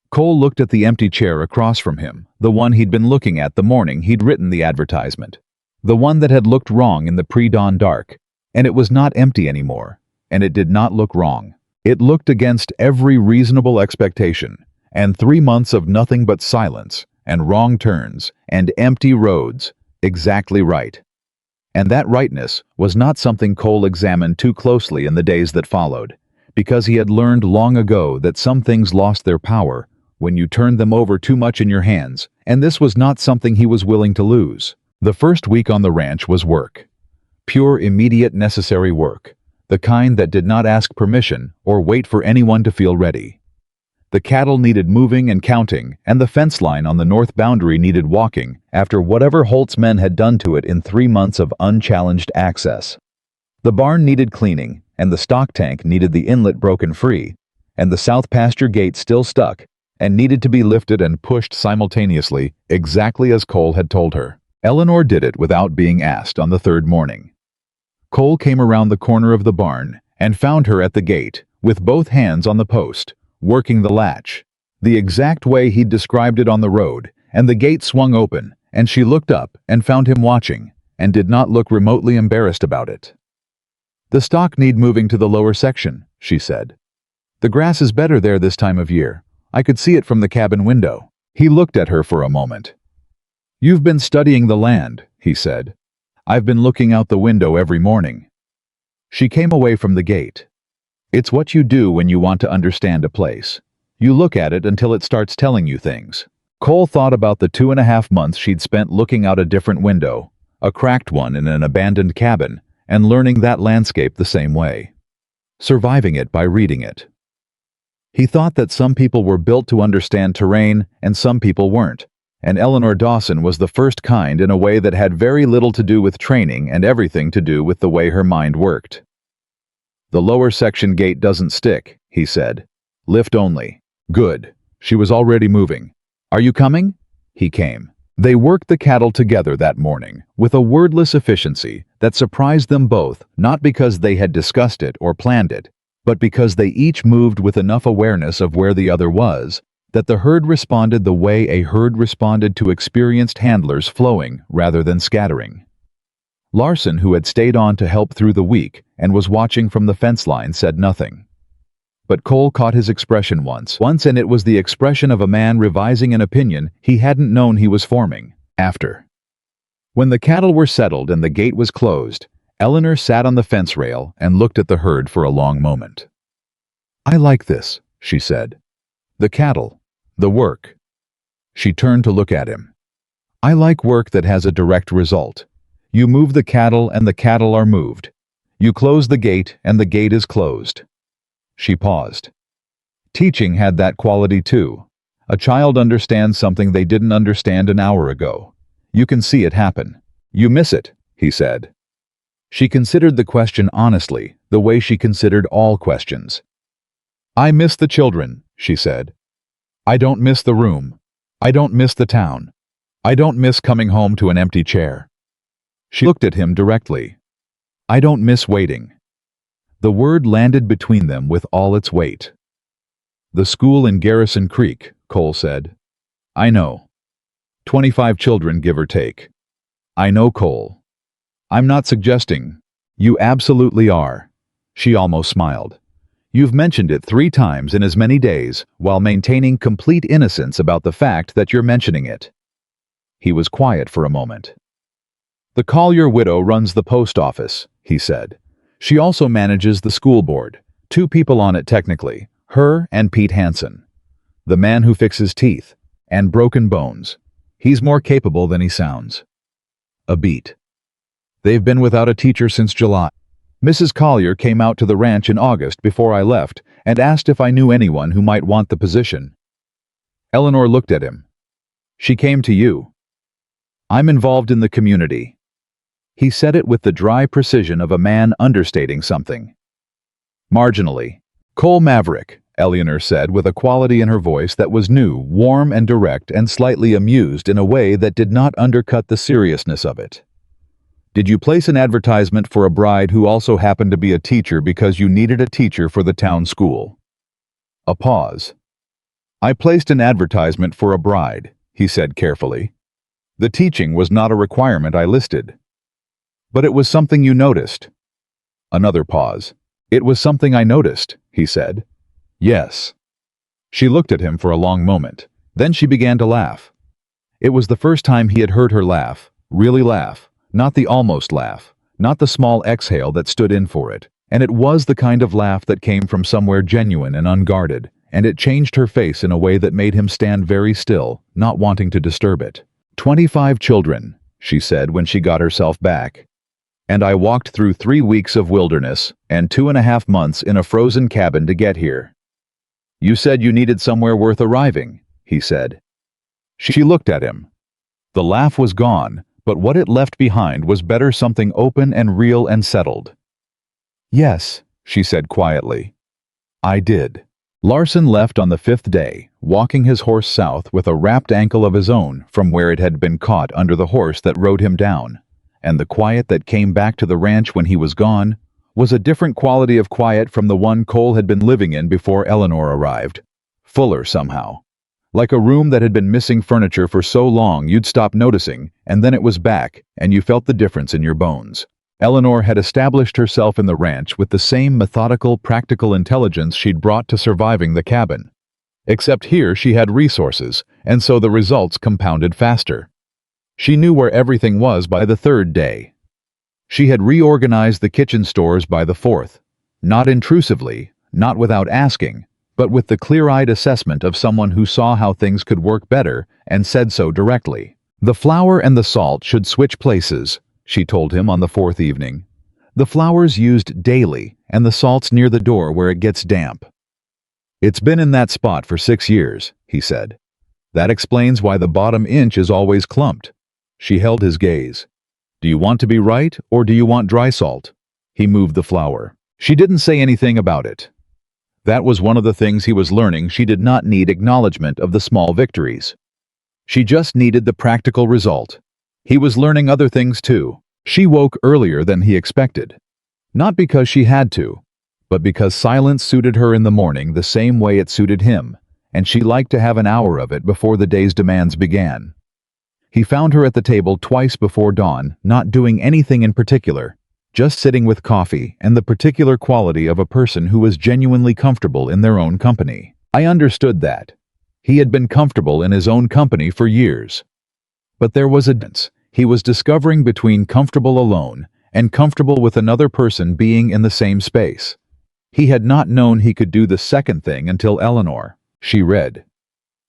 Cole looked at the empty chair across from him, the one he'd been looking at the morning he'd written the advertisement, the one that had looked wrong in the pre-dawn dark, and it was not empty anymore, and it did not look wrong. It looked against every reasonable expectation, and 3 months of nothing but silence, and wrong turns, and empty roads, exactly right. And that rightness was not something Cole examined too closely in the days that followed, because he had learned long ago that some things lost their power when you turned them over too much in your hands, and this was not something he was willing to lose. The first week on the ranch was work. Pure, immediate, necessary work. The kind that did not ask permission or wait for anyone to feel ready. The cattle needed moving and counting, and the fence line on the north boundary needed walking after whatever Holt's men had done to it in 3 months of unchallenged access. The barn needed cleaning, and the stock tank needed the inlet broken free, and the south pasture gate still stuck and needed to be lifted and pushed simultaneously, exactly as Cole had told her. Eleanor did it without being asked on the 3rd morning. Cole came around the corner of the barn and found her at the gate, with both hands on the post, working the latch, the exact way he'd described it on the road, and the gate swung open, and she looked up and found him watching, and did not look remotely embarrassed about it. "The stock need moving to the lower section," she said. "The grass is better there this time of year. I could see it from the cabin window." He looked at her for a moment. "You've been studying the land," he said. "I've been looking out the window every morning." She came away from the gate. It's what you do when you want to understand a place. You look at it until it starts telling you things. Cole thought about the 2.5 months she'd spent looking out a different window, a cracked one in an abandoned cabin, and learning that landscape the same way. Surviving it by reading it. He thought that some people were built to understand terrain and some people weren't, and Eleanor Dawson was the first kind in a way that had very little to do with training and everything to do with the way her mind worked. "The lower section gate doesn't stick," he said. "Lift only." "Good." She was already moving. "Are you coming?" He came. They worked the cattle together that morning, with a wordless efficiency that surprised them both, not because they had discussed it or planned it, but because they each moved with enough awareness of where the other was, that the herd responded the way a herd responded to experienced handlers flowing rather than scattering. Larson, who had stayed on to help through the week and was watching from the fence line, said nothing. But Cole caught his expression once, and it was the expression of a man revising an opinion he hadn't known he was forming. After. When the cattle were settled and the gate was closed, Eleanor sat on the fence rail and looked at the herd for a long moment. "I like this," she said. "The cattle. The work." She turned to look at him. "I like work that has a direct result. You move the cattle and the cattle are moved. You close the gate and the gate is closed." She paused. Teaching had that quality too. A child understands something they didn't understand an hour ago. You can see it happen. "You miss it," he said. She considered the question honestly, the way she considered all questions. "I miss the children," she said. "I don't miss the room. I don't miss the town. I don't miss coming home to an empty chair." She looked at him directly. "I don't miss waiting." The word landed between them with all its weight. "The school in Garrison Creek," Cole said. "I know. 25 children, give or take." "I know, Cole. I'm not suggesting." "You absolutely are." She almost smiled. "You've mentioned it 3 times in as many days, while maintaining complete innocence about the fact that you're mentioning it." He was quiet for a moment. "The Collier widow runs the post office," he said. "She also manages the school board. 2 people on it technically, her and Pete Hansen. The man who fixes teeth and broken bones. He's more capable than he sounds." A beat. "They've been without a teacher since July. Mrs. Collier came out to the ranch in August before I left and asked if I knew anyone who might want the position." Eleanor looked at him. "She came to you." "I'm involved in the community." He said it with the dry precision of a man understating something. "Marginally." "Cole Maverick," Eleanor said with a quality in her voice that was new, warm and direct and slightly amused in a way that did not undercut the seriousness of it. "Did you place an advertisement for a bride who also happened to be a teacher because you needed a teacher for the town school?" A pause. "I placed an advertisement for a bride," he said carefully. "The teaching was not a requirement I listed." "But it was something you noticed." Another pause. "It was something I noticed," he said. "Yes." She looked at him for a long moment. Then she began to laugh. It was the first time he had heard her laugh, really laugh, not the almost laugh, not the small exhale that stood in for it, and it was the kind of laugh that came from somewhere genuine and unguarded, and it changed her face in a way that made him stand very still, not wanting to disturb it. 25 children, she said when she got herself back. "And I walked through 3 weeks of wilderness and 2.5 months in a frozen cabin to get here." "You said you needed somewhere worth arriving," he said. She looked at him. The laugh was gone, but what it left behind was better something open and real and settled. "Yes," she said quietly. "I did." Larson left on the 5th day, walking his horse south with a wrapped ankle of his own from where it had been caught under the horse that rode him down. And the quiet that came back to the ranch when he was gone was a different quality of quiet from the one Cole had been living in before Eleanor arrived. Fuller somehow. Like a room that had been missing furniture for so long you'd stop noticing, and then it was back, and you felt the difference in your bones. Eleanor had established herself in the ranch with the same methodical, practical intelligence she'd brought to surviving the cabin. Except here she had resources, and so the results compounded faster. She knew where everything was by the 3rd day. She had reorganized the kitchen stores by the 4th, not intrusively, not without asking, but with the clear-eyed assessment of someone who saw how things could work better and said so directly. "The flour and the salt should switch places," she told him on the 4th evening. "The flour's used daily, and the salt's near the door where it gets damp." "It's been in that spot for 6 years," he said. That explains why the bottom inch is always clumped. She held his gaze. Do you want to be right, or do you want dry salt? He moved the flour. She didn't say anything about it. That was one of the things he was learning. She did not need acknowledgement of the small victories. She just needed the practical result. He was learning other things too. She woke earlier than he expected. Not because she had to, but because silence suited her in the morning the same way it suited him, and she liked to have an hour of it before the day's demands began. He found her at the table twice before dawn, not doing anything in particular, just sitting with coffee and the particular quality of a person who was genuinely comfortable in their own company. I understood that. He had been comfortable in his own company for years. But there was a difference he was discovering between comfortable alone and comfortable with another person being in the same space. He had not known he could do the second thing until Eleanor. She read.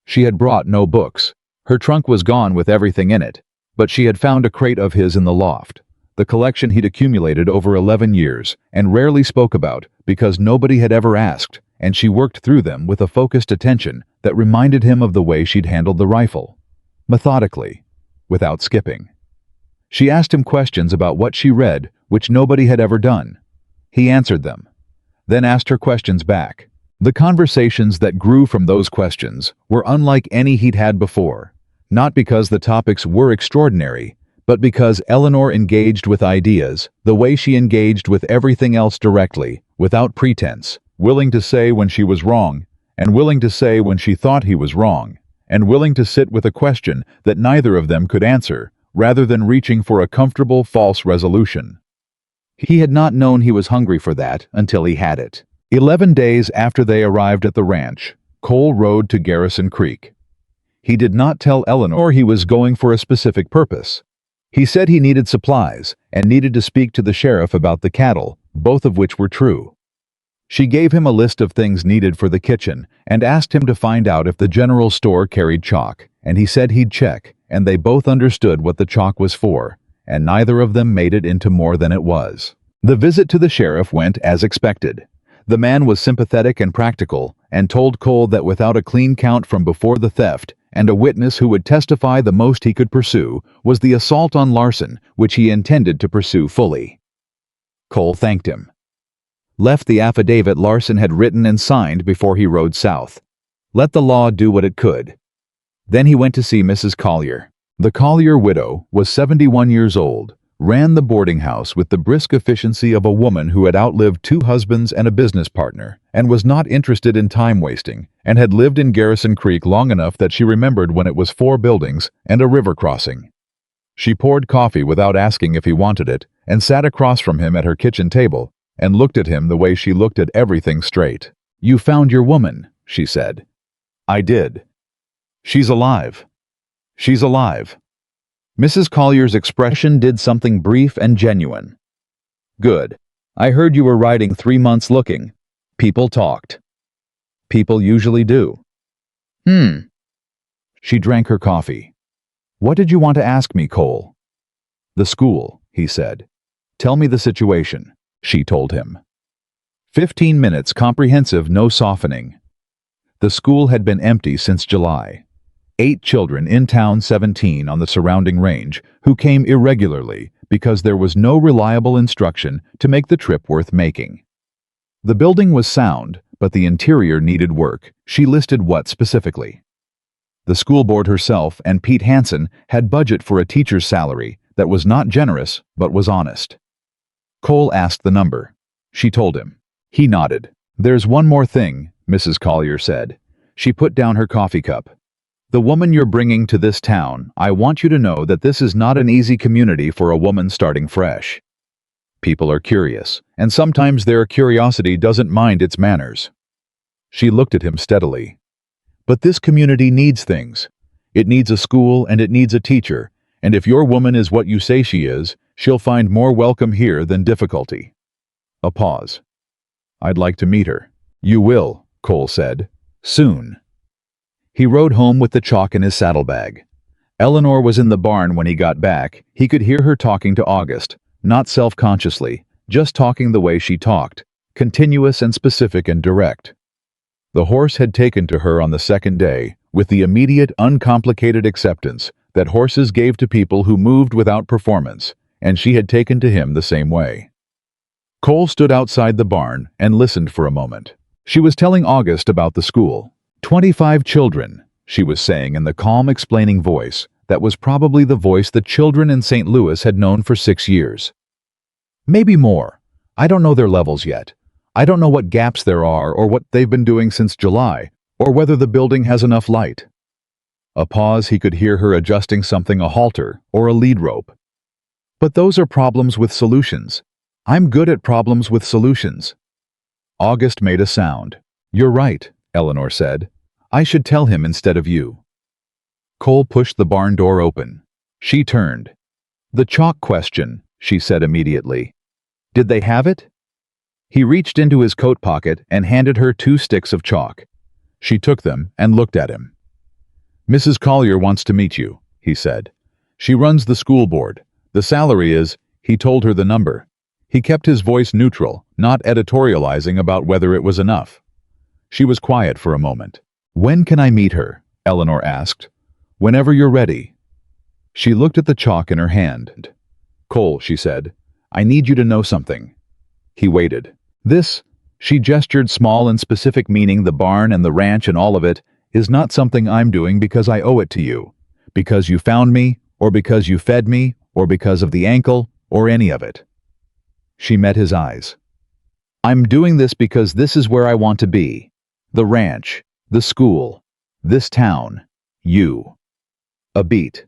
She had brought no books. Her trunk was gone with everything in it, but she had found a crate of his in the loft, the collection he'd accumulated over 11 years and rarely spoke about because nobody had ever asked, and she worked through them with a focused attention that reminded him of the way she'd handled the rifle. Methodically, without skipping. She asked him questions about what she read, which nobody had ever done. He answered them, then asked her questions back. The conversations that grew from those questions were unlike any he'd had before, not because the topics were extraordinary, but because Eleanor engaged with ideas the way she engaged with everything else directly, without pretense, willing to say when she was wrong, and willing to say when she thought he was wrong, and willing to sit with a question that neither of them could answer, rather than reaching for a comfortable false resolution. He had not known he was hungry for that until he had it. 11 days after they arrived at the ranch, Cole rode to Garrison Creek. He did not tell Eleanor he was going for a specific purpose. He said he needed supplies and needed to speak to the sheriff about the cattle, both of which were true. She gave him a list of things needed for the kitchen and asked him to find out if the general store carried chalk, and he said he'd check, and they both understood what the chalk was for, and neither of them made it into more than it was. The visit to the sheriff went as expected. The man was sympathetic and practical, and told Cole that without a clean count from before the theft, and a witness who would testify, the most he could pursue was the assault on Larson, which he intended to pursue fully. Cole thanked him. Left the affidavit Larson had written and signed before he rode south. Let the law do what it could. Then he went to see Mrs. Collier. The Collier widow was 71 years old, ran the boarding house with the brisk efficiency of a woman who had outlived 2 husbands and a business partner, and was not interested in time wasting, and had lived in Garrison Creek long enough that she remembered when it was 4 buildings and a river crossing. She poured coffee without asking if he wanted it, and sat across from him at her kitchen table, and looked at him the way she looked at everything straight. "You found your woman," she said. "I did. She's alive. She's alive." Mrs. Collier's expression did something brief and genuine. "Good. I heard you were riding 3 months looking. People talked. People usually do." She drank her coffee. "What did you want to ask me, Cole?" "The school," he said. "Tell me the situation," she told him. 15 minutes comprehensive, no softening. The school had been empty since July. 8 children in town, 17 on the surrounding range, who came irregularly because there was no reliable instruction to make the trip worth making. The building was sound, but the interior needed work. She listed what specifically. The school board herself and Pete Hansen had budget for a teacher's salary that was not generous but was honest. Cole asked the number. She told him. He nodded. "There's one more thing," Mrs. Collier said. She put down her coffee cup. "The woman you're bringing to this town, I want you to know that this is not an easy community for a woman starting fresh. People are curious, and sometimes their curiosity doesn't mind its manners." She looked at him steadily. "But this community needs things. It needs a school and it needs a teacher, and if your woman is what you say she is, she'll find more welcome here than difficulty." A pause. "I'd like to meet her." "You will," Cole said. "Soon." He rode home with the chalk in his saddlebag. Eleanor was in the barn when he got back. He could hear her talking to August, not self-consciously, just talking the way she talked, continuous and specific and direct. The horse had taken to her on the second day, with the immediate, uncomplicated acceptance that horses gave to people who moved without performance, and she had taken to him the same way. Cole stood outside the barn and listened for a moment. She was telling August about the school. 25 children, she was saying in the calm, explaining voice that was probably the voice the children in St. Louis had known for 6 years. Maybe more. I don't know their levels yet. I don't know what gaps there are or what they've been doing since July, or whether the building has enough light. A pause, he could hear her adjusting something, a halter or a lead rope. But those are problems with solutions. I'm good at problems with solutions. August made a sound. You're right, Eleanor said. I should tell him instead of you. Cole pushed the barn door open. She turned. The chalk question, she said immediately. Did they have it? He reached into his coat pocket and handed her 2 sticks of chalk. She took them and looked at him. Mrs. Collier wants to meet you, he said. She runs the school board. The salary is, he told her the number. He kept his voice neutral, not editorializing about whether it was enough. She was quiet for a moment. When can I meet her? Eleanor asked. Whenever you're ready. She looked at the chalk in her hand. Cole, she said, I need you to know something. He waited. This, she gestured, small and specific, meaning the barn and the ranch and all of it, is not something I'm doing because I owe it to you, because you found me, or because you fed me, or because of the ankle, or any of it. She met his eyes. I'm doing this because this is where I want to be. The ranch, the school, this town, you. A beat.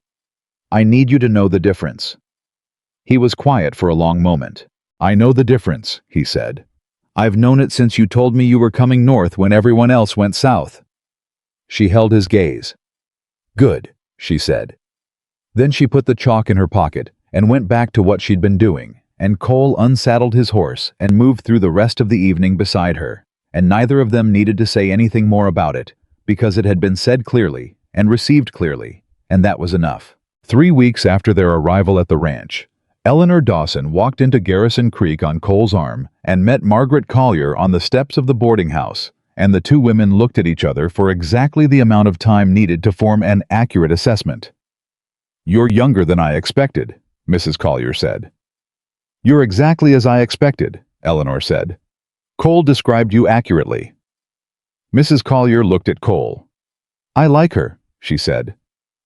I need you to know the difference. He was quiet for a long moment. I know the difference, he said. I've known it since you told me you were coming north when everyone else went south. She held his gaze. Good, she said. Then she put the chalk in her pocket and went back to what she'd been doing, and Cole unsaddled his horse and moved through the rest of the evening beside her, and neither of them needed to say anything more about it, because it had been said clearly and received clearly, and that was enough. 3 weeks after their arrival at the ranch, Eleanor Dawson walked into Garrison Creek on Cole's arm and met Margaret Collier on the steps of the boarding house, and the 2 women looked at each other for exactly the amount of time needed to form an accurate assessment. You're younger than I expected, Mrs. Collier said. You're exactly as I expected, Eleanor said. Cole described you accurately. Mrs. Collier looked at Cole. I like her, she said.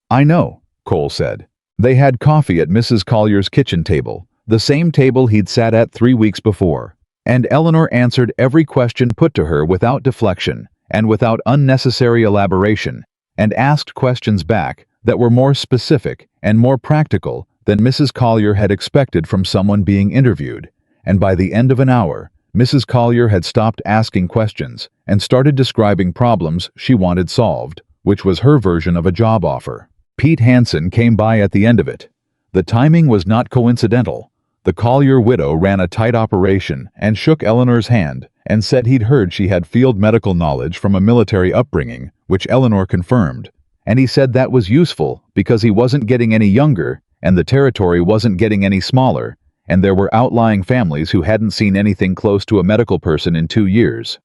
I know, Cole said. They had coffee at Mrs. Collier's kitchen table, the same table he'd sat at 3 weeks before, and Eleanor answered every question put to her without deflection and without unnecessary elaboration, and asked questions back that were more specific and more practical than Mrs. Collier had expected from someone being interviewed, and by the end of an hour, Mrs. Collier had stopped asking questions and started describing problems she wanted solved, which was her version of a job offer. Pete Hansen came by at the end of it. The timing was not coincidental. The Collier widow ran a tight operation and shook Eleanor's hand and said he'd heard she had field medical knowledge from a military upbringing, which Eleanor confirmed, and he said that was useful because he wasn't getting any younger and the territory wasn't getting any smaller, and there were outlying families who hadn't seen anything close to a medical person in 2 years.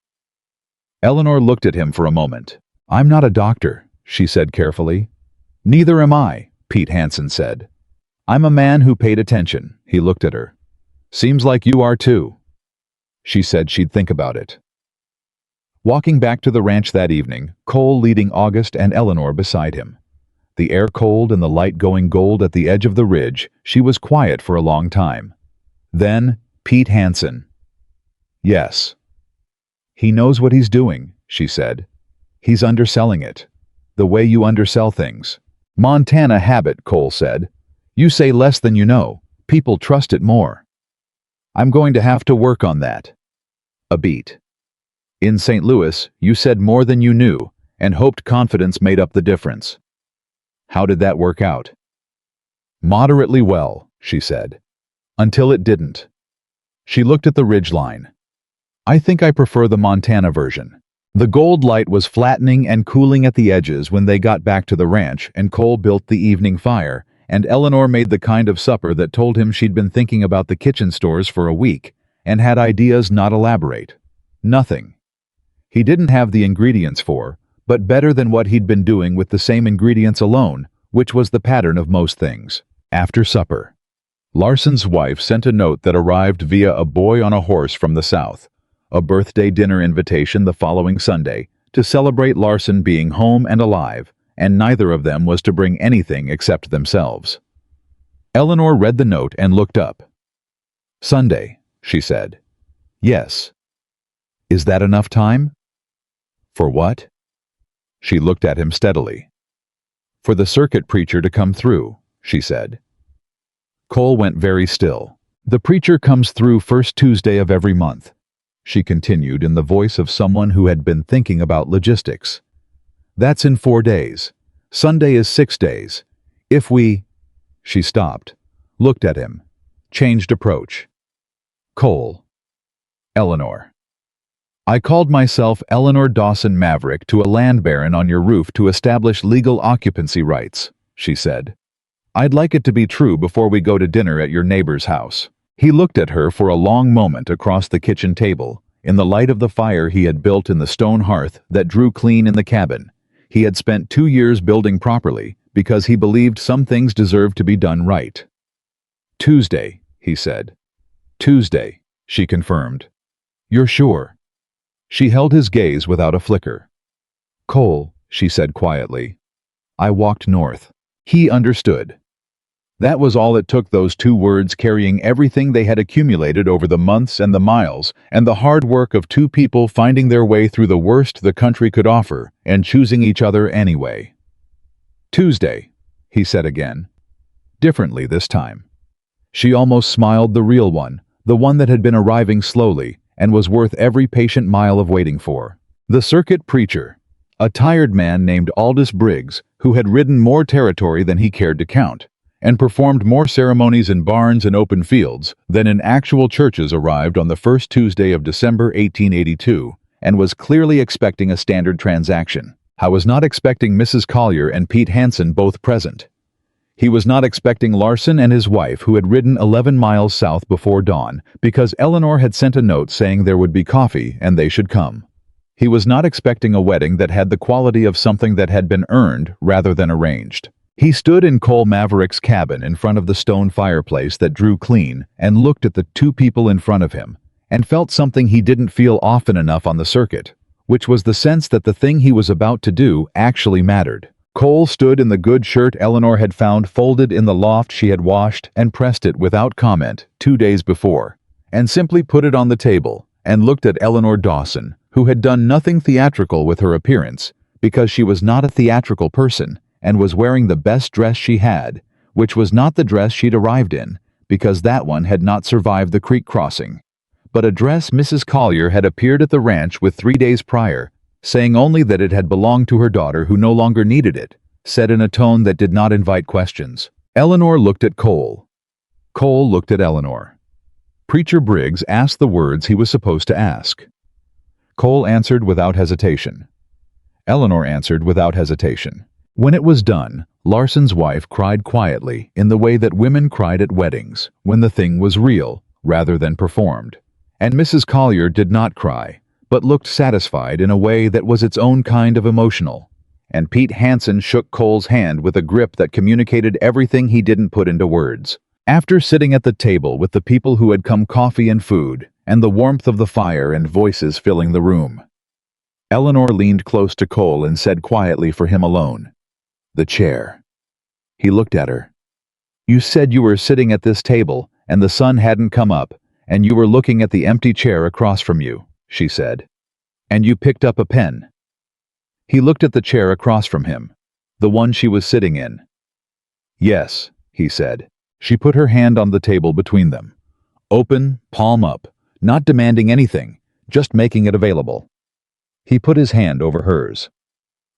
Eleanor looked at him for a moment. I'm not a doctor, she said carefully. Neither am I, Pete Hansen said. I'm a man who paid attention, he looked at her. Seems like you are too. She said she'd think about it. Walking back to the ranch that evening, Cole leading August and Eleanor beside him. The air cold and the light going gold at the edge of the ridge, she was quiet for a long time. Then, Pete Hansen. Yes. He knows what he's doing, she said. He's underselling it. The way you undersell things. Montana habit, Cole said. You say less than you know. People trust it more. I'm going to have to work on that. A beat. In St. Louis, you said more than you knew, and hoped confidence made up the difference. How did that work out? Moderately well, she said. Until it didn't. She looked at the ridgeline. I think I prefer the Montana version. The gold light was flattening and cooling at the edges when they got back to the ranch and Cole built the evening fire, and Eleanor made the kind of supper that told him she'd been thinking about the kitchen stores for a week and had ideas not elaborate. Nothing. He didn't have the ingredients for, but better than what he'd been doing with the same ingredients alone, which was the pattern of most things. After supper, Larson's wife sent a note that arrived via a boy on a horse from the south, a birthday dinner invitation the following Sunday to celebrate Larson being home and alive, and neither of them was to bring anything except themselves. Eleanor read the note and looked up. "Sunday," she said. "Yes." "Is that enough time?" "For what?" She looked at him steadily. "For the circuit preacher to come through," she said. Cole went very still. "The preacher comes through first Tuesday of every month," she continued in the voice of someone who had been thinking about logistics. "That's in 4 days. Sunday is 6 days. If we—" She stopped, looked at him, changed approach. "Cole." "Eleanor." "I called myself Eleanor Dawson Maverick to a land baron on your roof to establish legal occupancy rights," she said. "I'd like it to be true before we go to dinner at your neighbor's house." He looked at her for a long moment across the kitchen table, in the light of the fire he had built in the stone hearth that drew clean in the cabin. He had spent 2 years building properly because he believed some things deserved to be done right. "Tuesday," he said. "Tuesday," she confirmed. "You're sure?" She held his gaze without a flicker. "Cole," she said quietly. "I walked north." He understood. That was all it took, those 2 words carrying everything they had accumulated over the months and the miles and the hard work of 2 people finding their way through the worst the country could offer and choosing each other anyway. "Tuesday," he said again. Differently this time. She almost smiled, the real one, the one that had been arriving slowly and was worth every patient mile of waiting for. The circuit preacher, a tired man named Aldous Briggs, who had ridden more territory than he cared to count, and performed more ceremonies in barns and open fields than in actual churches, arrived on the first Tuesday of December 1882 and was clearly expecting a standard transaction. I was not expecting Mrs. Collier and Pete Hansen both present. He was not expecting Larson and his wife, who had ridden 11 miles south before dawn because Eleanor had sent a note saying there would be coffee and they should come. He was not expecting a wedding that had the quality of something that had been earned rather than arranged. He stood in Cole Maverick's cabin in front of the stone fireplace that drew clean and looked at the 2 people in front of him and felt something he didn't feel often enough on the circuit, which was the sense that the thing he was about to do actually mattered. Cole stood in the good shirt Eleanor had found folded in the loft she had washed and pressed it without comment 2 days before, and simply put it on the table and looked at Eleanor Dawson, who had done nothing theatrical with her appearance because she was not a theatrical person and was wearing the best dress she had, which was not the dress she'd arrived in, because that one had not survived the creek crossing, but a dress Mrs. Collier had appeared at the ranch with 3 days prior, saying only that it had belonged to her daughter who no longer needed it, said in a tone that did not invite questions. Eleanor looked at Cole. Cole looked at Eleanor. Preacher Briggs asked the words he was supposed to ask. Cole answered without hesitation. Eleanor answered without hesitation. When it was done, Larson's wife cried quietly in the way that women cried at weddings, when the thing was real rather than performed. And Mrs. Collier did not cry, but looked satisfied in a way that was its own kind of emotional. And Pete Hansen shook Cole's hand with a grip that communicated everything he didn't put into words. After sitting at the table with the people who had come, coffee and food, and the warmth of the fire and voices filling the room, Eleanor leaned close to Cole and said quietly for him alone, "The chair." He looked at her. "You said you were sitting at this table, and the sun hadn't come up, and you were looking at the empty chair across from you," she said. "And you picked up a pen." He looked at the chair across from him, the one she was sitting in. "Yes," he said. She put her hand on the table between them. Open, palm up, not demanding anything, just making it available. He put his hand over hers.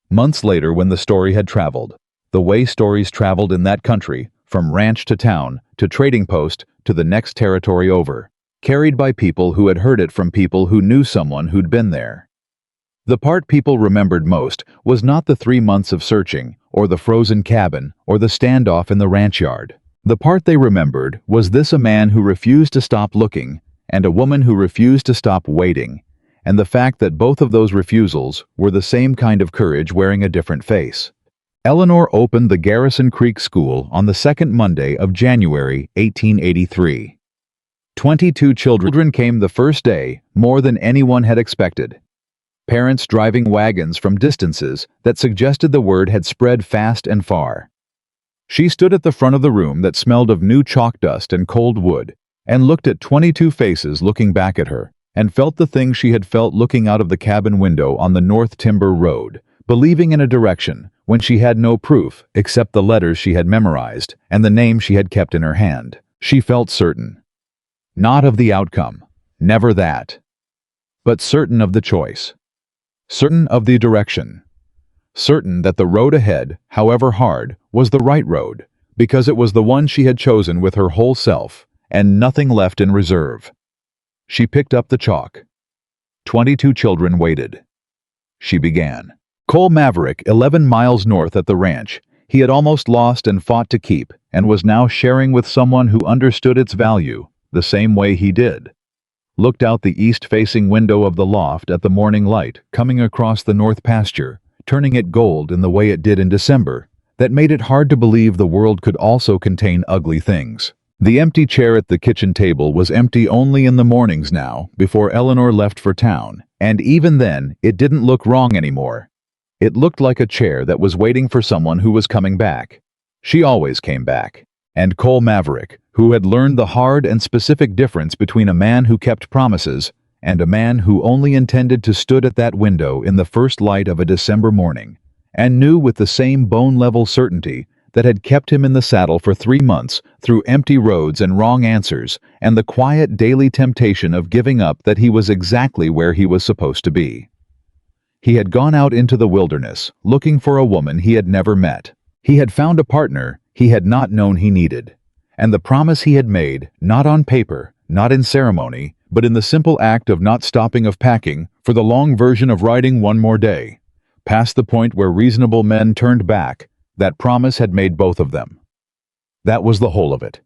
Months later, when the story had traveled, the way stories traveled in that country, from ranch to town, to trading post, to the next territory over, carried by people who had heard it from people who knew someone who'd been there. The part people remembered most was not the 3 months of searching, or the frozen cabin, or the standoff in the ranch yard. The part they remembered was this: a man who refused to stop looking, and a woman who refused to stop waiting, and the fact that both of those refusals were the same kind of courage wearing a different face. Eleanor opened the Garrison Creek School on the second Monday of January, 1883. 22 children came the first day, more than anyone had expected. Parents driving wagons from distances that suggested the word had spread fast and far. She stood at the front of the room that smelled of new chalk dust and cold wood, and looked at 22 faces looking back at her, and felt the thing she had felt looking out of the cabin window on the North Timber Road, believing in a direction when she had no proof except the letters she had memorized and the name she had kept in her hand. She felt certain. Not of the outcome, never that, but certain of the choice. Certain of the direction. Certain that the road ahead, however hard, was the right road, because it was the one she had chosen with her whole self, and nothing left in reserve. She picked up the chalk. 22 children waited. She began. Cole Maverick, 11 miles north at the ranch, he had almost lost and fought to keep, and was now sharing with someone who understood its value, the same way he did. Looked out the east-facing window of the loft at the morning light coming across the north pasture, turning it gold in the way it did in December, that made it hard to believe the world could also contain ugly things. The empty chair at the kitchen table was empty only in the mornings now, before Eleanor left for town, and even then, it didn't look wrong anymore. It looked like a chair that was waiting for someone who was coming back. She always came back. And Cole Maverick, who had learned the hard and specific difference between a man who kept promises and a man who only intended to stood at that window in the first light of a December morning, and knew with the same bone-level certainty that had kept him in the saddle for 3 months through empty roads and wrong answers and the quiet daily temptation of giving up that he was exactly where he was supposed to be. He had gone out into the wilderness, looking for a woman he had never met. He had found a partner he had not known he needed. And the promise he had made, not on paper, not in ceremony, but in the simple act of not stopping of packing for the long version of riding one more day, past the point where reasonable men turned back, that promise had made both of them. That was the whole of it.